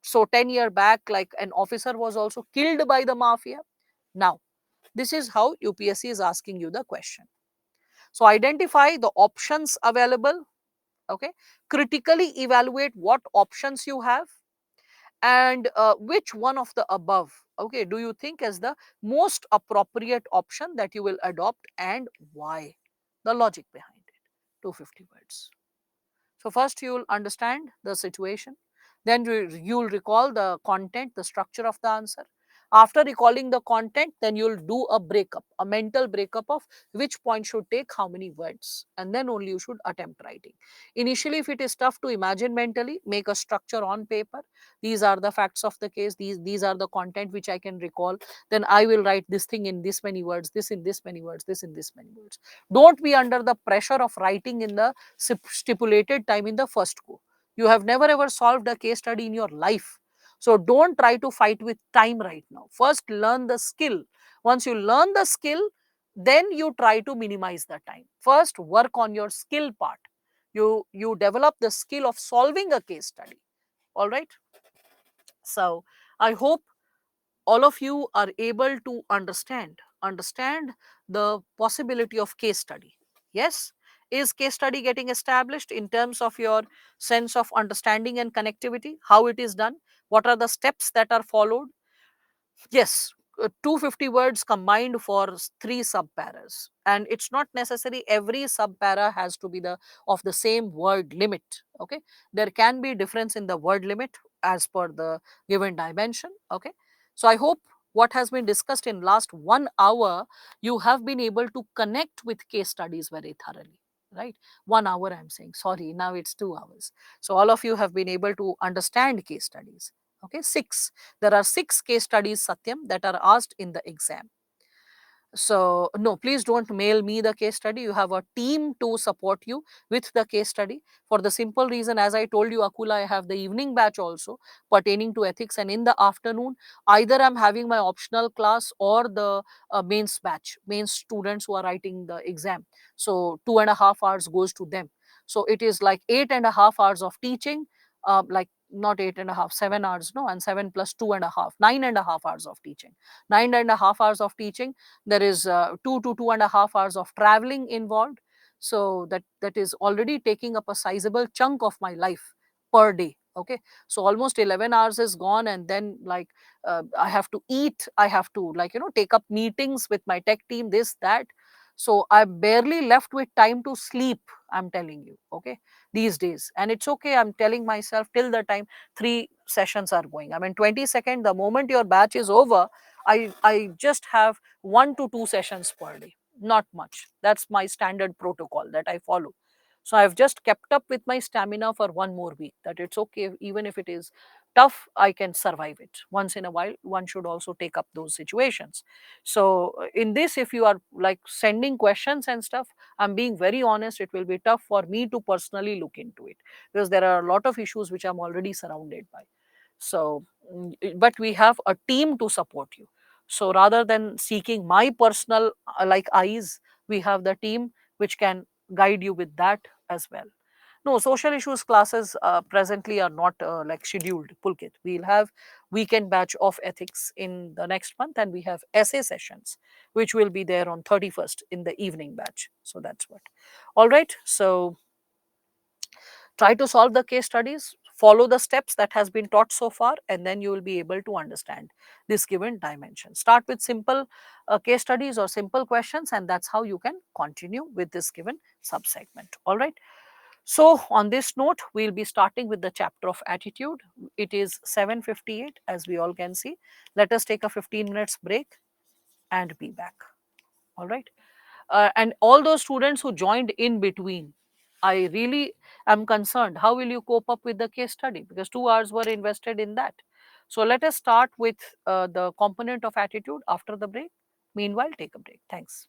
So 10 years back, like, an officer was also killed by the mafia. Now this is how UPSC is asking you the question. So identify the options available, okay, critically evaluate what options you have, and which one of the above, okay, do you think is the most appropriate option that you will adopt, and why, the logic behind it. 250 words. So first you will understand the situation, then you'll recall the content, the structure of the answer. After recalling the content, then you'll do a breakup, a mental breakup of which point should take how many words, and then only you should attempt writing. Initially, if it is tough to imagine mentally, make a structure on paper. These are the facts of the case. These are the content which I can recall. Then I will write this thing in this many words, this in this many words, this in this many words. Don't be under the pressure of writing in the stipulated time in the first go. You have never ever solved a case study in your life. So don't try to fight with time right now. First, learn the skill. Once you learn the skill, then you try to minimize the time. First, work on your skill part. You develop the skill of solving a case study. All right. So I hope all of you are able to understand the possibility of case study. Yes, is case study getting established in terms of your sense of understanding and connectivity, how it is done, what are the steps that are followed? Yes, 250 words combined for three subparas, and it's not necessary every subpara has to be of the same word limit. Okay, there can be difference in the word limit as per the given dimension. Okay, so I hope what has been discussed in last 1 hour, you have been able to connect with case studies very thoroughly. Right, 1 hour I'm saying. Sorry, now it's 2 hours. So all of you have been able to understand case studies. Okay, six. There are six case studies, Satyam, that are asked in the exam. So, no, please don't mail me the case study. You have a team to support you with the case study. For the simple reason, as I told you, Akula, I have the evening batch also pertaining to ethics. And in the afternoon, either I'm having my optional class or the mains batch, mains students who are writing the exam. So, 2.5 hours goes to them. So, it is like 8.5 hours of teaching, like not 8.5, 7 hours, no, and 7 plus 2.5, 9.5 hours of teaching. 9.5 hours of teaching, there is 2 to 2.5 hours of traveling involved. So that is already taking up a sizable chunk of my life per day. Okay, so almost 11 hours is gone, and then, like, I have to eat, I have to, like, take up meetings with my tech team, this that. So I'm barely left with time to sleep, I'm telling you. Okay, these days, and it's okay, I'm telling myself, till the time 3 sessions are going, I mean, 22nd, the moment your batch is over, I just have 1 to 2 sessions per day, not much. That's my standard protocol that I follow. So I've just kept up with my stamina for one more week, that it's okay, even if it is tough, I can survive it. Once in a while, one should also take up those situations. So in this, if you are like sending questions and stuff, I'm being very honest, it will be tough for me to personally look into it, because there are a lot of issues which I'm already surrounded by. So but we have a team to support you. So rather than seeking my personal like eyes, we have the team which can guide you with that as well. No, social issues classes presently are not like scheduled, Pulkit. We'll have weekend batch of ethics in the next month, and we have essay sessions which will be there on 31st in the evening batch. So that's what. All right, so try to solve the case studies. follow the steps that has been taught so far, and then you will be able to understand this given dimension. Start with simple case studies or simple questions, and that's how you can continue with this given subsegment. All right. So on this note, we'll be starting with the chapter of attitude. It is 7:58, as we all can see. Let us take a 15 minutes break and be back. All right. And all those students who joined in between, I really am concerned. How will you cope up with the case study? Because 2 hours were invested in that. So let us start with the component of attitude after the break. Meanwhile, take a break. Thanks.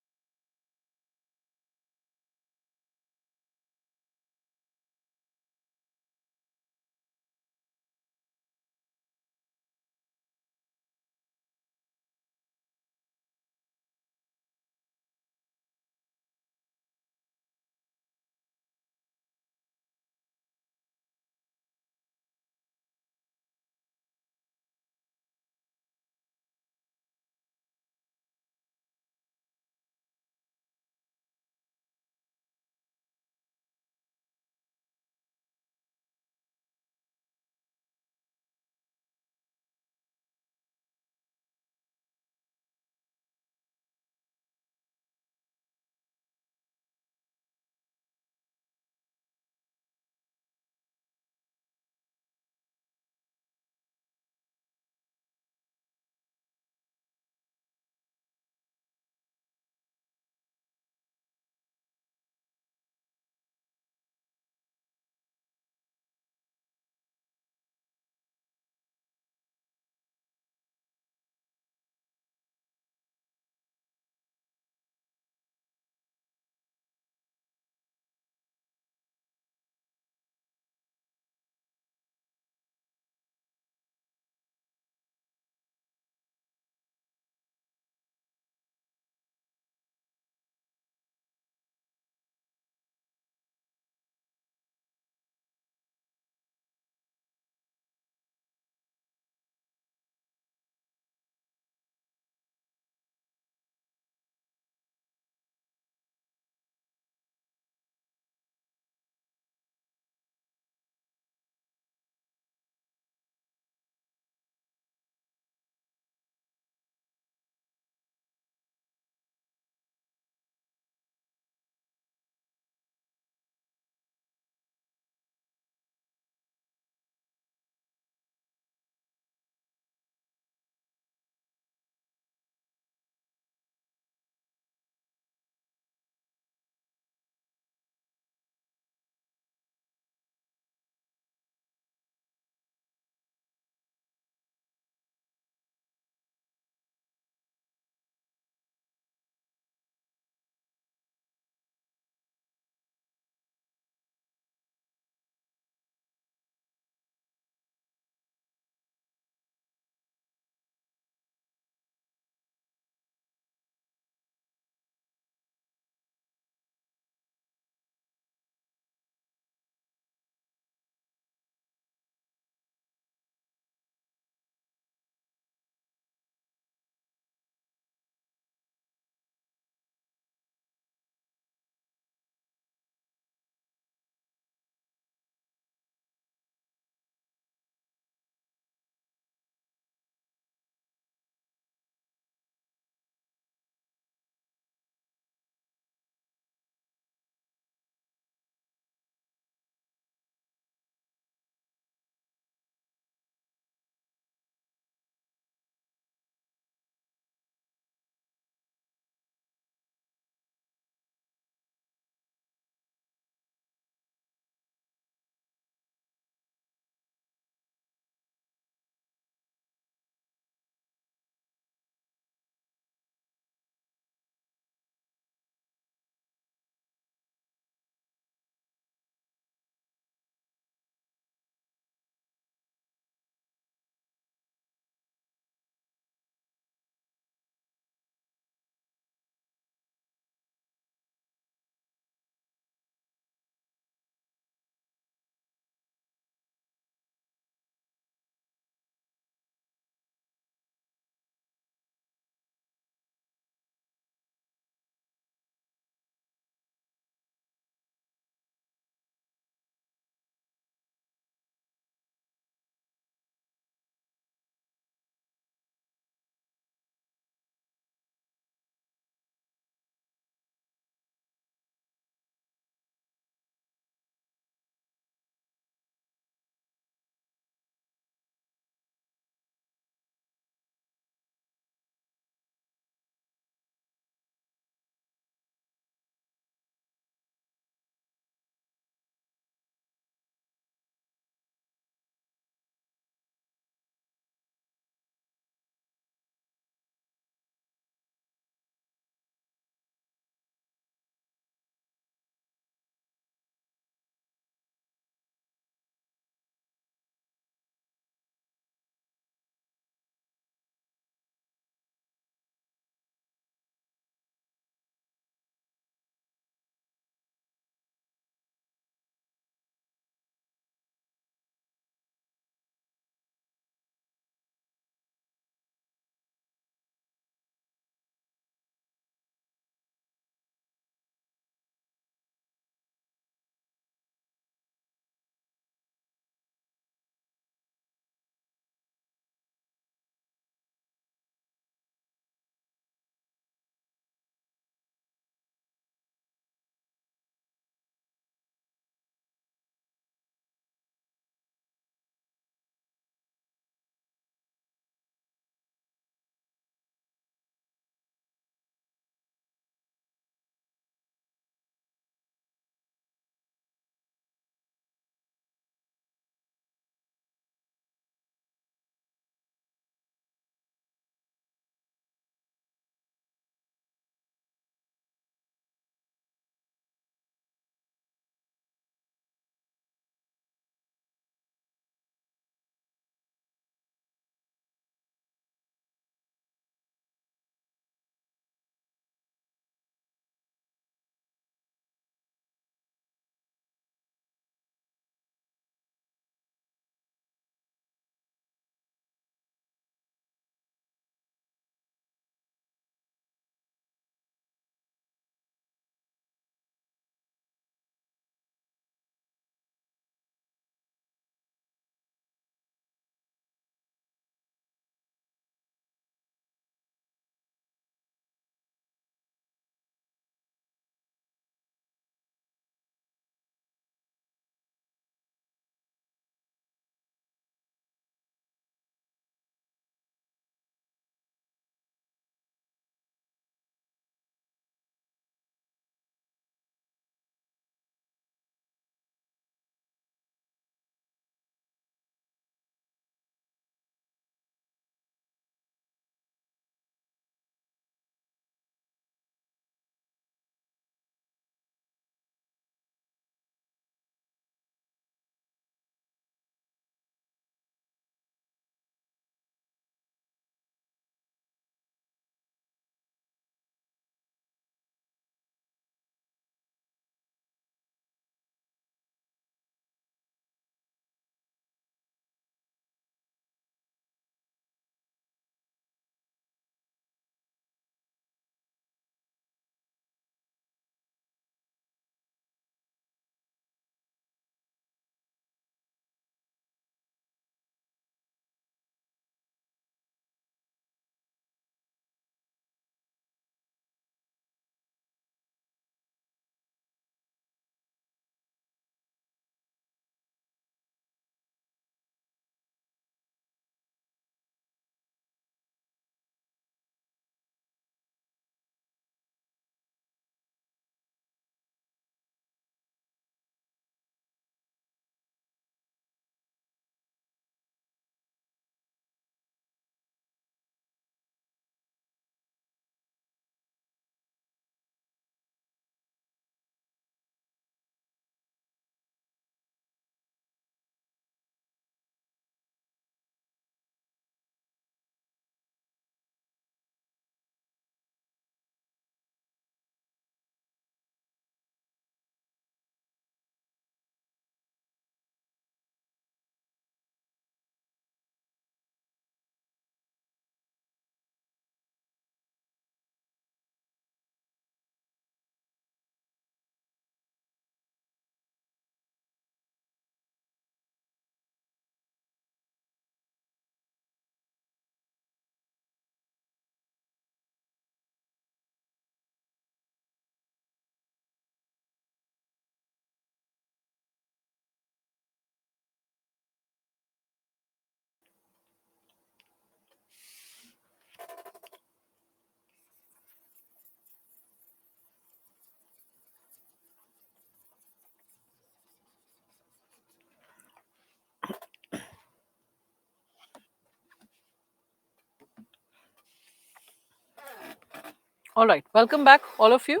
All right, welcome back, all of you.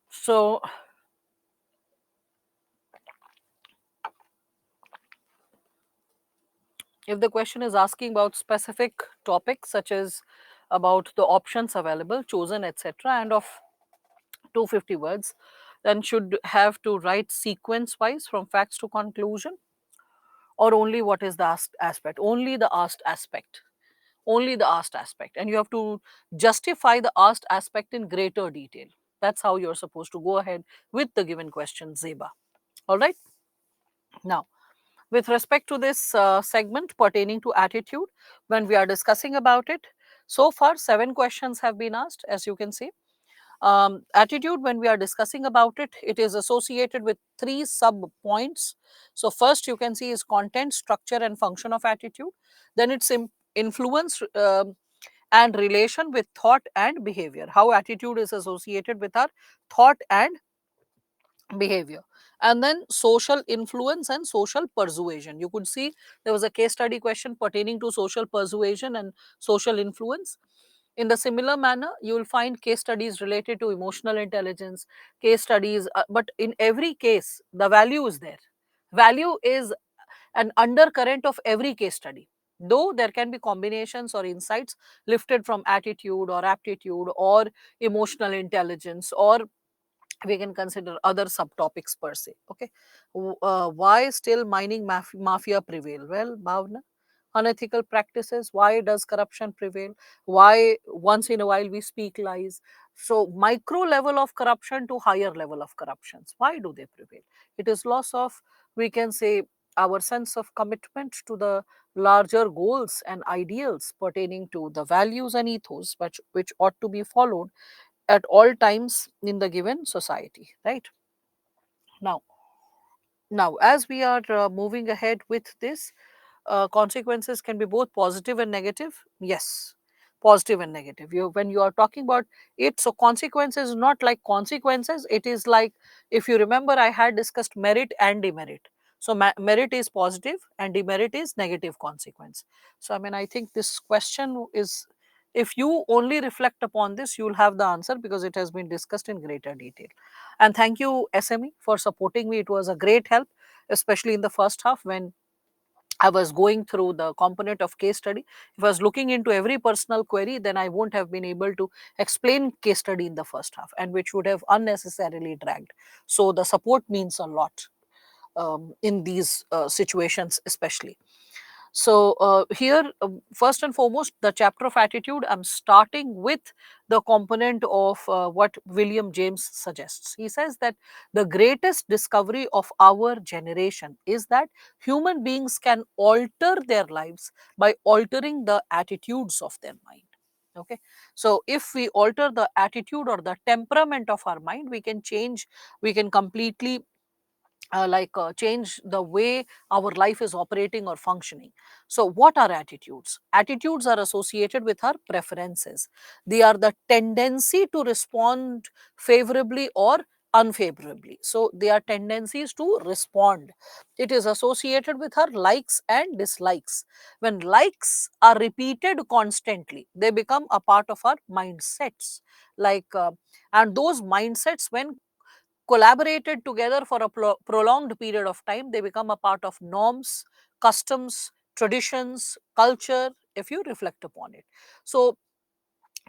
So, if the question is asking about specific topics such as about the options available, chosen, etc., and of 250 words, then should have to write sequence wise from facts to conclusion, or only what is the asked aspect, only the asked aspect, only the asked aspect, and you have to justify the asked aspect in greater detail. That's how you're supposed to go ahead with the given question, Zeba. All right. Now, with respect to this segment pertaining to attitude, when we are discussing about it, so far 7 questions have been asked, as you can see. Attitude, when we are discussing about it, it is associated with 3 sub points. So first you can see is content, structure and function of attitude. Then it's influence and relation with thought and behavior, how attitude is associated with our thought and behavior. And then social influence and social persuasion. You could see there was a case study question pertaining to social persuasion and social influence. In the similar manner, you will find case studies related to emotional intelligence, case studies, but in every case the value is there. Value is an undercurrent of every case study, though there can be combinations or insights lifted from attitude or aptitude or emotional intelligence, or we can consider other subtopics per se. Okay. Why still mining mafia prevail? Well, Bhavna, unethical practices. Why does corruption prevail? Why once in a while we speak lies? So micro level of corruption to higher level of corruptions, why do they prevail? It is loss of, we can say, our sense of commitment to the larger goals and ideals pertaining to the values and ethos which ought to be followed at all times in the given society, right? Now, as we are moving ahead with this, consequences can be both positive and negative. Yes, positive and negative. When you are talking about it, so consequences is not like consequences. It is like, if you remember, I had discussed merit and demerit. So merit is positive and demerit is negative consequence. So I mean, I think this question is, if you only reflect upon this, you will have the answer because it has been discussed in greater detail. And thank you, SME, for supporting me. It was a great help, especially in the first half when I was going through the component of case study. If I was looking into every personal query, then I won't have been able to explain case study in the first half, and which would have unnecessarily dragged. So the support means a lot in these situations, especially. So here, first and foremost, the chapter of attitude, I'm starting with the component of what William James suggests. He says that the greatest discovery of our generation is that human beings can alter their lives by altering the attitudes of their mind. Okay, so if we alter the attitude or the temperament of our mind, we can change, we can completely change the way our life is operating or functioning. So what are attitudes? Attitudes are associated with our preferences. They are the tendency to respond favorably or unfavorably. So they are tendencies to respond. It is associated with our likes and dislikes. When likes are repeated constantly, they become a part of our mindsets. And those mindsets, when collaborated together for a prolonged period of time, they become a part of norms, customs, traditions, culture, if you reflect upon it. So,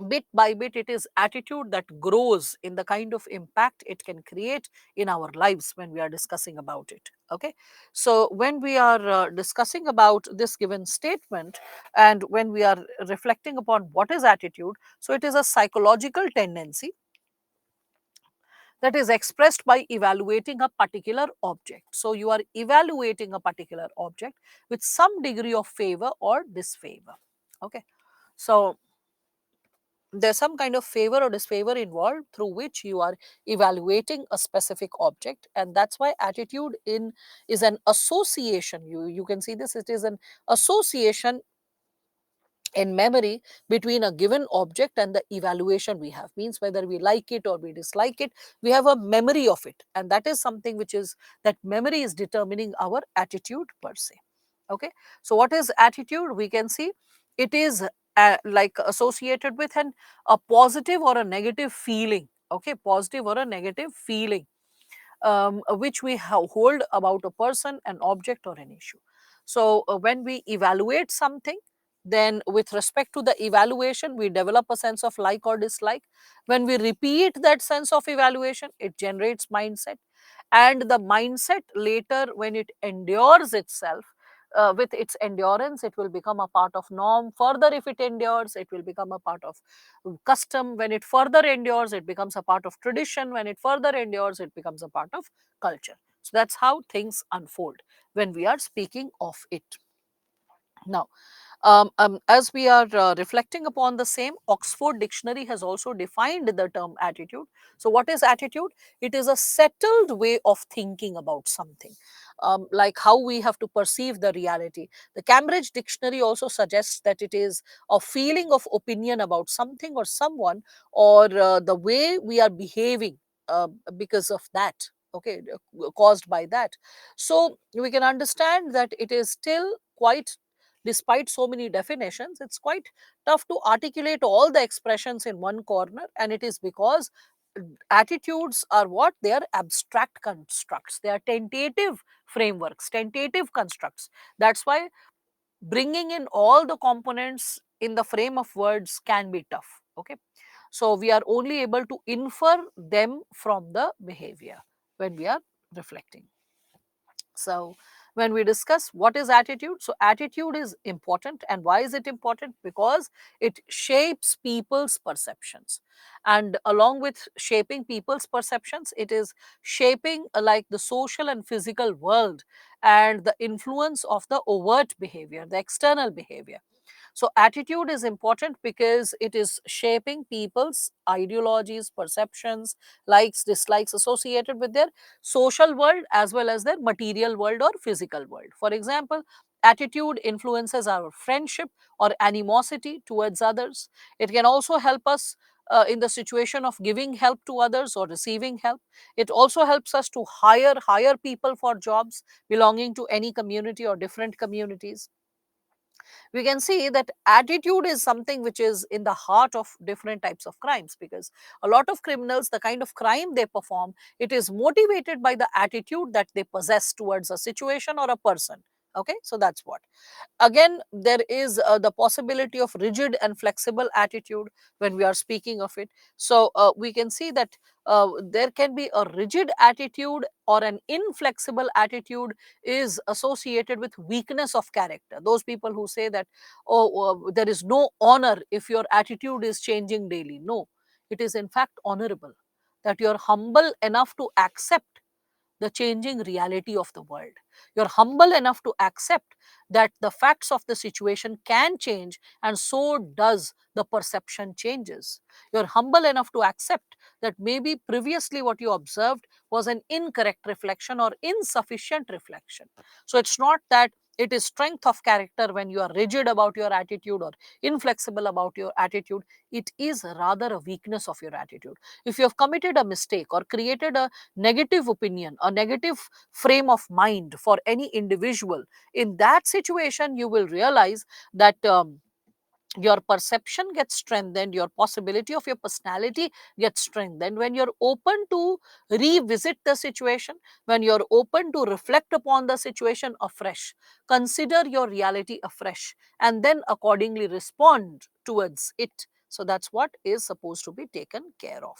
bit by bit, it is attitude that grows in the kind of impact it can create in our lives when we are discussing about it. Okay. So, when we are discussing about this given statement, and when we are reflecting upon what is attitude, so it is a psychological tendency that is expressed by evaluating a particular object. So, you are evaluating a particular object with some degree of favor or disfavor. Okay. So, there's some kind of favor or disfavor involved through which you are evaluating a specific object, and that's why attitude in is an association. You can see this, it is an association in memory between a given object and the evaluation we have, means whether we like it or we dislike it, we have a memory of it, and that is something which is, that memory is determining our attitude per se. Okay, so what is attitude? We can see it is like associated with a positive or a negative feeling. Okay, positive or a negative feeling, which we hold about a person, an object, or an issue. So, when we evaluate something, then with respect to the evaluation, we develop a sense of like or dislike. When we repeat that sense of evaluation, it generates mindset, and the mindset later, when it endures itself, with its endurance, it will become a part of norm. Further, if it endures, it will become a part of custom. When it further endures, it becomes a part of tradition. When it further endures, it becomes a part of culture. So that's how things unfold when we are speaking of it. Now, as we are reflecting upon the same, Oxford Dictionary has also defined the term attitude. So, what is attitude? It is a settled way of thinking about something, like how we have to perceive the reality. The Cambridge Dictionary also suggests that it is a feeling of opinion about something or someone, or the way we are behaving because of that. Okay, caused by that. So, we can understand that it is still quite, despite so many definitions, it's quite tough to articulate all the expressions in one corner, and it is because attitudes are what? They are abstract constructs, they are tentative frameworks, tentative constructs. That's why bringing in all the components in the frame of words can be tough. Okay, so we are only able to infer them from the behavior when we are reflecting. So, when we discuss what is attitude, so attitude is important. And why is it important? Because it shapes people's perceptions. And along with shaping people's perceptions, it is shaping like the social and physical world, and the influence of the overt behavior, the external behavior. So, attitude is important because it is shaping people's ideologies, perceptions, likes, dislikes associated with their social world as well as their material world or physical world. For example, attitude influences our friendship or animosity towards others. It can also help us in the situation of giving help to others or receiving help. It also helps us to hire people for jobs belonging to any community or different communities. We can see that attitude is something which is in the heart of different types of crimes, because a lot of criminals, the kind of crime they perform, it is motivated by the attitude that they possess towards a situation or a person. Okay, so that's what. Again, there is the possibility of rigid and flexible attitude when we are speaking of it. So we can see that there can be a rigid attitude, or an inflexible attitude is associated with weakness of character. Those people who say that, oh, there is no honor if your attitude is changing daily. No, it is in fact honorable, that you are humble enough to accept the changing reality of the world. You're humble enough to accept that the facts of the situation can change, and so does the perception changes. You're humble enough to accept that maybe previously what you observed was an incorrect reflection or insufficient reflection. So it's not that it is strength of character when you are rigid about your attitude or inflexible about your attitude. It is rather a weakness of your attitude. If you have committed a mistake or created a negative opinion, a negative frame of mind for any individual, in that situation, you will realize that your perception gets strengthened, your possibility of your personality gets strengthened when you're open to revisit the situation, when you're open to reflect upon the situation afresh, consider your reality afresh, and then accordingly respond towards it. So that's what is supposed to be taken care of.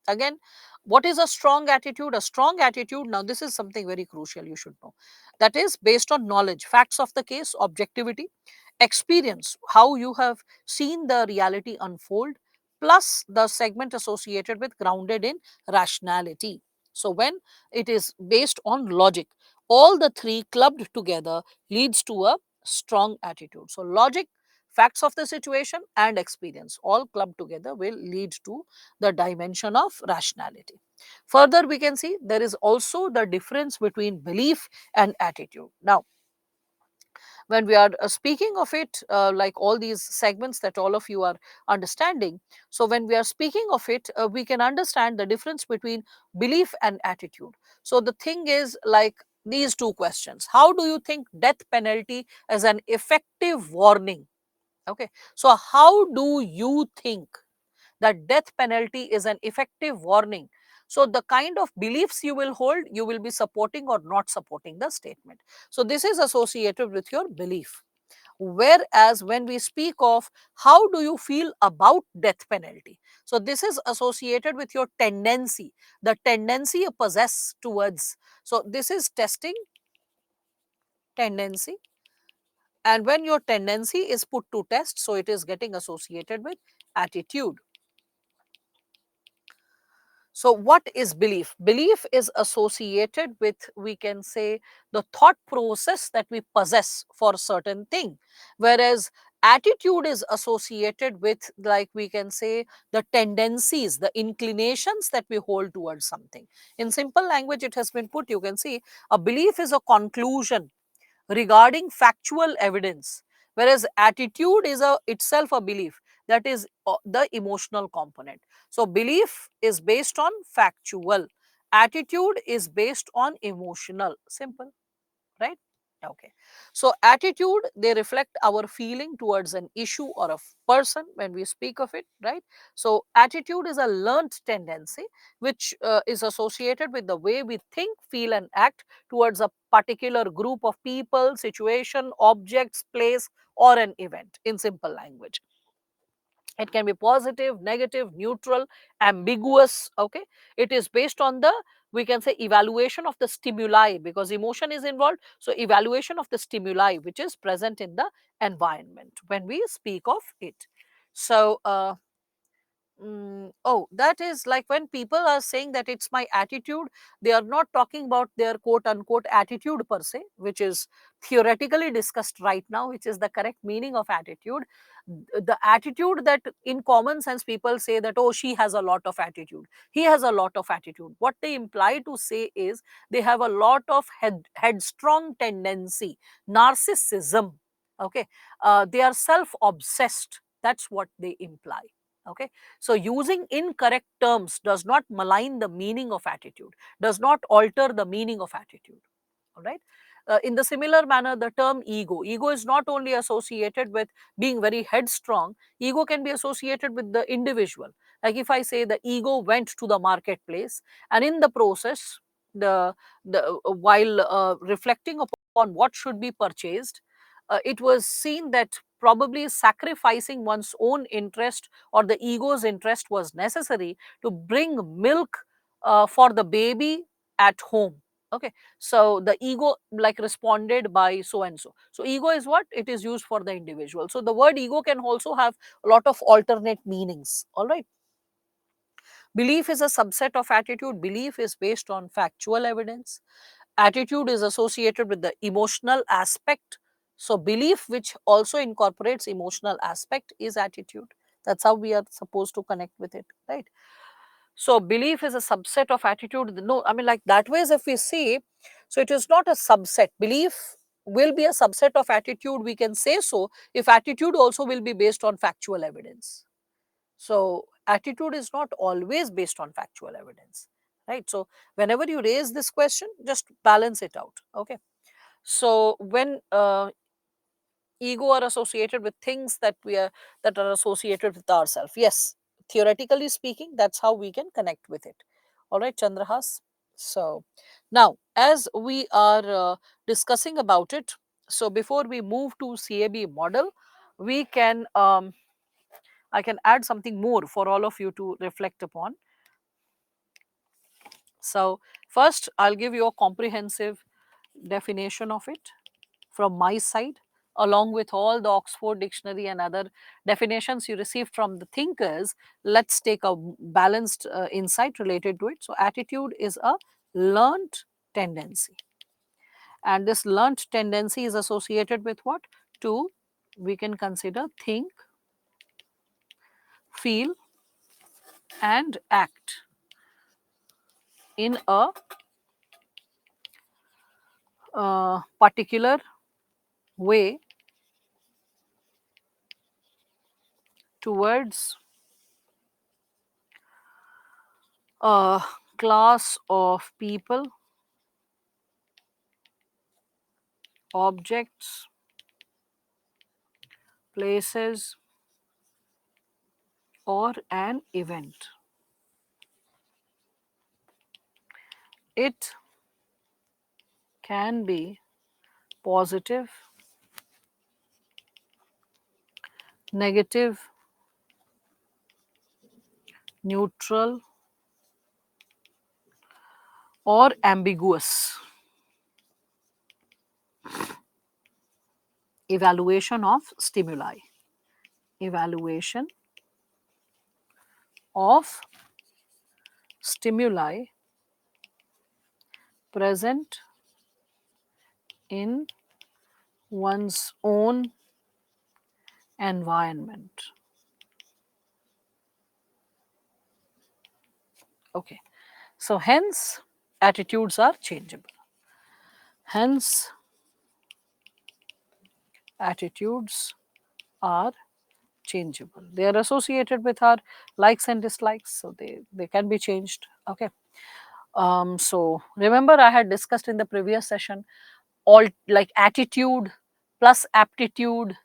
Again, what is a strong attitude? A strong attitude, now this is something very crucial you should know, that is based on knowledge, facts of the case, objectivity, experience, how you have seen the reality unfold, plus the segment associated with grounded in rationality. So, when it is based on logic, all the three clubbed together leads to a strong attitude. So, logic, facts of the situation, and experience all clubbed together will lead to the dimension of rationality. Further, we can see there is also the difference between belief and attitude. Now, when we are speaking of it, like all these segments that all of you are understanding, so when we are speaking of it, we can understand the difference between belief and attitude. So the thing is, like, these two questions: how do you think death penalty as an effective warning Okay, so how do you think that death penalty is an effective warning? So the kind of beliefs you will hold, you will be supporting or not supporting the statement. So this is associated with your belief. Whereas when we speak of how do you feel about death penalty, so this is associated with your tendency, the tendency you possess towards. So this is testing tendency, and when your tendency is put to test, so it is getting associated with attitude. So what is belief? Belief is associated with, we can say, the thought process that we possess for a certain thing, whereas attitude is associated with, like we can say, the tendencies, the inclinations that we hold towards something. In simple language, it has been put, you can see, a belief is a conclusion regarding factual evidence, whereas attitude is itself a belief, that is the emotional component. So belief is based on factual, attitude is based on emotional. Simple, right? Okay, so attitude, they reflect our feeling towards an issue or a person when we speak of it, right? So attitude is a learned tendency which is associated with the way we think, feel and act towards a particular group of people, situation, objects, place or an event. In simple language, it can be positive, negative, neutral, ambiguous. Okay, it is based on the, we can say, evaluation of the stimuli, because emotion is involved. So evaluation of the stimuli which is present in the environment when we speak of it. So oh, that is like when people are saying that it's my attitude, they are not talking about their quote unquote attitude per se, which is theoretically discussed right now, which is the correct meaning of attitude. The attitude that in common sense people say that, oh, she has a lot of attitude, he has a lot of attitude. What they imply to say is they have a lot of headstrong tendency, narcissism. Okay, they are self obsessed. That's what they imply. Okay, so using incorrect terms does not malign the meaning of attitude, does not alter the meaning of attitude. All right. In the similar manner, the term ego, ego is not only associated with being very headstrong, ego can be associated with the individual. Like if I say the ego went to the marketplace, and in the process, the while reflecting upon what should be purchased, it was seen that probably sacrificing one's own interest or the ego's interest was necessary to bring milk for the baby at home. Okay, so the ego like responded by so and so. So ego is what? It is used for the individual. So the word ego can also have a lot of alternate meanings. All right. Belief is a subset of attitude. Belief is based on factual evidence. Attitude is associated with the emotional aspect. So belief which also incorporates emotional aspect is attitude. That's how we are supposed to connect with it, right? So belief is a subset of attitude. No, I mean, like that ways if we see, so it is not a subset. Belief will be a subset of attitude, we can say so, if attitude also will be based on factual evidence. So attitude is not always based on factual evidence, right? So whenever you raise this question, just balance it out. Okay, so when ego are associated with things that we are, that are associated with ourselves, yes, theoretically speaking, that's how we can connect with it. All right, Chandrahas. So now as we are discussing about it, so before we move to CAB model, we can I can add something more for all of you to reflect upon. So first I'll give you a comprehensive definition of it from my side, along with all the Oxford Dictionary and other definitions you received from the thinkers. Let's take a balanced insight related to it. So attitude is a learned tendency, and this learned tendency is associated with what? To, we can consider, think, feel and act in a particular way towards a class of people, objects, places, or an event. It can be positive, negative, neutral, or ambiguous. Evaluation of stimuli. Evaluation of stimuli present in one's own environment. Okay, so hence attitudes are changeable. Hence attitudes are changeable. They are associated with our likes and dislikes, so they can be changed. Okay. So remember I had discussed in the previous session all like attitude plus aptitude,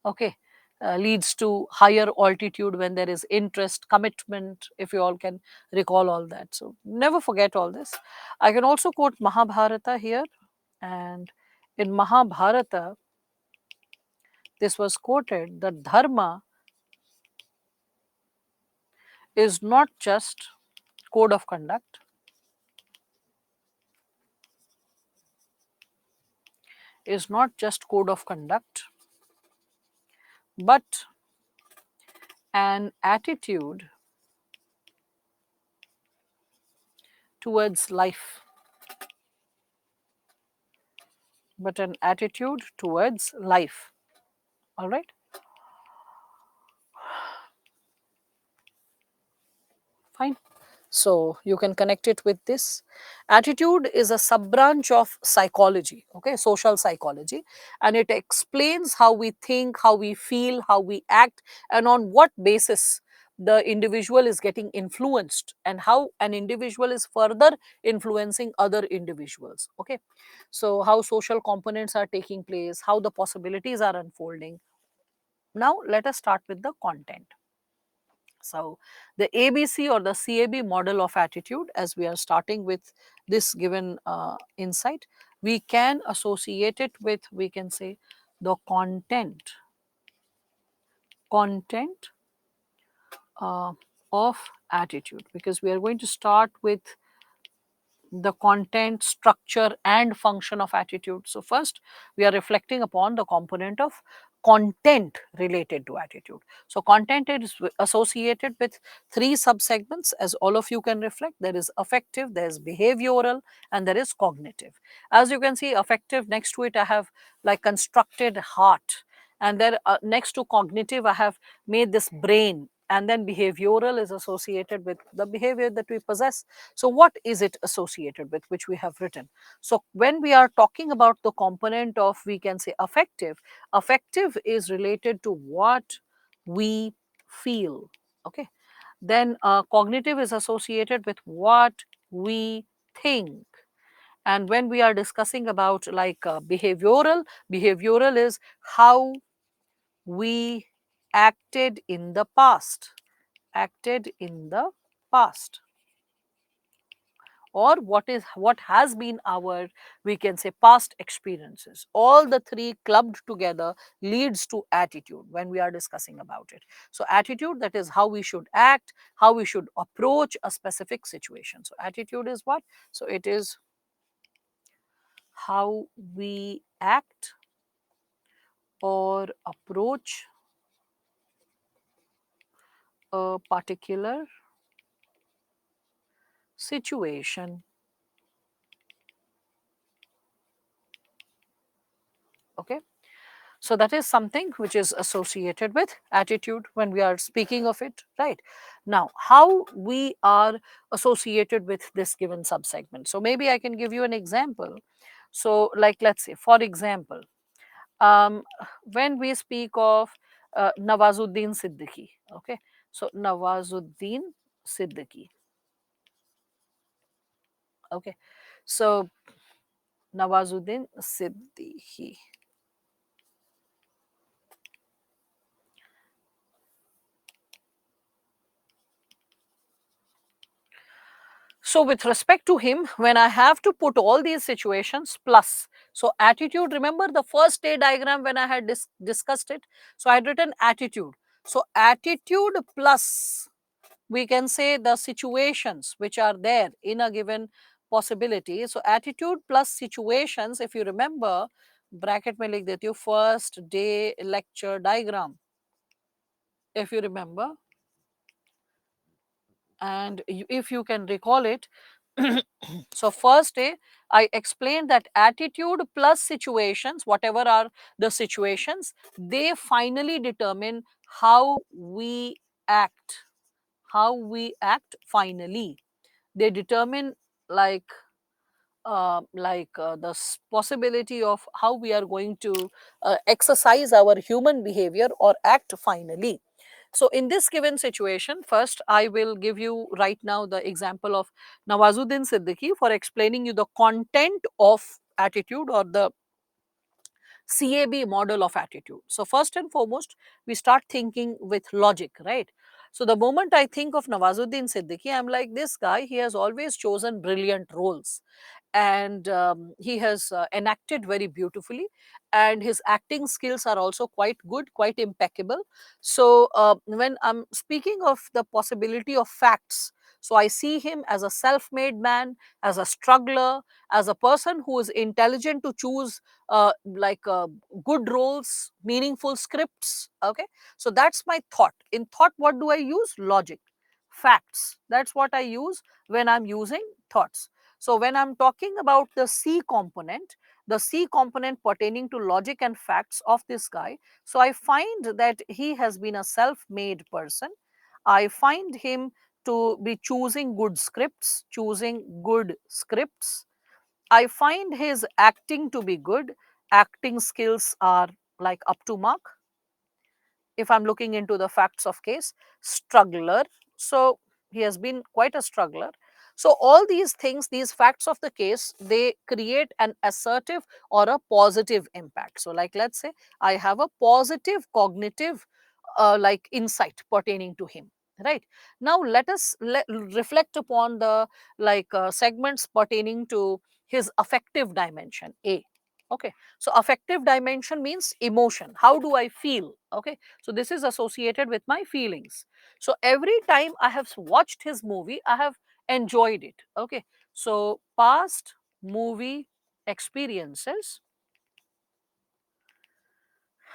okay, leads to higher altitude when there is interest, commitment, if you all can recall all that. So never forget all this. I can also quote Mahabharata here, and in Mahabharata this was quoted that dharma is not just code of conduct, is not just code of conduct, but an attitude towards life. But an attitude towards life. All right. Fine. So you can connect it with this. Attitude is a sub branch of psychology, okay, social psychology, and it explains how we think, how we feel, how we act, and on what basis the individual is getting influenced and how an individual is further influencing other individuals. Okay, so how social components are taking place, how the possibilities are unfolding. Now let us start with the content. So, the ABC or the CAB model of attitude, as we are starting with this given insight, we can associate it with, we can say, the content uh, of attitude, because we are going to start with the content, structure, and function of attitude. So, first we are reflecting upon the component of content related to attitude. So, content is associated with three subsegments, as all of you can reflect. There is affective, there is behavioral, and there is cognitive. As you can see, affective, next to it I have like constructed heart, and then next to cognitive I have made this brain, and then behavioral is associated with the behavior that we possess. So what is it associated with, which we have written? So when we are talking about the component of, we can say, affective, affective is related to what we feel. Okay, then cognitive is associated with what we think. And when we are discussing about like behavioral, behavioral is how we acted in the past, acted in the past, or what has been our, we can say, past experiences. All the three clubbed together leads to attitude when we are discussing about it. So attitude, that is how we should act, how we should approach a specific situation. So attitude is what? So it is how we act or approach a particular situation. Okay, so that is something which is associated with attitude when we are speaking of it, right? Now how we are associated with this given subsegment, so maybe I can give you an example. So like, let's say for example, um, when we speak of Nawazuddin Siddiqui, okay, so Nawazuddin Siddiqui, okay, so Nawazuddin Siddiqui, So with respect to him, when I have to put all these situations plus, so attitude, remember the first day diagram when I had discussed it. So I had written attitude. So attitude plus, we can say, the situations which are there in a given possibility. So attitude plus situations, if you remember, bracket mein likh deti hu, first day lecture diagram, if you remember, and if you can recall it. So first day I explained that attitude plus situations, whatever are the situations, they finally determine how we act. How we act finally, they determine, like the possibility of how we are going to exercise our human behavior or act finally. So in this given situation, first I will give you right now the example of Nawazuddin Siddiqui for explaining you the content of attitude or the CAB model of attitude. So first and foremost, we start thinking with logic, right? So the moment I think of Nawazuddin Siddiqui, I'm like, this guy, he has always chosen brilliant roles, and he has enacted very beautifully, and his acting skills are also quite good, quite impeccable. So when I'm speaking of the possibility of facts, so I see him as a self-made man, as a struggler, as a person who is intelligent to choose good roles, meaningful scripts. Okay, so that's my thought. In thought, what do I use? Logic, facts. That's what I use when I'm using thoughts. So when I'm talking about the C component pertaining to logic and facts of this guy, so I find that he has been a self-made person. I find him to be choosing good scripts, choosing good scripts. I find his acting to be good. Acting skills are like up to mark. If I'm looking into the facts of case, struggler. So he has been quite a struggler. So all these things, these facts of the case, they create an assertive or a positive impact. So like, let's say I have a positive cognitive like insight pertaining to him. Right now, let us reflect upon the segments pertaining to his affective dimension. A. Okay, so affective dimension means emotion. How do I feel? Okay, so this is associated with my feelings. So every time I have watched his movie, I have enjoyed it. Okay, so past movie experiences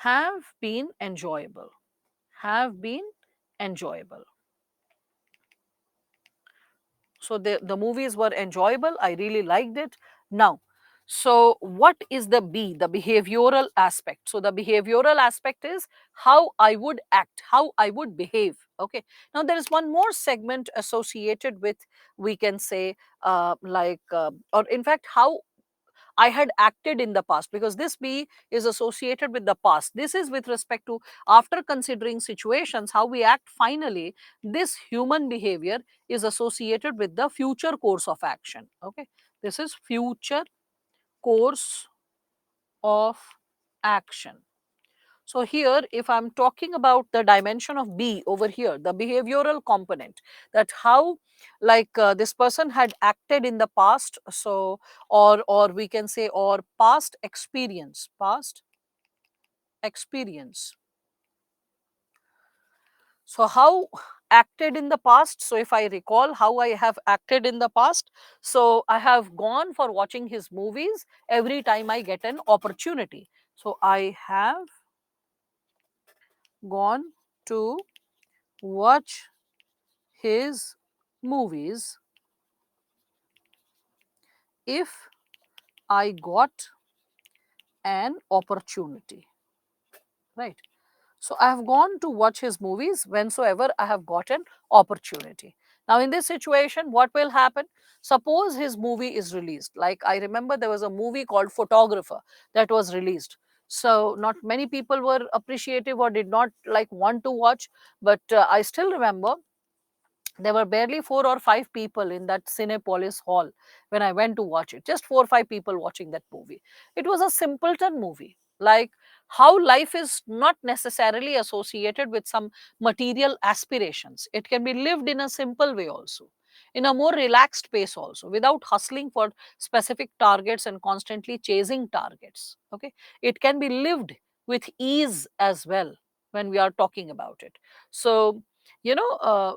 have been enjoyable. Have been enjoyable. So the movies were enjoyable. I really liked it. Now, so what is the B, the behavioral aspect? So the behavioral aspect is how I would act, how I would behave. Okay. Now there is one more segment associated with, we can say, or in fact, how I had acted in the past, because this B is associated with the past. This is with respect to, after considering situations, how we act finally. This human behavior is associated with the future course of action. Okay, this is future course of action. So here, if I'm talking about the dimension of B over here, the behavioral component, that how this person had acted in the past, so or we can say, or past experience, past experience. So how acted in the past? So if I recall how I have acted in the past, so I have gone for watching his movies every time I get an opportunity. So I have gone to watch his movies if I got an opportunity, right? So I have gone to watch his movies whensoever I have got an opportunity. Now, in this situation, what will happen? Suppose his movie is released. Like, I remember there was a movie called Photographer that was released. So not many people were appreciative or did not like want to watch, but I still remember there were barely 4 or 5 people in that Cinepolis hall when I went to watch it. Just 4 or 5 people watching that movie. It was a simpleton movie. Like how life is not necessarily associated with some material aspirations. It can be lived in a simple way also. in a more relaxed pace also, without hustling for specific targets and constantly chasing targets. Okay, it can be lived with ease as well when we are talking about it. So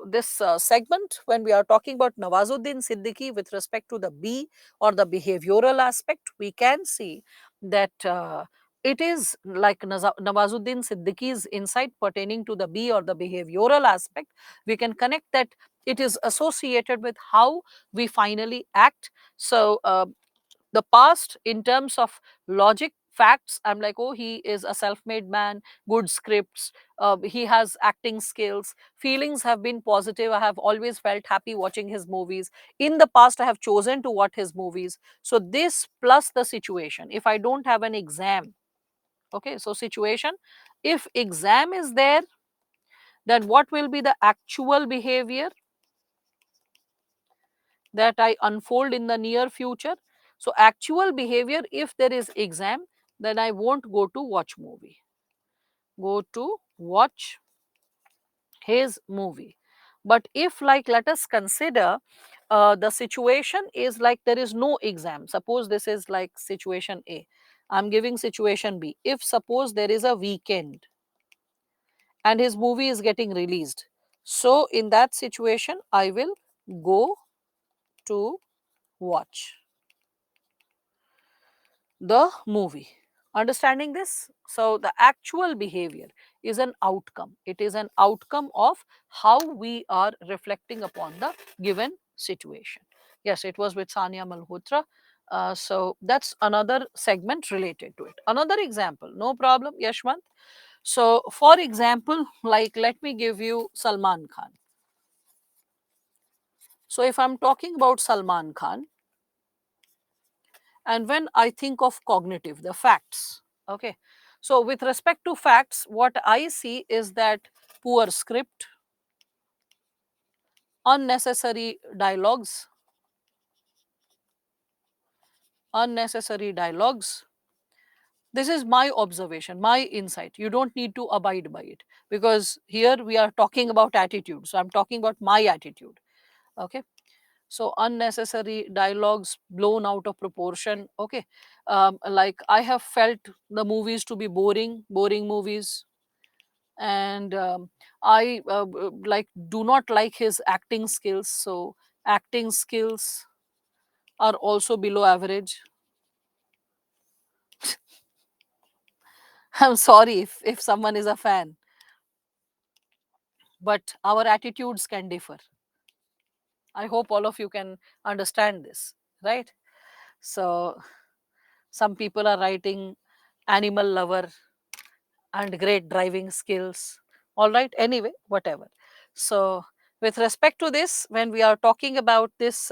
this segment, when we are talking about Nawazuddin Siddiqui with respect to the B or the behavioral aspect, we can see that it is like Nawazuddin Siddiqui's insight pertaining to the B or the behavioral aspect. We can connect that it is associated with how we finally act. So the past, in terms of logic, facts, I'm like, oh, he is a self-made man, good scripts, he has acting skills, feelings have been positive, I have always felt happy watching his movies, in the past I have chosen to watch his movies. So this plus the situation, if I don't have an exam, okay, so situation, if exam is there, then what will be the actual behavior that I unfold in the near future? So actual behavior, if there is exam, then I won't go to watch movie, go to watch his movie. But if, like, let us consider the situation is like there is no exam, suppose this is like situation A, I'm giving situation B. If suppose there is a weekend and his movie is getting released, so in that situation I will go to watch the movie. Understanding this? So, the actual behavior is an outcome. It is an outcome of how we are reflecting upon the given situation. Yes, it was with Sania Malhotra. So, that's another segment related to it. Another example, no problem, Yashwant. So, for example, like let me give you Salman Khan. So, if I'm talking about Salman Khan, and when I think of cognitive, the facts, okay, so with respect to facts, what I see is that poor script, unnecessary dialogues, unnecessary dialogues. This is my observation, my insight. You don't need to abide by it, because here we are talking about attitude, so I'm talking about my attitude. Okay, so unnecessary dialogues blown out of proportion. Okay, like I have felt the movies to be boring movies, and I like do not like his acting skills. So acting skills are also below average. I'm sorry if someone is a fan, but our attitudes can differ. I hope all of you can understand this, right? So some people are writing animal lover and great driving skills. All right, anyway, whatever. So, with respect to this, when we are talking about this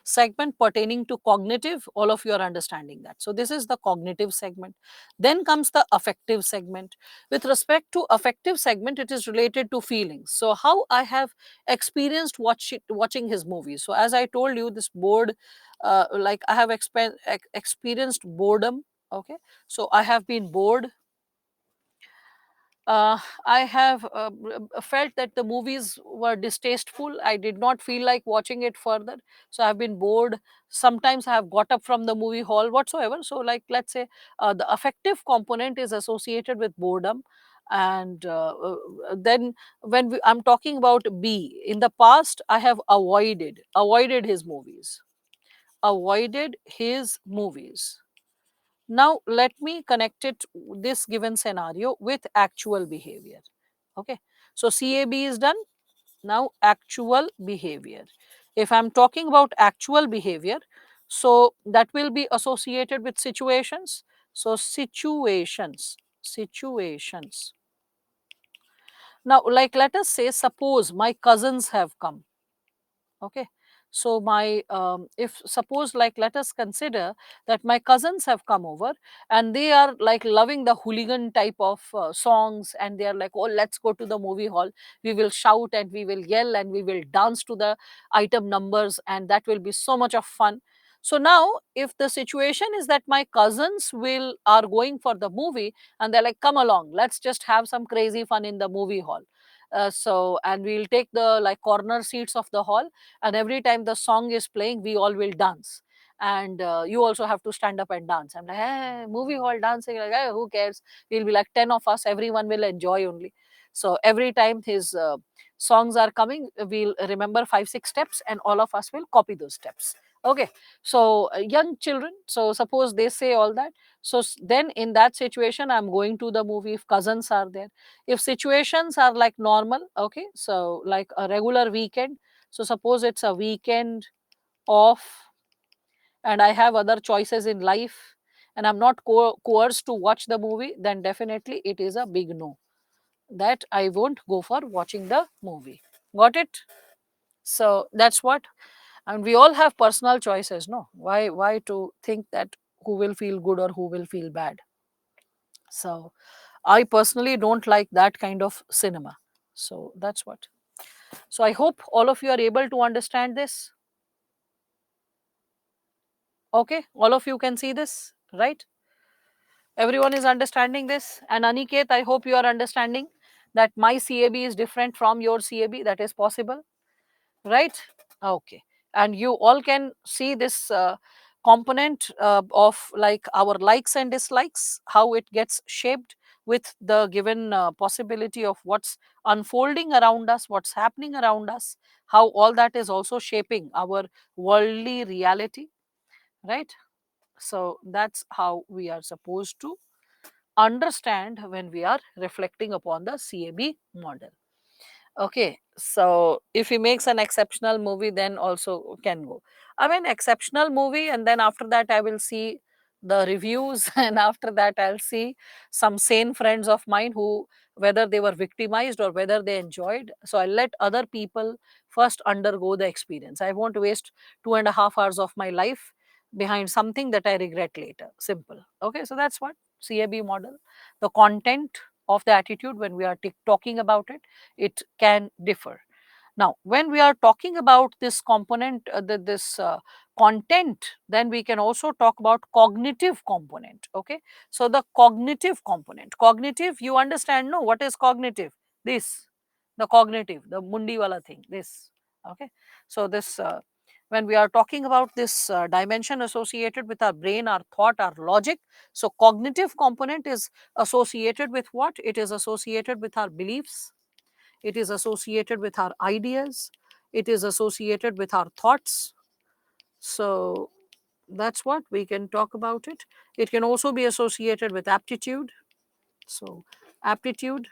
segment pertaining to cognitive, all of you are understanding that. So, this is the cognitive segment. Then comes the affective segment. With respect to affective segment, it is related to feelings. So, how I have experienced watching his movies. So, as I told you, this bored, like I have experienced boredom. Okay, so I have been bored. I have felt that the movies were distasteful. I did not feel like watching it further. So I've been bored. Sometimes I have got up from the movie hall, whatsoever. So, like, let's say the affective component is associated with boredom. And then when I'm talking about B, in the past, I have avoided his movies, avoided his movies. Now, let me connect it, this given scenario, with actual behavior. Okay. So, CAB is done. Now, actual behavior. If I'm talking about actual behavior, so that will be associated with situations. So, situations. Now, like let us say, suppose my cousins have come. Okay, so my if suppose, like let us consider that my cousins have come over and they are like loving the hooligan type of songs, and they are like, oh, let's go to the movie hall, we will shout and we will yell and we will dance to the item numbers, and that will be so much of fun. So now if the situation is that my cousins will are going for the movie and they're like, come along, let's just have some crazy fun in the movie hall, So and we'll take the like corner seats of the hall, and every time the song is playing we all will dance. And you also have to stand up and dance. I'm like, hey, movie hall dancing, like, hey, who cares? We'll be like 10 of us, everyone will enjoy only. So every time his songs are coming, we'll remember 5 6 steps and all of us will copy those steps. Okay. So young children, so suppose they say all that. So then in that situation I'm going to the movie if cousins are there. If situations are like normal, okay, so like a regular weekend, so suppose it's a weekend off and I have other choices in life and I'm not coerced to watch the movie, then definitely it is a big no, that I won't go for watching the movie. Got it? So that's what. And we all have personal choices, no? Why to think that who will feel good or who will feel bad? So I personally don't like that kind of cinema. So that's what. So I hope all of you are able to understand this. Okay, all of you can see this, right? Everyone is understanding this. And Aniket, I hope you are understanding that my CAB is different from your CAB. That is possible, right? Okay. And you all can see this component of like our likes and dislikes, how it gets shaped with the given possibility of what's unfolding around us, what's happening around us, how all that is also shaping our worldly reality, right? So that's how we are supposed to understand when we are reflecting upon the CAB model. Okay, so if he makes an exceptional movie, then also can go. I mean, exceptional movie, and then after that, I will see the reviews, and after that, I'll see some sane friends of mine who, whether they were victimized or whether they enjoyed. So I'll let other people first undergo the experience. I won't waste 2.5 hours of my life behind something that I regret later. Simple. Okay, so that's what CAB model. The content of the attitude when we are talking about it, it can differ. Now, when we are talking about this component, this content, then we can also talk about cognitive component. Okay, so the cognitive component, cognitive, you understand, no? What is cognitive? This, the cognitive, the mundi wala thing. This. Okay, so this. When we are talking about this dimension associated with our brain, our thought, our logic, so cognitive component is associated with what? It is associated with our beliefs, it is associated with our ideas, it is associated with our thoughts. So that's what we can talk about it. It can also be associated with aptitude. So aptitude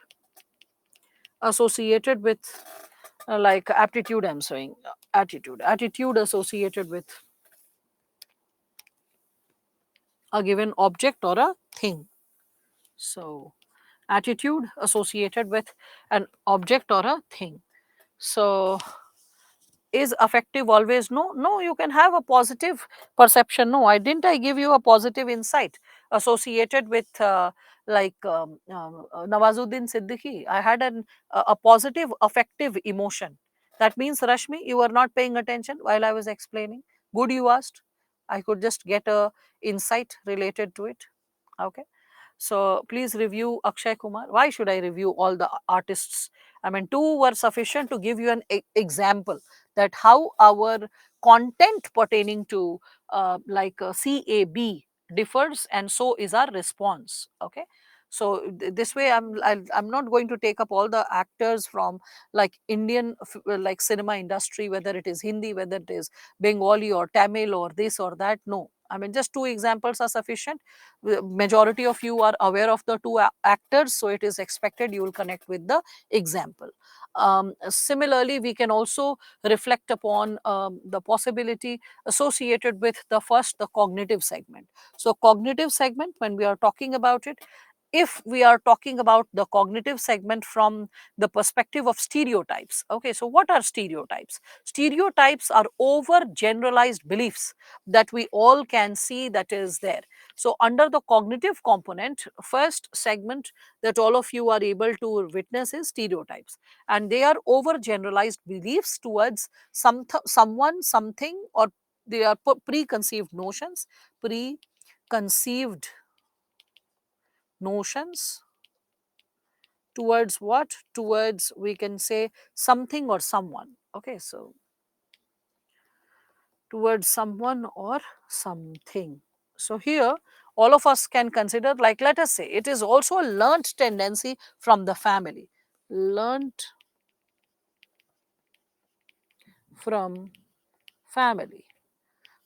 associated with like aptitude, I'm saying attitude associated with a given object or a thing. So attitude associated with an object or a thing. So is affective always? No, no, you can have a positive perception. No, I give you a positive insight associated with Nawazuddin Siddiqui. I had a positive affective emotion. That means, Rashmi, you were not paying attention while I was explaining. Good, you asked. I could just get a insight related to it. Okay. So please review Akshay Kumar. Why should I review all the artists? I mean, two were sufficient to give you an example that how our content pertaining to CAB differs, and so is our response. Okay. So this way, I'm not going to take up all the actors from like Indian like cinema industry, whether it is Hindi, whether it is Bengali or Tamil or this or that. No, I mean just two examples are sufficient. Majority of you are aware of the two actors, so it is expected you will connect with the example. Similarly, we can also reflect upon the possibility associated with the first, the cognitive segment. So cognitive segment, when we are talking about it, if we are talking about the cognitive segment from the perspective of stereotypes. Okay, so what are stereotypes? Stereotypes are over generalized beliefs that we all can see that is there. So under the cognitive component, first segment that all of you are able to witness is stereotypes, and they are over generalized beliefs towards someone, something, or they are preconceived notions, preconceived notions Towards what? Towards, we can say, something or someone. Okay, so towards someone or something. So here all of us can consider, like, let us say it is also a learnt tendency from the family. Learnt from family.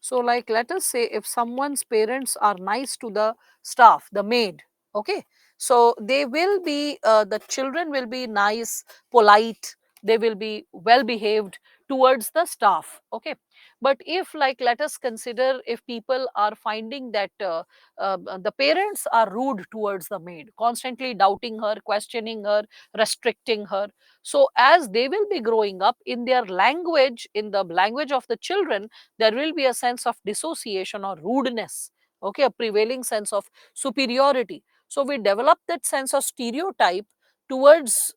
So, like, let us say if someone's parents are nice to the staff, the maid, okay, so they will be, the children will be nice, polite, they will be well behaved towards the staff, okay. But if, like, let us consider if people are finding that the parents are rude towards the maid, constantly doubting her, questioning her, restricting her. So, as they will be growing up in their language, in the language of the children, there will be a sense of dissociation or rudeness, okay, a prevailing sense of superiority. So we develop that sense of stereotype towards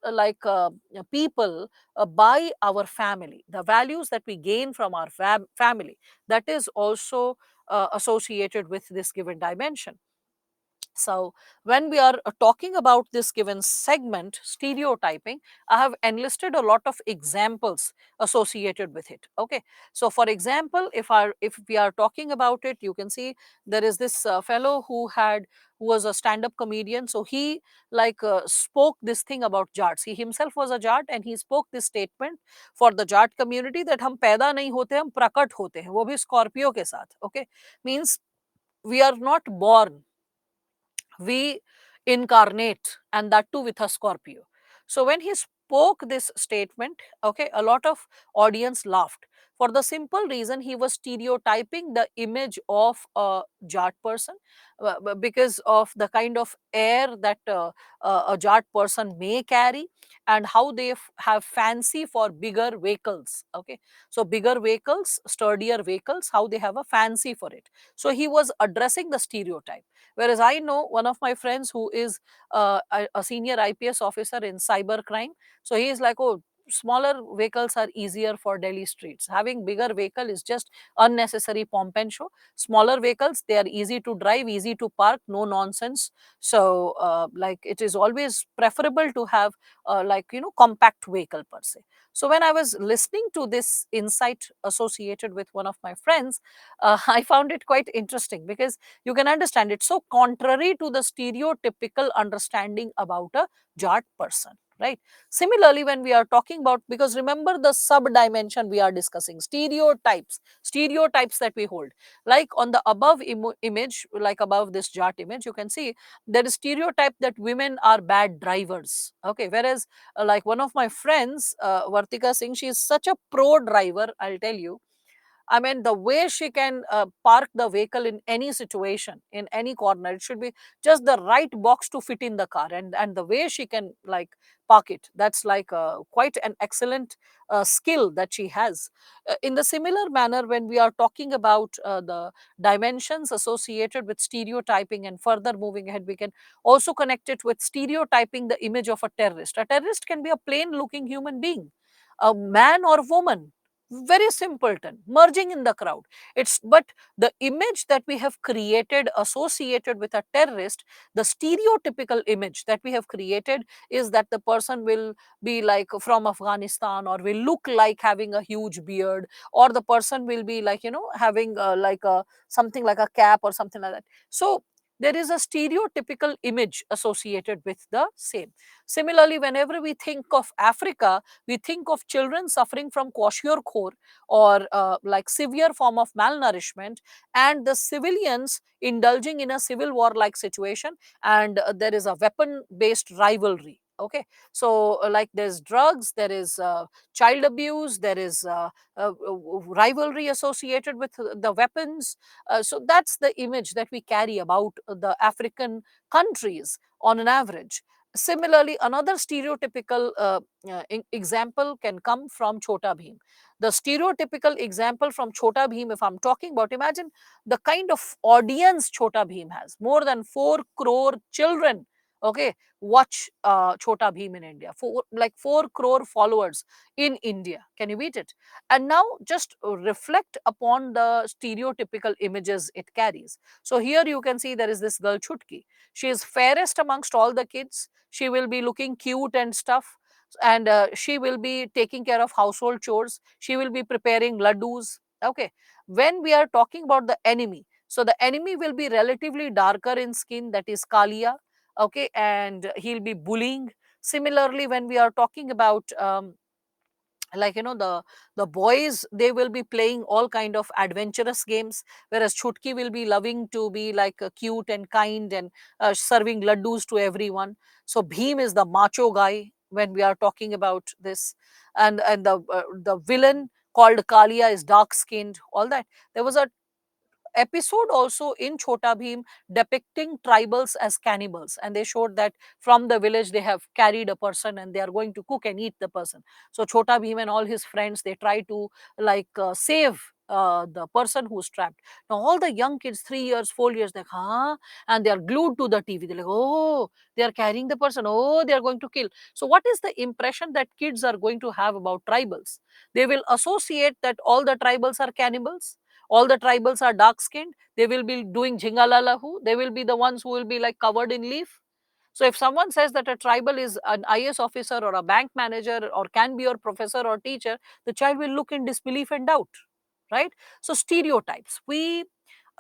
people by our family. The values that we gain from our family, that is also associated with this given dimension. So, when we are talking about this given segment, stereotyping, I have enlisted a lot of examples associated with it. Okay, so for example, if we are talking about it, you can see there is this fellow who was a stand-up comedian. So he spoke this thing about Jats. He himself was a Jat, and he spoke this statement for the Jat community that हम पैदा नहीं होते, हम प्रकट होते हैं, वो भी स्कॉर्पियो के साथ. Okay, means we are not born, we incarnate, and that too with a Scorpio. So when he spoke this statement, okay, a lot of audience laughed for the simple reason he was stereotyping the image of a Jat person, because of the kind of air that a Jat person may carry, and how they have fancy for bigger vehicles. Okay, so bigger vehicles, sturdier vehicles, how they have a fancy for it. So he was addressing the stereotype. Whereas I know one of my friends who is a senior IPS officer in cyber crime. So he is like, oh, smaller vehicles are easier for Delhi streets. Having bigger vehicle is just unnecessary pomp and show. Smaller vehicles, they are easy to drive, easy to park, no nonsense. So like it is always preferable to have compact vehicle per se. So when I was listening to this insight associated with one of my friends, I found it quite interesting, because you can understand it's so contrary to the stereotypical understanding about a Jat person, right? Similarly, when we are talking about, because remember the sub dimension we are discussing, stereotypes that we hold, like on the above image, like above this Jat image, you can see there is stereotype that women are bad drivers. Okay, whereas like one of my friends, Vartika Singh, she is such a pro driver, I'll tell you. I mean, the way she can park the vehicle in any situation, in any corner, it should be just the right box to fit in the car, and the way she can like park it, that's like quite an excellent skill that she has. In the similar manner, when we are talking about the dimensions associated with stereotyping, and further moving ahead, we can also connect it with stereotyping the image of a terrorist. A terrorist can be a plain looking human being, a man or woman, very simpleton, merging in the crowd. It's but the image that we have created associated with a terrorist, the stereotypical image that we have created is that the person will be like from Afghanistan, or will look like having a huge beard, or the person will be like having like a something like a cap or something like that. So there is a stereotypical image associated with the same. Similarly, whenever we think of Africa, we think of children suffering from kwashiorkor, or like severe form of malnourishment, and the civilians indulging in a civil war like situation, and there is a weapon based rivalry. Okay, so like there's drugs, there is child abuse, there is rivalry associated with the weapons. So that's the image that we carry about the African countries on an average. Similarly, another stereotypical example can come from Chota Bheem. The stereotypical example from Chota Bheem, if I'm talking about, imagine the kind of audience Chota Bheem has. More than 4 crore children, okay, watch Chota Bheem in India. Like 4 crore followers in India. Can you beat it? And now just reflect upon the stereotypical images it carries. So here you can see there is this girl Chutki. She is fairest amongst all the kids. she will be looking cute and stuff, and she will be taking care of household chores, she will be preparing laddus. Okay, when we are talking about the enemy, so the enemy will be relatively darker in skin, that is Kalia. Okay, and he'll be bullying. Similarly, when we are talking about like the boys, they will be playing all kind of adventurous games, whereas Chutki will be loving to be like cute and kind, and serving laddus to everyone. So Bhim is the macho guy when we are talking about this, and the villain called Kalia is dark skinned, all that. There was a episode also in Chota Bheem depicting tribals as cannibals, and they showed that from the village they have carried a person and they are going to cook and eat the person. So Chota Bheem and all his friends, they try to like save the person who's trapped. Now all the young kids, 3 years, 4 years, like huh, and they are glued to the TV. They're like, oh, they are carrying the person. Oh, they are going to kill. So what is the impression that kids are going to have about tribals? They will associate that all the tribals are cannibals, all the tribals are dark skinned, they will be doing jingalalahu, they will be the ones who will be like covered in leaf. So if someone says that a tribal is an IS officer or a bank manager or can be your professor or teacher, the child will look in disbelief and doubt, right? So stereotypes, we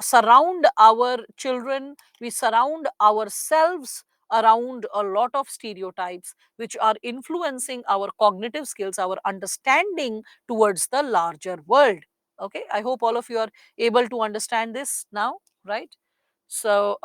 surround our children, we surround ourselves around a lot of stereotypes which are influencing our cognitive skills, our understanding towards the larger world. Okay, I hope all of you are able to understand this now, right? So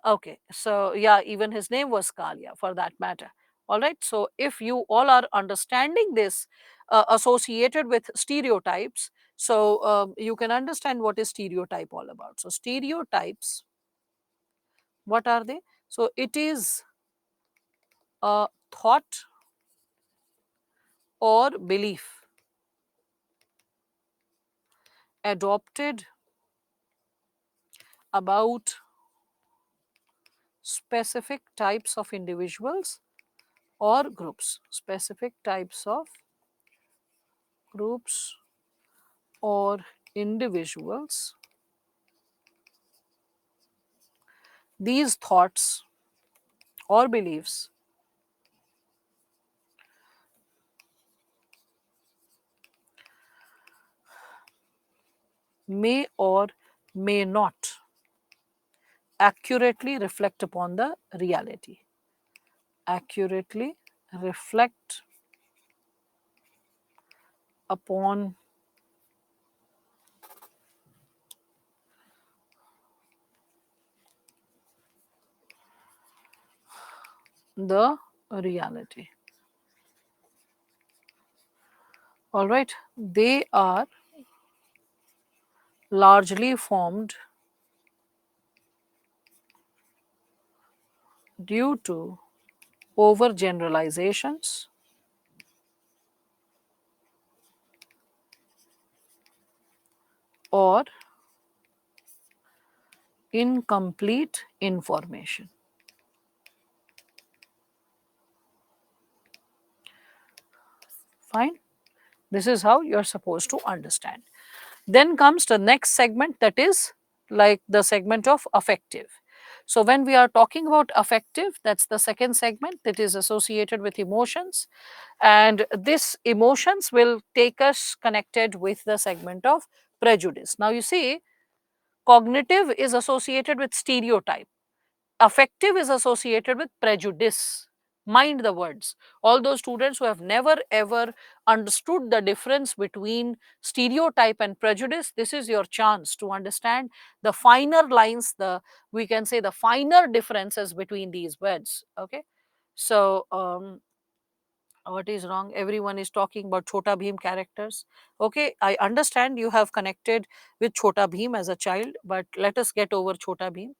okay, so yeah, even his name was Kalia for that matter. All right, so if you all are understanding this associated with stereotypes, so you can understand what is stereotype all about. So stereotypes, what are they? So it is a thought or belief adopted about specific types of individuals or groups, specific types of groups or individuals. These thoughts or beliefs may or may not accurately reflect upon the reality. Accurately reflect upon the reality. All right. They are largely formed due to overgeneralizations or incomplete information. Fine. This is how you're supposed to understand. Then comes the next segment, that is like the segment of affective. So when we are talking about affective, that's the second segment that is associated with emotions. And this emotions will take us connected with the segment of prejudice. Now you see, cognitive is associated with stereotype, affective is associated with prejudice. Mind the words. All those students who have never ever understood the difference between stereotype and prejudice, this is your chance to understand the finer lines, the, we can say, the finer differences between these words. Okay, so what is wrong? Everyone is talking about Chota Bheem characters. Okay, I understand you have connected with Chota Bheem as a child, but let us get over Chota Bheem.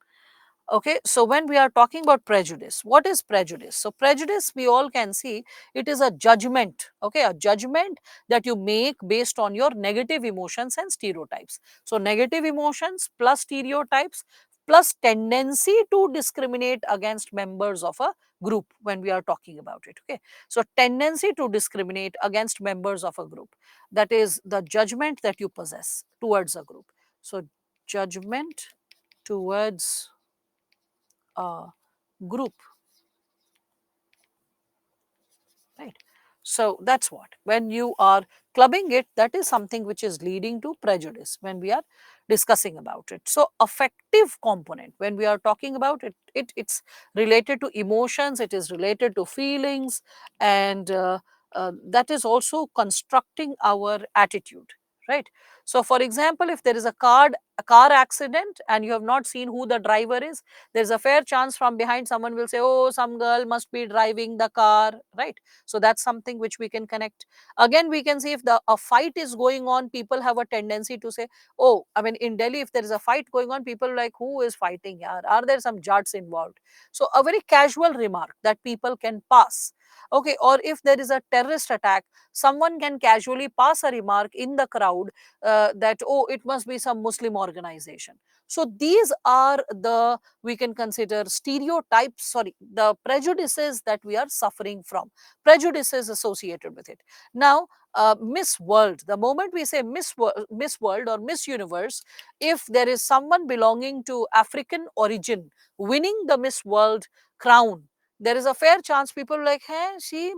Okay, so when we are talking about prejudice, what is prejudice? So prejudice, we all can see, it is a judgment. Okay, a judgment that you make based on your negative emotions and stereotypes. So negative emotions plus stereotypes plus tendency to discriminate against members of a group when we are talking about it. Okay, so tendency to discriminate against members of a group, that is the judgment that you possess towards a group. So judgment towards group, right? So that's what, when you are clubbing it, that is something which is leading to prejudice when we are discussing about it. So affective component, when we are talking about it, it's related to emotions, it is related to feelings, and that is also constructing our attitude, right? So for example, if there is a car accident and you have not seen who the driver is, there's a fair chance from behind someone will say, oh, some girl must be driving the car, right? So that's something which we can connect. Again, we can see if a fight is going on, people have a tendency to say, oh, I mean, in Delhi, if there is a fight going on, people are like, who is fighting here, are there some jats involved? So a very casual remark that people can pass. Okay, or if there is a terrorist attack, someone can casually pass a remark in the crowd, that, oh, it must be some Muslim organization. So these are the, we can consider stereotypes, sorry, the prejudices that we are suffering from, prejudices associated with it. Now, Miss World, the moment we say Miss World or Miss Universe, if there is someone belonging to African origin winning the Miss World crown, there is a fair chance people are like, hey, she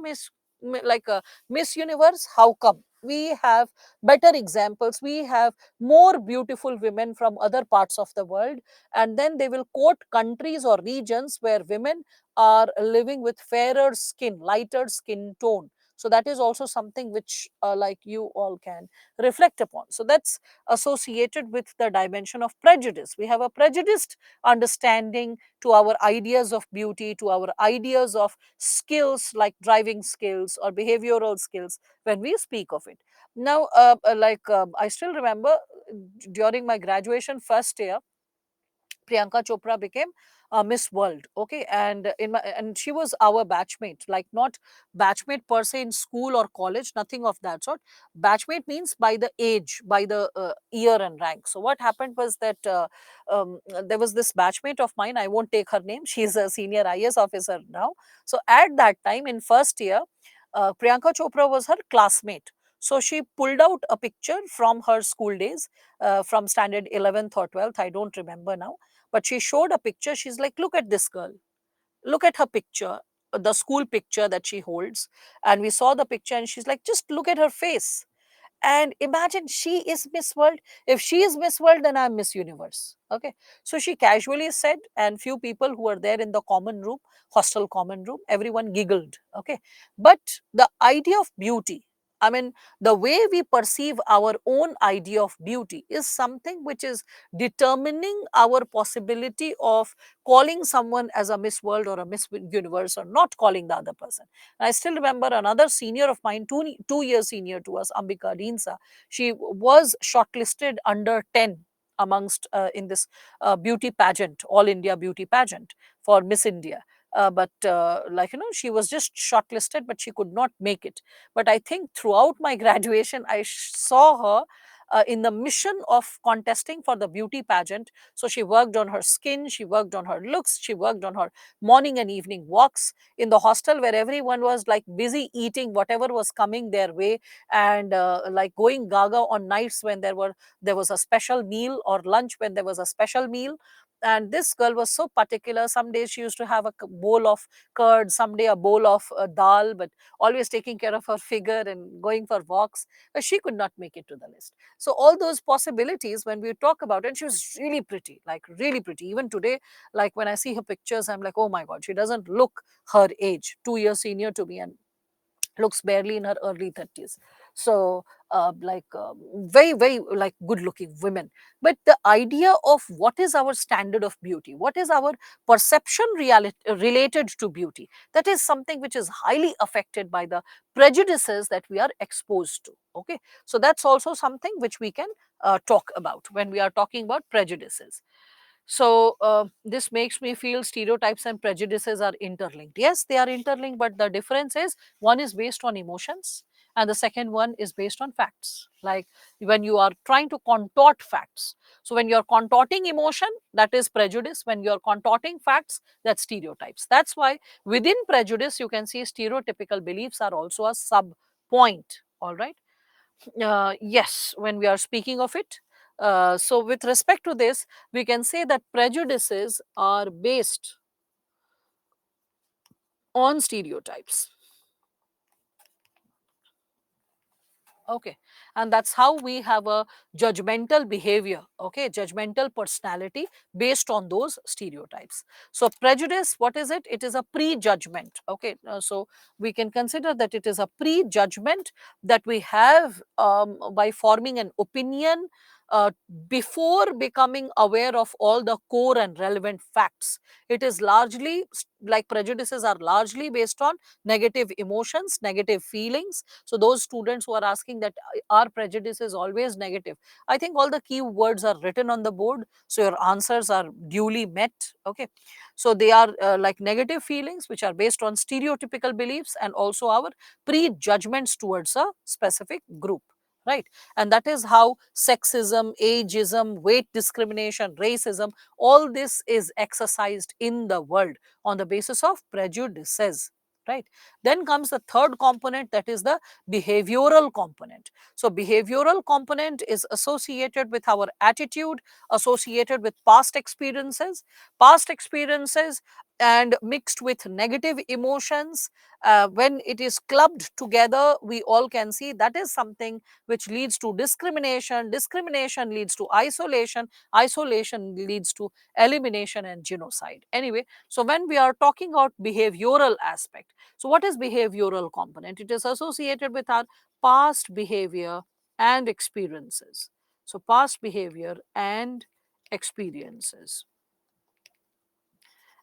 like a Miss Universe, how come? We have better examples, we have more beautiful women from other parts of the world, and then they will quote countries or regions where women are living with fairer skin, lighter skin tone. So that is also something which, like, you all can reflect upon. So that's associated with the dimension of prejudice. We have a prejudiced understanding to our ideas of beauty, to our ideas of skills like driving skills or behavioral skills when we speak of it. Now, I still remember, during my graduation first year, Priyanka Chopra became Miss World. Okay, and she was our batchmate, like not batchmate per se in school or college, nothing of that sort. Batchmate means by the age, by the year and rank. So what happened was that, there was this batchmate of mine. I won't take her name. She's a senior IS officer now. So at that time in first year, Priyanka Chopra was her classmate. So she pulled out a picture from her school days, from standard 11th or 12th. I don't remember now, but she showed a picture. She's like, look at this girl, look at her picture, the school picture that she holds. And we saw the picture and she's like, just look at her face. And imagine, she is Miss World. If she is Miss World, then I'm Miss Universe. Okay. So she casually said, and few people who were there in the common room, hostel common room, everyone giggled. Okay. But the idea of beauty, I mean, the way we perceive our own idea of beauty is something which is determining our possibility of calling someone as a Miss World or a Miss Universe, or not calling the other person. I still remember another senior of mine, 2 years senior to us, Ambika Deensa. She was shortlisted under 10 amongst, in this beauty pageant, All India beauty pageant for Miss India. But she was just shortlisted, but she could not make it. But I think throughout my graduation, I saw her in the mission of contesting for the beauty pageant. So she worked on her skin, she worked on her looks, she worked on her morning and evening walks in the hostel, where everyone was like busy eating whatever was coming their way, and like going gaga on nights when there was a special meal, or lunch when there was a special meal. And this girl was so particular. Some days she used to have a bowl of curd, someday a bowl of dal, but always taking care of her figure and going for walks. But she could not make it to the list. So all those possibilities, when we talk about it, and she was really pretty, like really pretty. Even today, like when I see her pictures, I'm like, oh my God, she doesn't look her age, 2 years senior to me, and looks barely in her early 30s. So very very like good looking women. But the idea of what is our standard of beauty, what is our perception related to beauty, that is something which is highly affected by the prejudices that we are exposed to. Okay, so that's also something which we can talk about when we are talking about prejudices. So this makes me feel stereotypes and prejudices are interlinked. Yes, they are interlinked, but the difference is one is based on emotions and the second one is based on facts. Like when you are trying to contort facts. So when you're contorting emotion, that is prejudice. When you're contorting facts, that's stereotypes. That's why within prejudice, you can see stereotypical beliefs are also a sub point. All right. Yes, when we are speaking of it. So with respect to this, we can say that prejudices are based. on stereotypes. Okay, and that's how we have a judgmental behavior, okay, judgmental personality based on those stereotypes. So prejudice, what is it? It is a prejudgment. Okay, so we can consider that it is a prejudgment that we have by forming an opinion uh, before becoming aware of all the core and relevant facts. It is largely, like, prejudices are largely based on negative emotions, negative feelings. So those students who are asking that our prejudice is always negative, I think all the key words are written on the board, so your answers are duly met. Okay, so they are like negative feelings which are based on stereotypical beliefs and also our prejudgments towards a specific group, right? And that is how sexism, ageism, weight discrimination, racism, all this is exercised in the world on the basis of prejudices, right? Then comes the third component, that is the behavioral component. So behavioral component is associated with our attitude, associated with past experiences and mixed with negative emotions. When it is clubbed together, we all can see that is something which leads to discrimination, discrimination leads to isolation, isolation leads to elimination and genocide. Anyway, so when we are talking about behavioral aspect, so what is behavioral component? It is associated with our past behavior and experiences. So past behavior and experiences.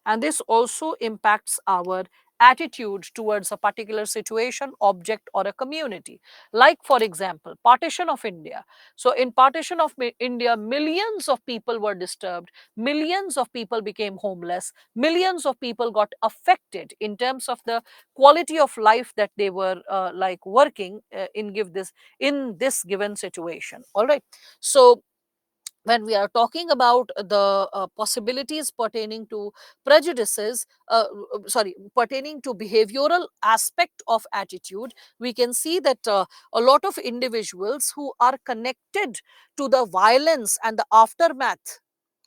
And this also impacts our attitude towards a particular situation, object or a community. Like for example, partition of India. So in partition of India, millions of people were disturbed, millions of people became homeless, millions of people got affected in terms of the quality of life that they were like working in this given situation. All right, so when we are talking about the possibilities pertaining to prejudices, sorry, pertaining to behavioral aspect of attitude, we can see that a lot of individuals who are connected to the violence and the aftermath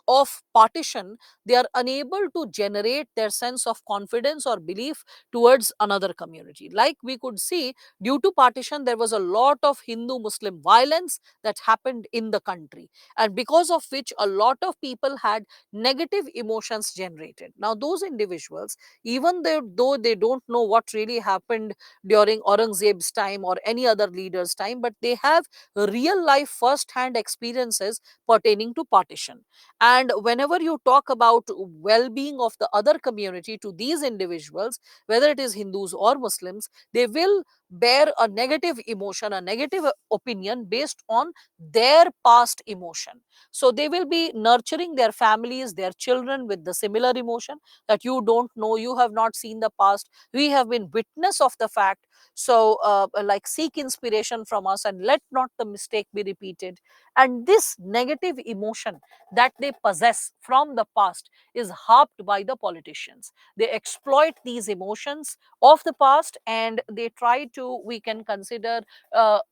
of partition, they are unable to generate their sense of confidence or belief towards another community. Like we could see, due to partition there was a lot of Hindu Muslim violence that happened in the country, and because of which a lot of people had negative emotions generated. Now those individuals, even though they don't know what really happened during Aurangzeb's time or any other leader's time, but they have real life first hand experiences pertaining to partition. And whenever you talk about well-being of the other community to these individuals, whether it is Hindus or Muslims, they will bear a negative emotion, a negative opinion based on their past emotion. So they will be nurturing their families, their children with the similar emotion that you don't know, you have not seen the past, we have been witness of the fact. So like, seek inspiration from us and let not the mistake be repeated. And this negative emotion that they possess from the past is harped by the politicians. They exploit these emotions of the past and they try to, we can consider,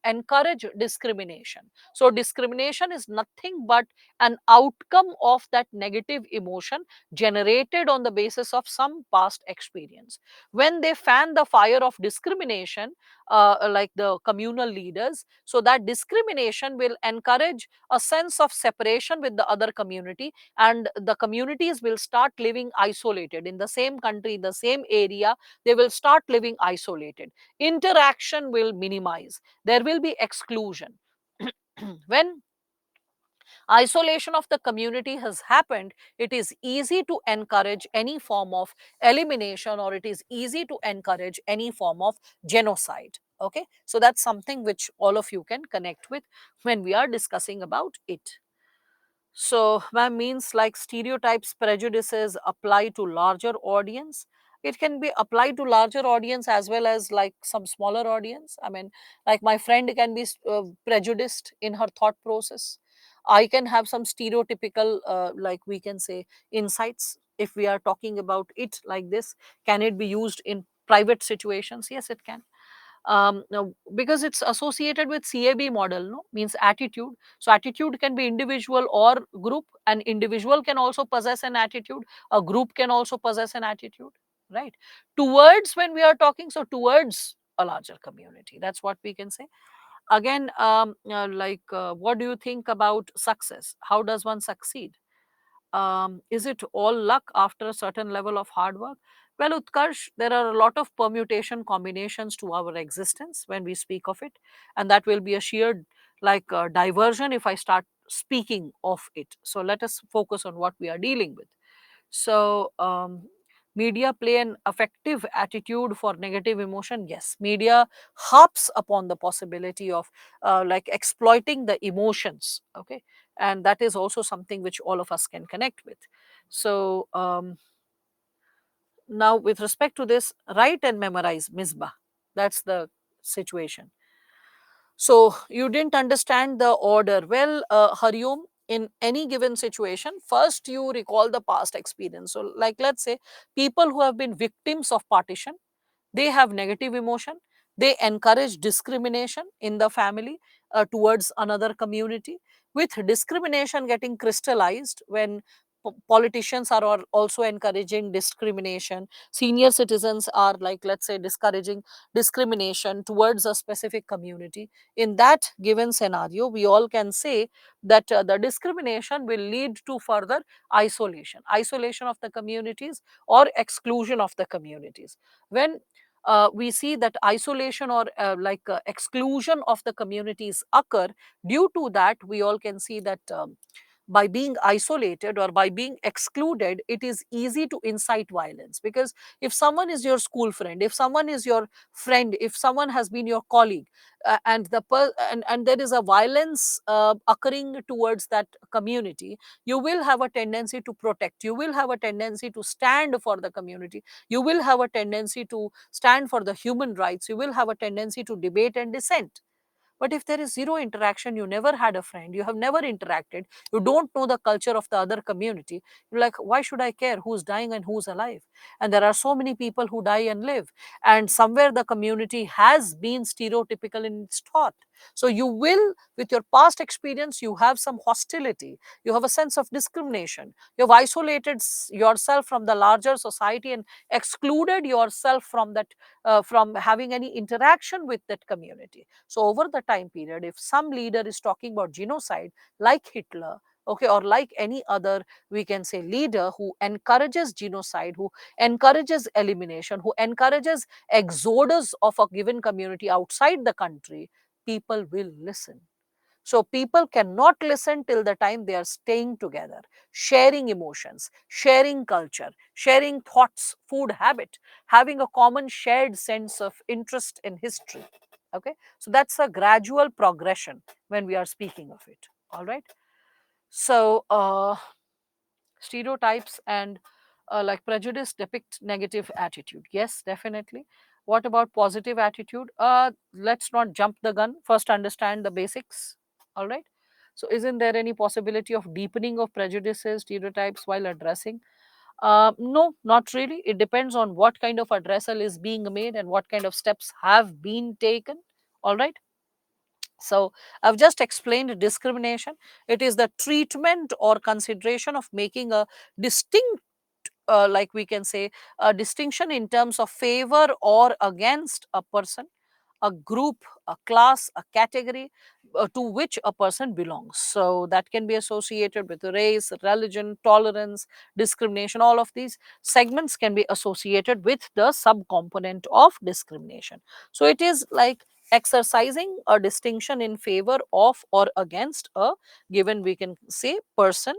encourage discrimination. So discrimination is nothing but an outcome of that negative emotion generated on the basis of some past experience. When they fan the fire of discrimination, like the communal leaders, so that discrimination will encourage a sense of separation with the other community, and the communities will start living isolated in the same country, in the same area. They will start living isolated, interaction will minimize, there will be exclusion. When isolation of the community has happened, it is easy to encourage any form of elimination, or it is easy to encourage any form of genocide. Okay, so that's something which all of you can connect with when we are discussing about it. So, ma'am, means like stereotypes, prejudices apply to larger audience. It can be applied to larger audience as well as like some smaller audience. I mean, like my friend can be prejudiced in her thought process. I can have some stereotypical, like we can say, insights. If we are talking about it like this, can it be used in private situations? Yes, it can. Now, because it's associated with CAB model, no, means attitude. So attitude can be individual or group. An individual can also possess an attitude, a group can also possess an attitude, right? Towards, when we are talking, so towards a larger community, that's what we can say. Again, what do you think about success? How does one succeed? Is it all luck after a certain level of hard work? Well, Utkarsh, there are a lot of permutation combinations to our existence when we speak of it, and that will be a sheer diversion if I start speaking of it. So let us focus on what we are dealing with. So, media play an effective attitude for negative emotion. Yes, media harps upon the possibility of exploiting the emotions. Okay, and that is also something which all of us can connect with. So, now with respect to this, write and memorize Misbah. That's the situation. So you didn't understand the order. Well, Hariom, in any given situation, first you recall the past experience. So, like, let's say people who have been victims of partition, they have negative emotion, they encourage discrimination in the family towards another community, with discrimination getting crystallized when politicians are also encouraging discrimination, senior citizens are, like, let's say, discouraging discrimination towards a specific community. In that given scenario, we all can say that the discrimination will lead to further isolation of the communities, or exclusion of the communities. When we see that isolation or exclusion of the communities occur, due to that we all can see that by being isolated or by being excluded, it is easy to incite violence. Because if someone is your school friend, if someone is your friend, if someone has been your colleague, and there is a violence occurring towards that community, you will have a tendency to protect, you will have a tendency to stand for the community, you will have a tendency to stand for the human rights, you will have a tendency to debate and dissent. But if there is zero interaction, you never had a friend, you have never interacted, you don't know the culture of the other community, you're like, why should I care who's dying and who's alive? And there are so many people who die and live, and somewhere the community has been stereotypical in its thought. So you will, with your past experience, you have some hostility, you have a sense of discrimination, you have isolated yourself from the larger society and excluded yourself from that, from having any interaction with that community. So over the time period, if some leader is talking about genocide, like Hitler, okay, or like any other, we can say, leader who encourages genocide, who encourages elimination, who encourages exodus of a given community outside the country, people will listen. So people cannot listen till the time they are staying together, sharing emotions, sharing culture, sharing thoughts, food habit, having a common shared sense of interest in history. Okay, so that's a gradual progression when we are speaking of it. All right. So stereotypes and prejudice depict negative attitude. Yes, definitely. What about positive attitude? Let's not jump the gun. First, understand the basics. All right. So, isn't there any possibility of deepening of prejudices, stereotypes while addressing? No, not really. It depends on what kind of addressal is being made and what kind of steps have been taken. All right. So, I've just explained discrimination. It is the treatment or consideration of making a distinct, we can say, a distinction in terms of favor or against a person, a group, a class, a category to which a person belongs. So that can be associated with race, religion, tolerance, discrimination. All of these segments can be associated with the subcomponent of discrimination. So it is like exercising a distinction in favor of or against a given, we can say, person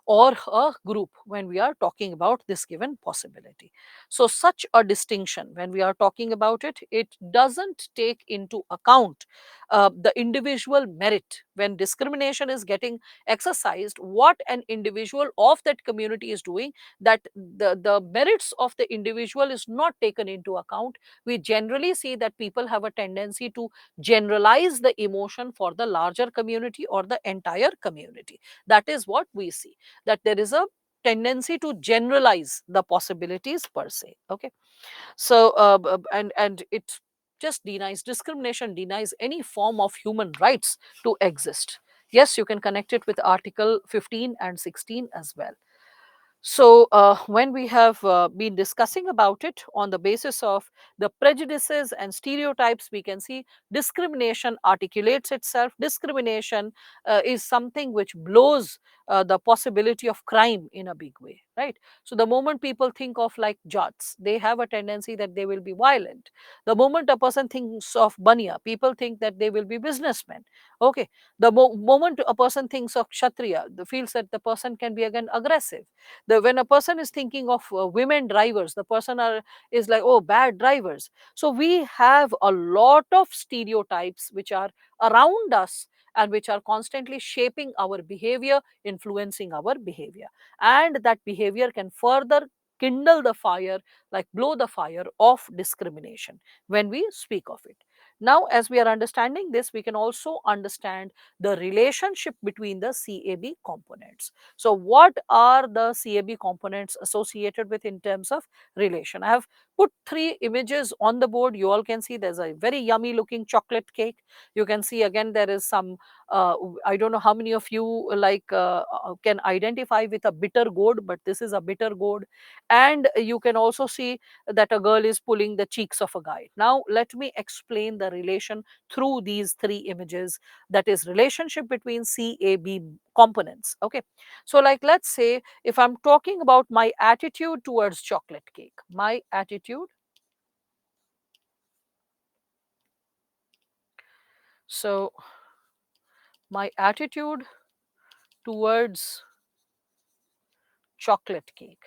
or a group when we are talking about this given possibility. So such a distinction, when we are talking about it, it doesn't take into account the individual merit. When discrimination is getting exercised, what an individual of that community is doing, that the merits of the individual is not taken into account. We generally see that people have a tendency to generalize the emotion for the larger community or the entire community. That is what we see, that there is a tendency to generalize the possibilities per se. Okay, so and it just denies, discrimination denies any form of human rights to exist. Yes, you can connect it with article 15 and 16 as well. So, when we have been discussing about it on the basis of the prejudices and stereotypes, we can see discrimination articulates itself. Discrimination is something which blows the possibility of crime in a big way, right? So, the moment people think of like Jats, they have a tendency that they will be violent. The moment a person thinks of Banya, people think that they will be businessmen. Okay, the moment a person thinks of Kshatriya, the feels that the person can be again aggressive. When a person is thinking of women drivers, the person is like, oh, bad drivers. So we have a lot of stereotypes which are around us and which are constantly shaping our behavior, influencing our behavior, and that behavior can further kindle the fire, like blow the fire of discrimination when we speak of it. Now, as we are understanding this, we can also understand the relationship between the CAB components. So, what are the CAB components associated with in terms of relation? I have put three images on the board. You all can see there's a very yummy looking chocolate cake. You can see again there is some, I don't know how many of you can identify with a bitter gourd, but this is a bitter gourd. And you can also see that a girl is pulling the cheeks of a guy. Now, let me explain the relation through these three images, that is relationship between CAB components. Okay, so like let's say if I'm talking about my attitude towards chocolate cake, my attitude, so my attitude towards chocolate cake,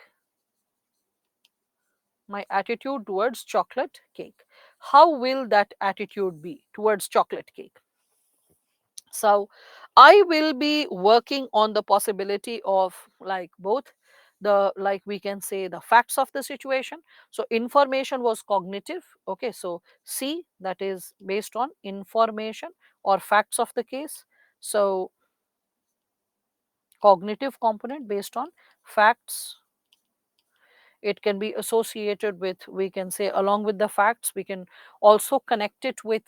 my attitude towards chocolate cake, how will that attitude be towards chocolate cake? So I will be working on the possibility of like both the, like we can say, the facts of the situation. So information was cognitive. Okay, so C, that is based on information or facts of the case. So cognitive component based on facts. It can be associated with, we can say, along with the facts, we can also connect it with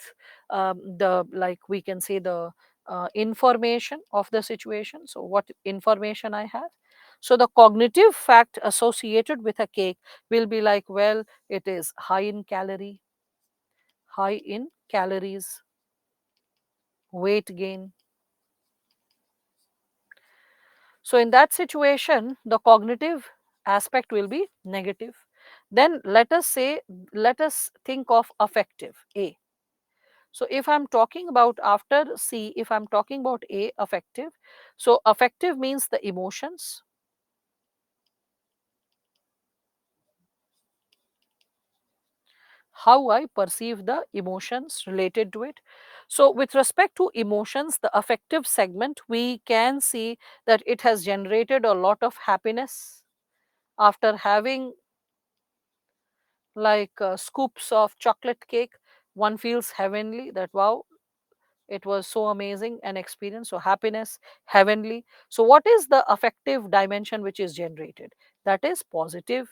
the, like we can say, the information of the situation. So what information I have, so the cognitive fact associated with a cake will be like, well, it is high in calorie, high in calories, weight gain. So in that situation, the cognitive aspect will be negative. Then let us say, let us think of affective, A. So if I'm talking about after C, if I'm talking about A, affective. So affective means the emotions, how I perceive the emotions related to it. So with respect to emotions, the affective segment, we can see that it has generated a lot of happiness after having like scoops of chocolate cake. One feels heavenly, that wow, it was so amazing an experience. So happiness, heavenly. So what is the affective dimension which is generated? That is positive.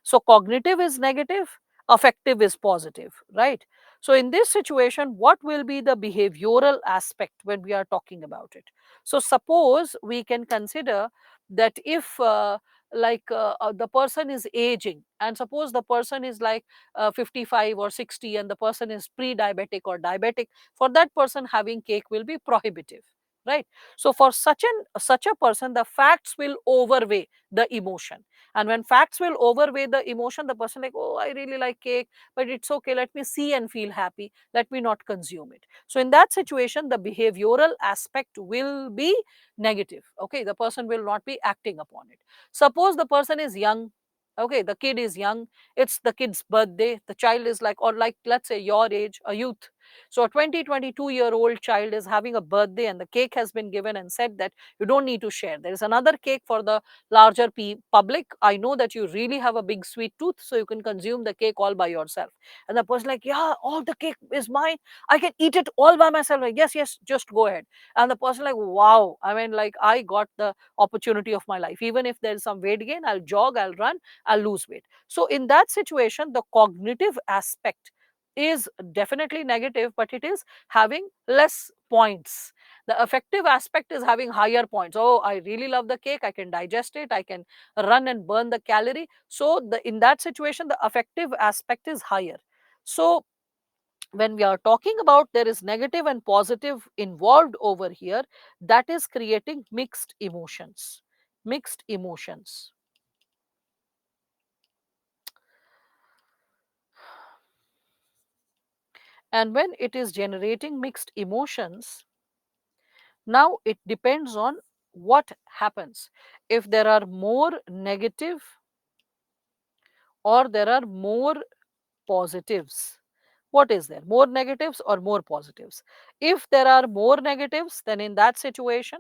So cognitive is negative, affective is positive, right? So in this situation, what will be the behavioral aspect when we are talking about it? So suppose we can consider that if the person is aging, and suppose the person is like 55 or 60, and the person is pre-diabetic or diabetic, for that person having cake will be prohibitive, right? So for such a person, the facts will overweigh the emotion, and when facts will overweigh the emotion, the person like, oh, I really like cake, but it's okay, let me see and feel happy, let me not consume it. So in that situation, the behavioral aspect will be negative. Okay, the person will not be acting upon it. Suppose the person is young. Okay, the kid is young, it's the kid's birthday, the child is like, or like let's say your age, a youth. So a 22-year-old child is having a birthday, and the cake has been given and said that you don't need to share, there is another cake for the larger public. I know that you really have a big sweet tooth, so you can consume the cake all by yourself. And the person like, yeah, all the cake is mine, I can eat it all by myself. Like, yes, yes, just go ahead. And the person like, wow, I mean, like, I got the opportunity of my life. Even if there's some weight gain, I'll jog, I'll run, I'll lose weight. So in that situation, the cognitive aspect is definitely negative, but it is having less points. The affective aspect is having higher points. Oh, I really love the cake, I can digest it, I can run and burn the calorie. So in that situation, the affective aspect is higher. So when we are talking about there is negative and positive involved over here, that is creating mixed emotions. Mixed emotions. And when it is generating mixed emotions, now it depends on what happens. If there are more negative or there are more positives, what is there, more negatives or more positives? If there are more negatives, then in that situation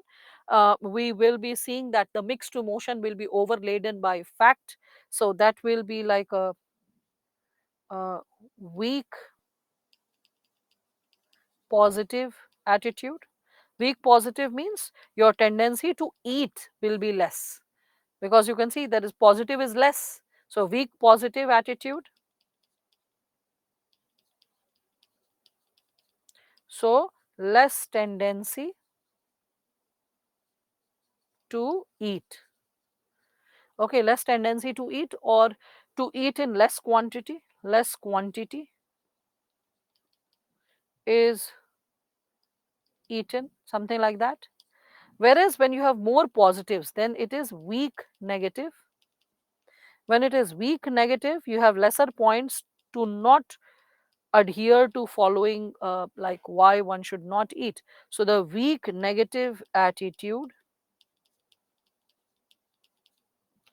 we will be seeing that the mixed emotion will be overladen by fact. So that will be like a weak positive attitude. Weak positive means your tendency to eat will be less, because you can see that is positive is less. So weak positive attitude. So less tendency to eat. Okay, less tendency to eat, or to eat in less quantity. Less quantity is eaten, something like that. Whereas when you have more positives, then it is weak negative. When it is weak negative, you have lesser points to not adhere to following like why one should not eat. So the weak negative attitude.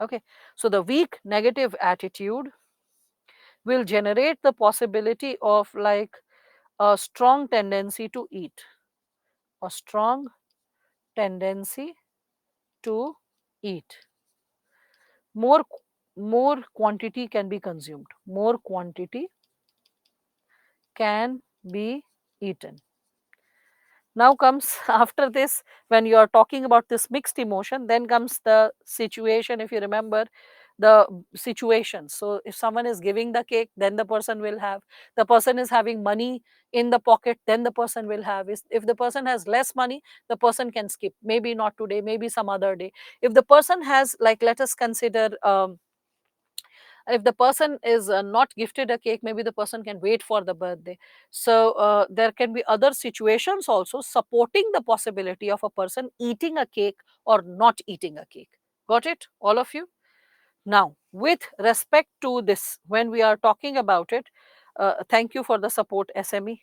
Okay, so the weak negative attitude will generate the possibility of like a strong tendency to eat. A strong tendency to eat. More more quantity can be consumed. More quantity can be eaten. Now comes after this, when you are talking about this mixed emotion, then comes the situation. If you remember the situation, so if someone is giving the cake, then the person will have. The person is having money in the pocket, then the person will have. If the person has less money, the person can skip, maybe not today, maybe some other day. If the person has, like, let us consider if the person is not gifted a cake, maybe the person can wait for the birthday. So there can be other situations also supporting the possibility of a person eating a cake or not eating a cake. Got it, all of you? Now, with respect to this, when we are talking about it, thank you for the support, SME.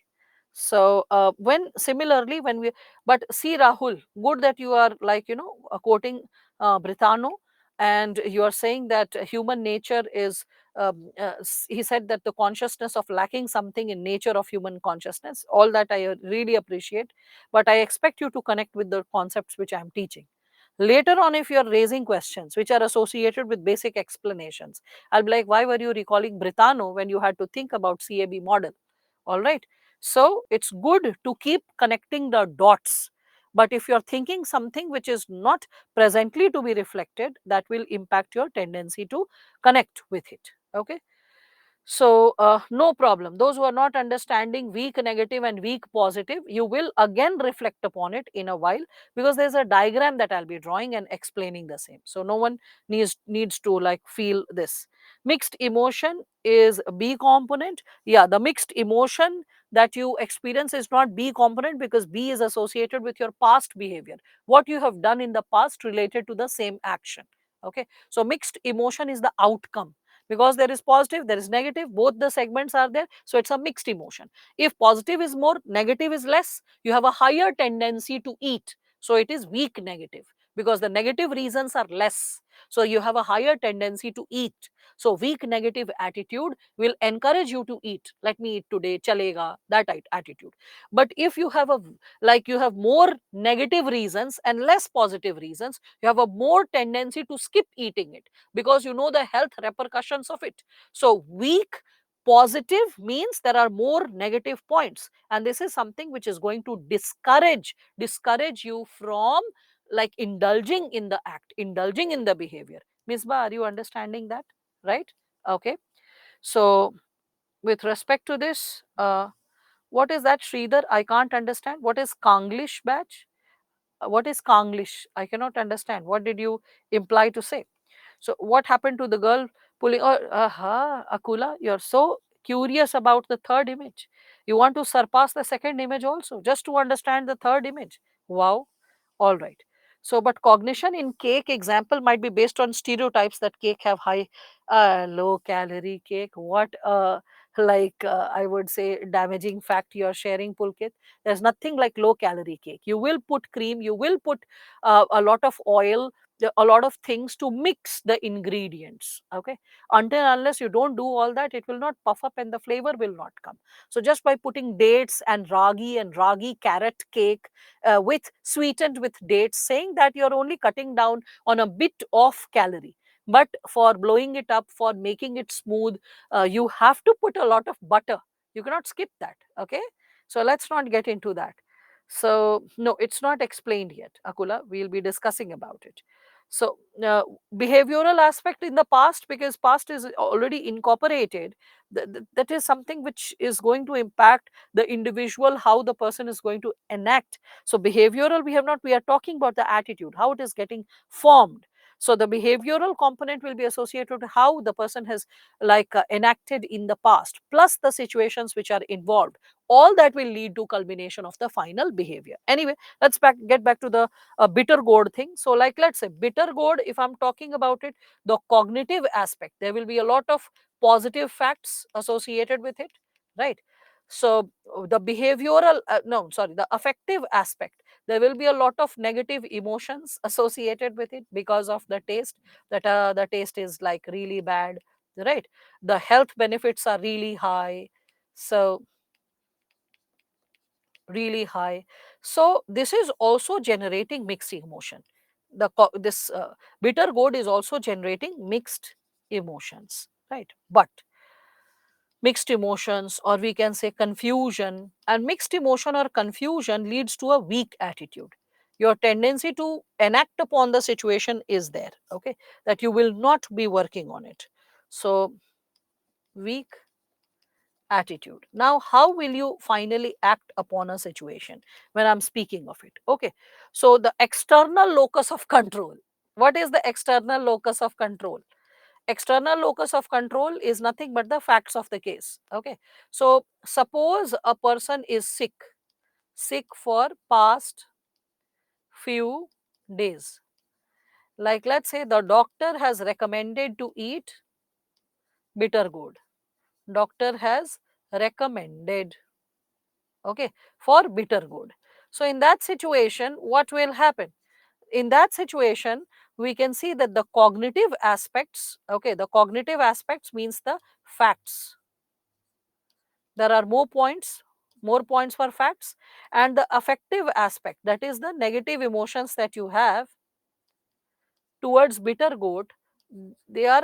So, when similarly, when we, but see, Rahul, good that you are like, quoting Brithano, and you are saying that human nature is, he said that the consciousness of lacking something in nature of human consciousness, all that I really appreciate, but I expect you to connect with the concepts which I am teaching. Later on, if you are raising questions which are associated with basic explanations, I'll be like, why were you recalling Brithano when you had to think about CAB model? All right. So it's good to keep connecting the dots. But if you're thinking something which is not presently to be reflected, that will impact your tendency to connect with it. Okay. So, no problem. Those who are not understanding weak negative and weak positive, you will again reflect upon it in a while, because there's a diagram that I'll be drawing and explaining the same. So, no one needs to like feel this. Mixed emotion is B component. Yeah, the mixed emotion that you experience is not B component, because B is associated with your past behavior, what you have done in the past related to the same action. Okay, so mixed emotion is the outcome, because there is positive, there is negative, both the segments are there, so it's a mixed emotion. If positive is more, negative is less, you have a higher tendency to eat, so it is weak negative, because the negative reasons are less, so you have a higher tendency to eat. So weak negative attitude will encourage you to eat. Let me eat today, chalega, that attitude. But if you have a, like, you have more negative reasons and less positive reasons, you have a more tendency to skip eating it, because you know the health repercussions of it. So weak positive means there are more negative points, and this is something which is going to discourage you from like indulging in the act, indulging in the behavior. Misbah, are you understanding that? Right? Okay. So with respect to this, what is that, Sridhar? I can't understand. What is Kanglish batch? What is Kanglish? I cannot understand. What did you imply to say? So what happened to the girl pulling? Oh, aha, Akula, you're so curious about the third image. You want to surpass the second image also, just to understand the third image. Wow. All right. So, but cognition in cake example might be based on stereotypes that cake have high, low calorie cake. What, I would say, damaging fact you are sharing, Pulkit. There's nothing like low calorie cake. You will put cream, you will put a lot of oil, a lot of things to mix the ingredients. Okay, until unless you don't do all that, it will not puff up and the flavor will not come. So just by putting dates and ragi carrot cake with sweetened with dates, saying that you're only cutting down on a bit of calorie, but for blowing it up, for making it smooth, you have to put a lot of butter. You cannot skip that. Okay, so let's not get into that. So no, it's not explained yet, Akula. We'll be discussing about it. So behavioral aspect in the past, because past is already incorporated, that is something which is going to impact the individual, how the person is going to enact. So behavioral, we are talking about the attitude, how it is getting formed. So the behavioral component will be associated to how the person has enacted in the past, plus the situations which are involved. All that will lead to culmination of the final behavior. Anyway, let's get back to the bitter gourd thing. So like, let's say bitter gourd, if I'm talking about it, the cognitive aspect, there will be a lot of positive facts associated with it, right? So the behavioral, no, sorry, the affective aspect, there will be a lot of negative emotions associated with it because of the taste, that the taste is like really bad, right? The health benefits are really high. So really high. So this is also generating mixed emotion. This bitter gourd is also generating mixed emotions, right? But mixed emotions, or we can say confusion, and mixed emotion or confusion leads to a weak attitude. Your tendency to enact upon the situation is there, okay, that you will not be working on it. So weak attitude. Now, how will you finally act upon a situation when I'm speaking of it? Okay, so the external locus of control. What is the external locus of control? External locus of control is nothing but the facts of the case. Okay, so suppose a person is sick for past few days. Like, let's say the doctor has recommended to eat bitter gourd. Doctor has recommended, okay, for bitter gourd. So in that situation, what will happen? In that situation, we can see that the cognitive aspects, okay, the cognitive aspects means the facts. There are more points for facts, and the affective aspect, that is the negative emotions that you have towards bitter gourd, there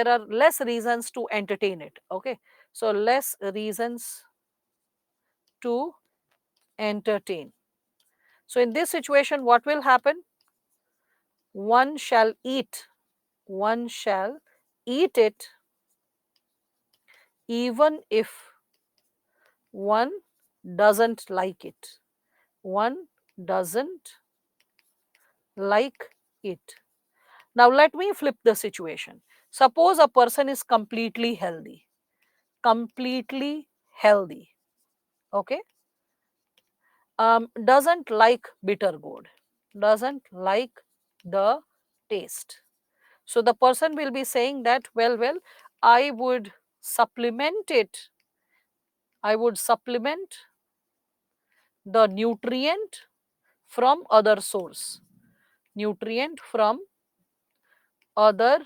are less reasons to entertain it. Okay, so less reasons to entertain. So in this situation, what will happen? One shall eat, one shall eat it even if one doesn't like it. One doesn't like it. Now let me flip the situation. Suppose a person is completely healthy, okay, doesn't like bitter gourd, doesn't like the taste. So the person will be saying that, well, I would supplement it. I would supplement the nutrient from other source. Nutrient from other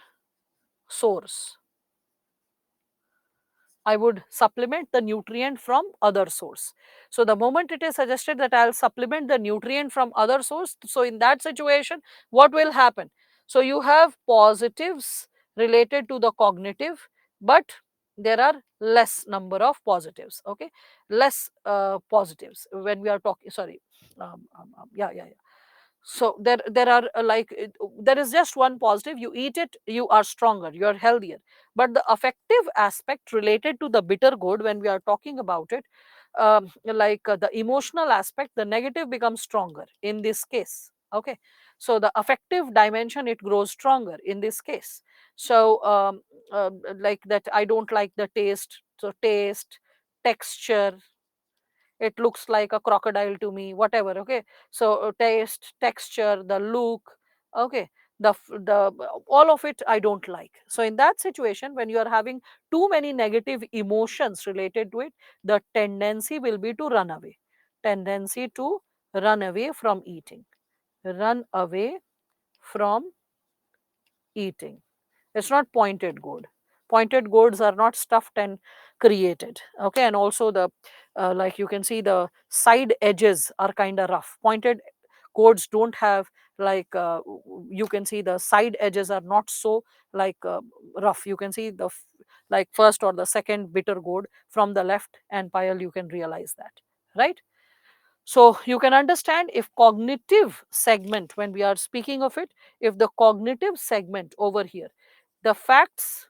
source. I would supplement the nutrient from other source. So the moment it is suggested that I'll supplement the nutrient from other source, so in that situation, what will happen? So you have positives related to the cognitive, but there are less number of positives, okay, less positives when we are talking, sorry, yeah. So there are there is just one positive. You eat it, you are stronger, you are healthier. But the affective aspect related to the bitter gourd, when we are talking about it, the emotional aspect, the negative becomes stronger in this case. Okay, so the affective dimension, it grows stronger in this case. So like that, I don't like the taste, so taste, texture, it looks like a crocodile to me, whatever. Okay, so taste, texture, the look, okay, the all of it I don't like. So in that situation, when you are having too many negative emotions related to it, the tendency will be to run away, tendency to run away from eating, run away from eating. It's not pointed gourd. Pointed gourds are not stuffed and created. Okay, and also the like you can see the side edges are kind of rough. Pointed gourds don't have like you can see the side edges are not so like rough. You can see the like first or the second bitter gourd from the left, and Payal, you can realize that, right? So you can understand, if cognitive segment, when we are speaking of it, if the cognitive segment over here, the facts,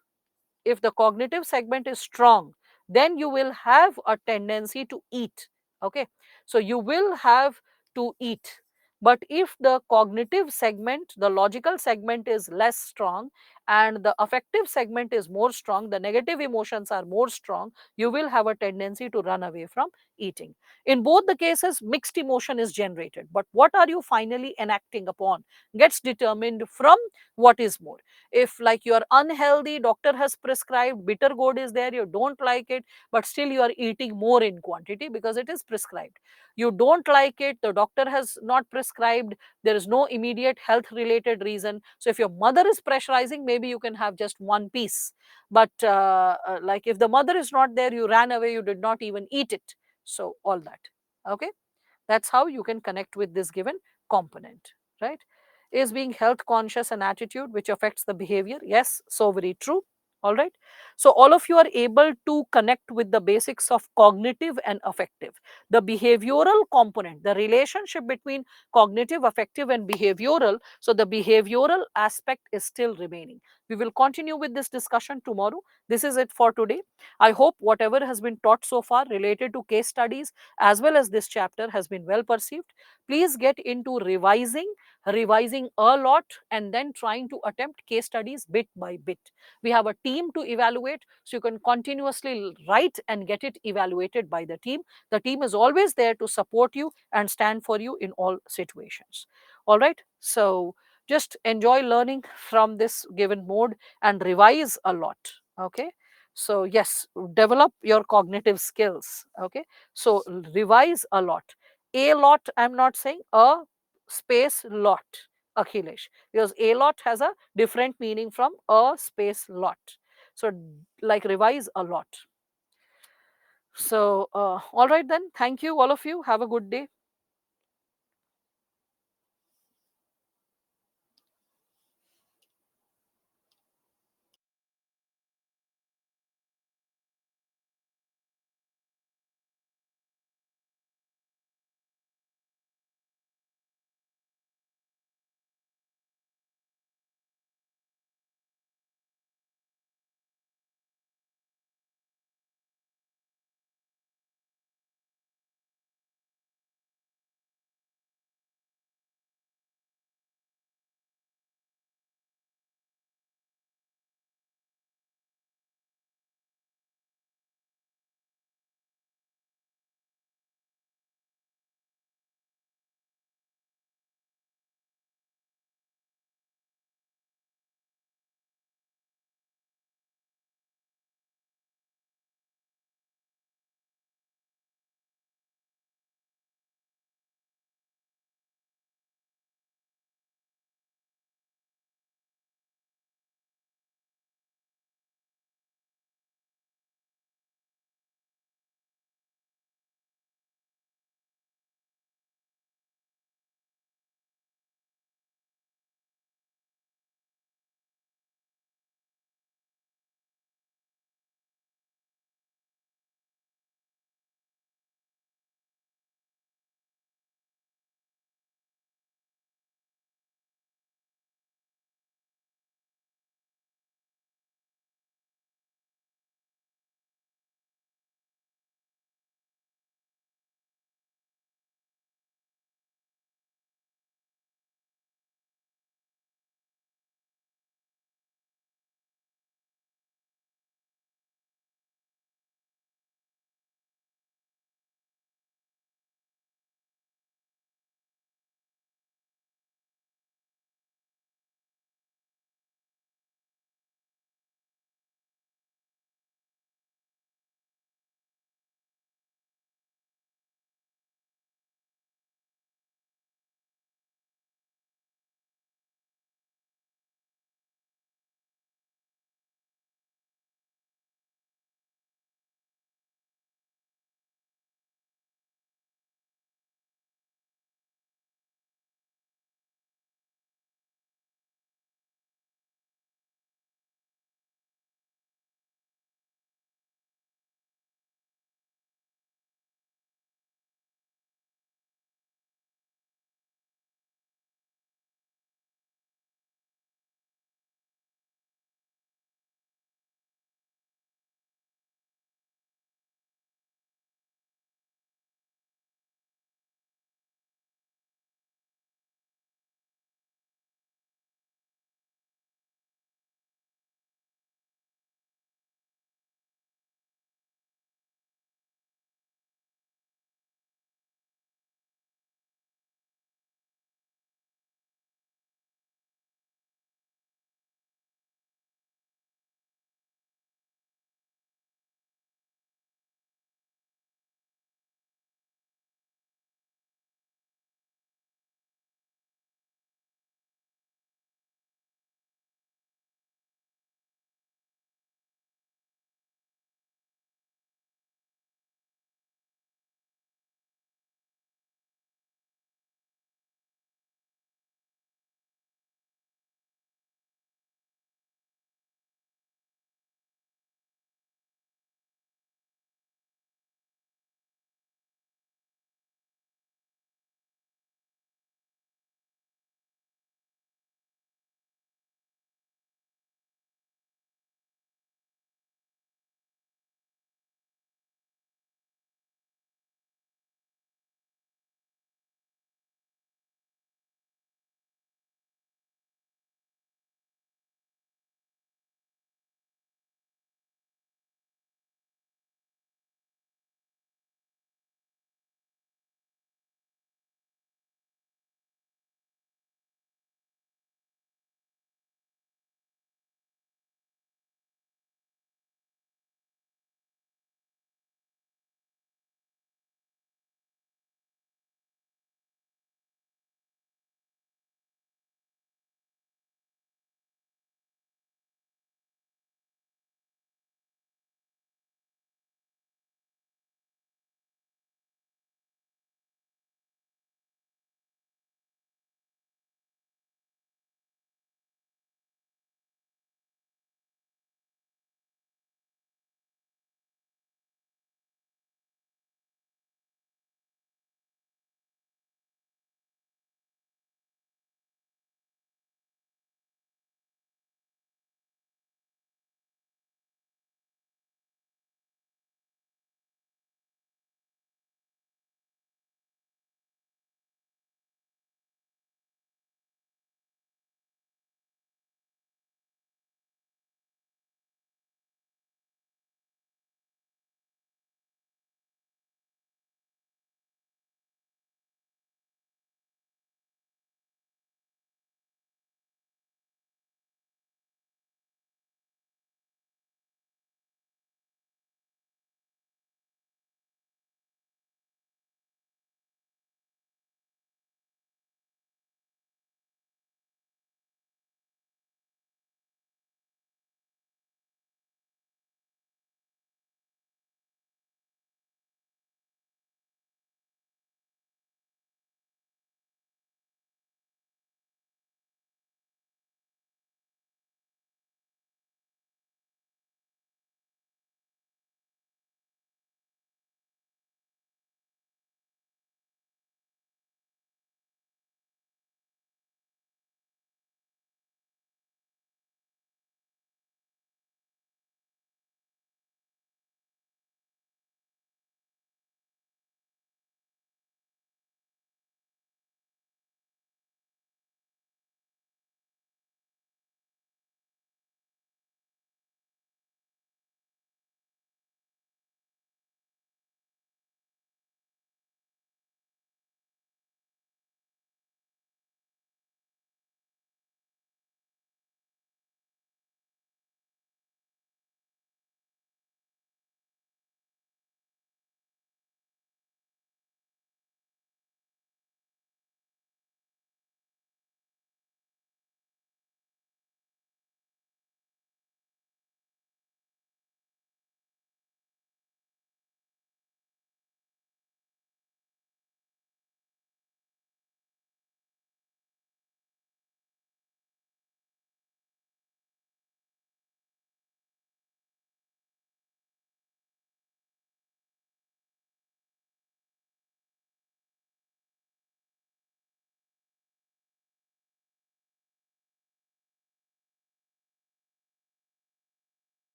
if the cognitive segment is strong, then you will have a tendency to eat. Okay, so you will have to eat. But if the cognitive segment, the logical segment is less strong, and the affective segment is more strong, the negative emotions are more strong, you will have a tendency to run away from eating. In both the cases, mixed emotion is generated, but what are you finally enacting upon gets determined from what is more. If like you are unhealthy, doctor has prescribed, bitter gourd is there, you don't like it, but still you are eating more in quantity because it is prescribed. You don't like it, the doctor has not prescribed, there is no immediate health related reason. So if your mother is pressurizing, maybe you can have just one piece. But like if the mother is not there, you ran away, you did not even eat it. So all that. Okay, that's how you can connect with this given component, right? Is being health conscious an attitude which affects the behavior? Yes, so very true. All right. So all of you are able to connect with the basics of cognitive and affective. The behavioral component, the relationship between cognitive, affective, and behavioral. So the behavioral aspect is still remaining. We will continue with this discussion tomorrow. This is it for today. I hope whatever has been taught so far related to case studies as well as this chapter has been well perceived. Please get into revising a lot, and then trying to attempt case studies bit by bit. We have a team to evaluate, so you can continuously write and get it evaluated by the team. The team is always there to support you and stand for you in all situations. All right, so just enjoy learning from this given mode and revise a lot. Okay, so yes, develop your cognitive skills. Okay, so revise a lot. A lot, I'm not saying a space lot, Akhilesh, because a lot has a different meaning from a space lot. So like revise a lot. So all right then, thank you all of you, have a good day.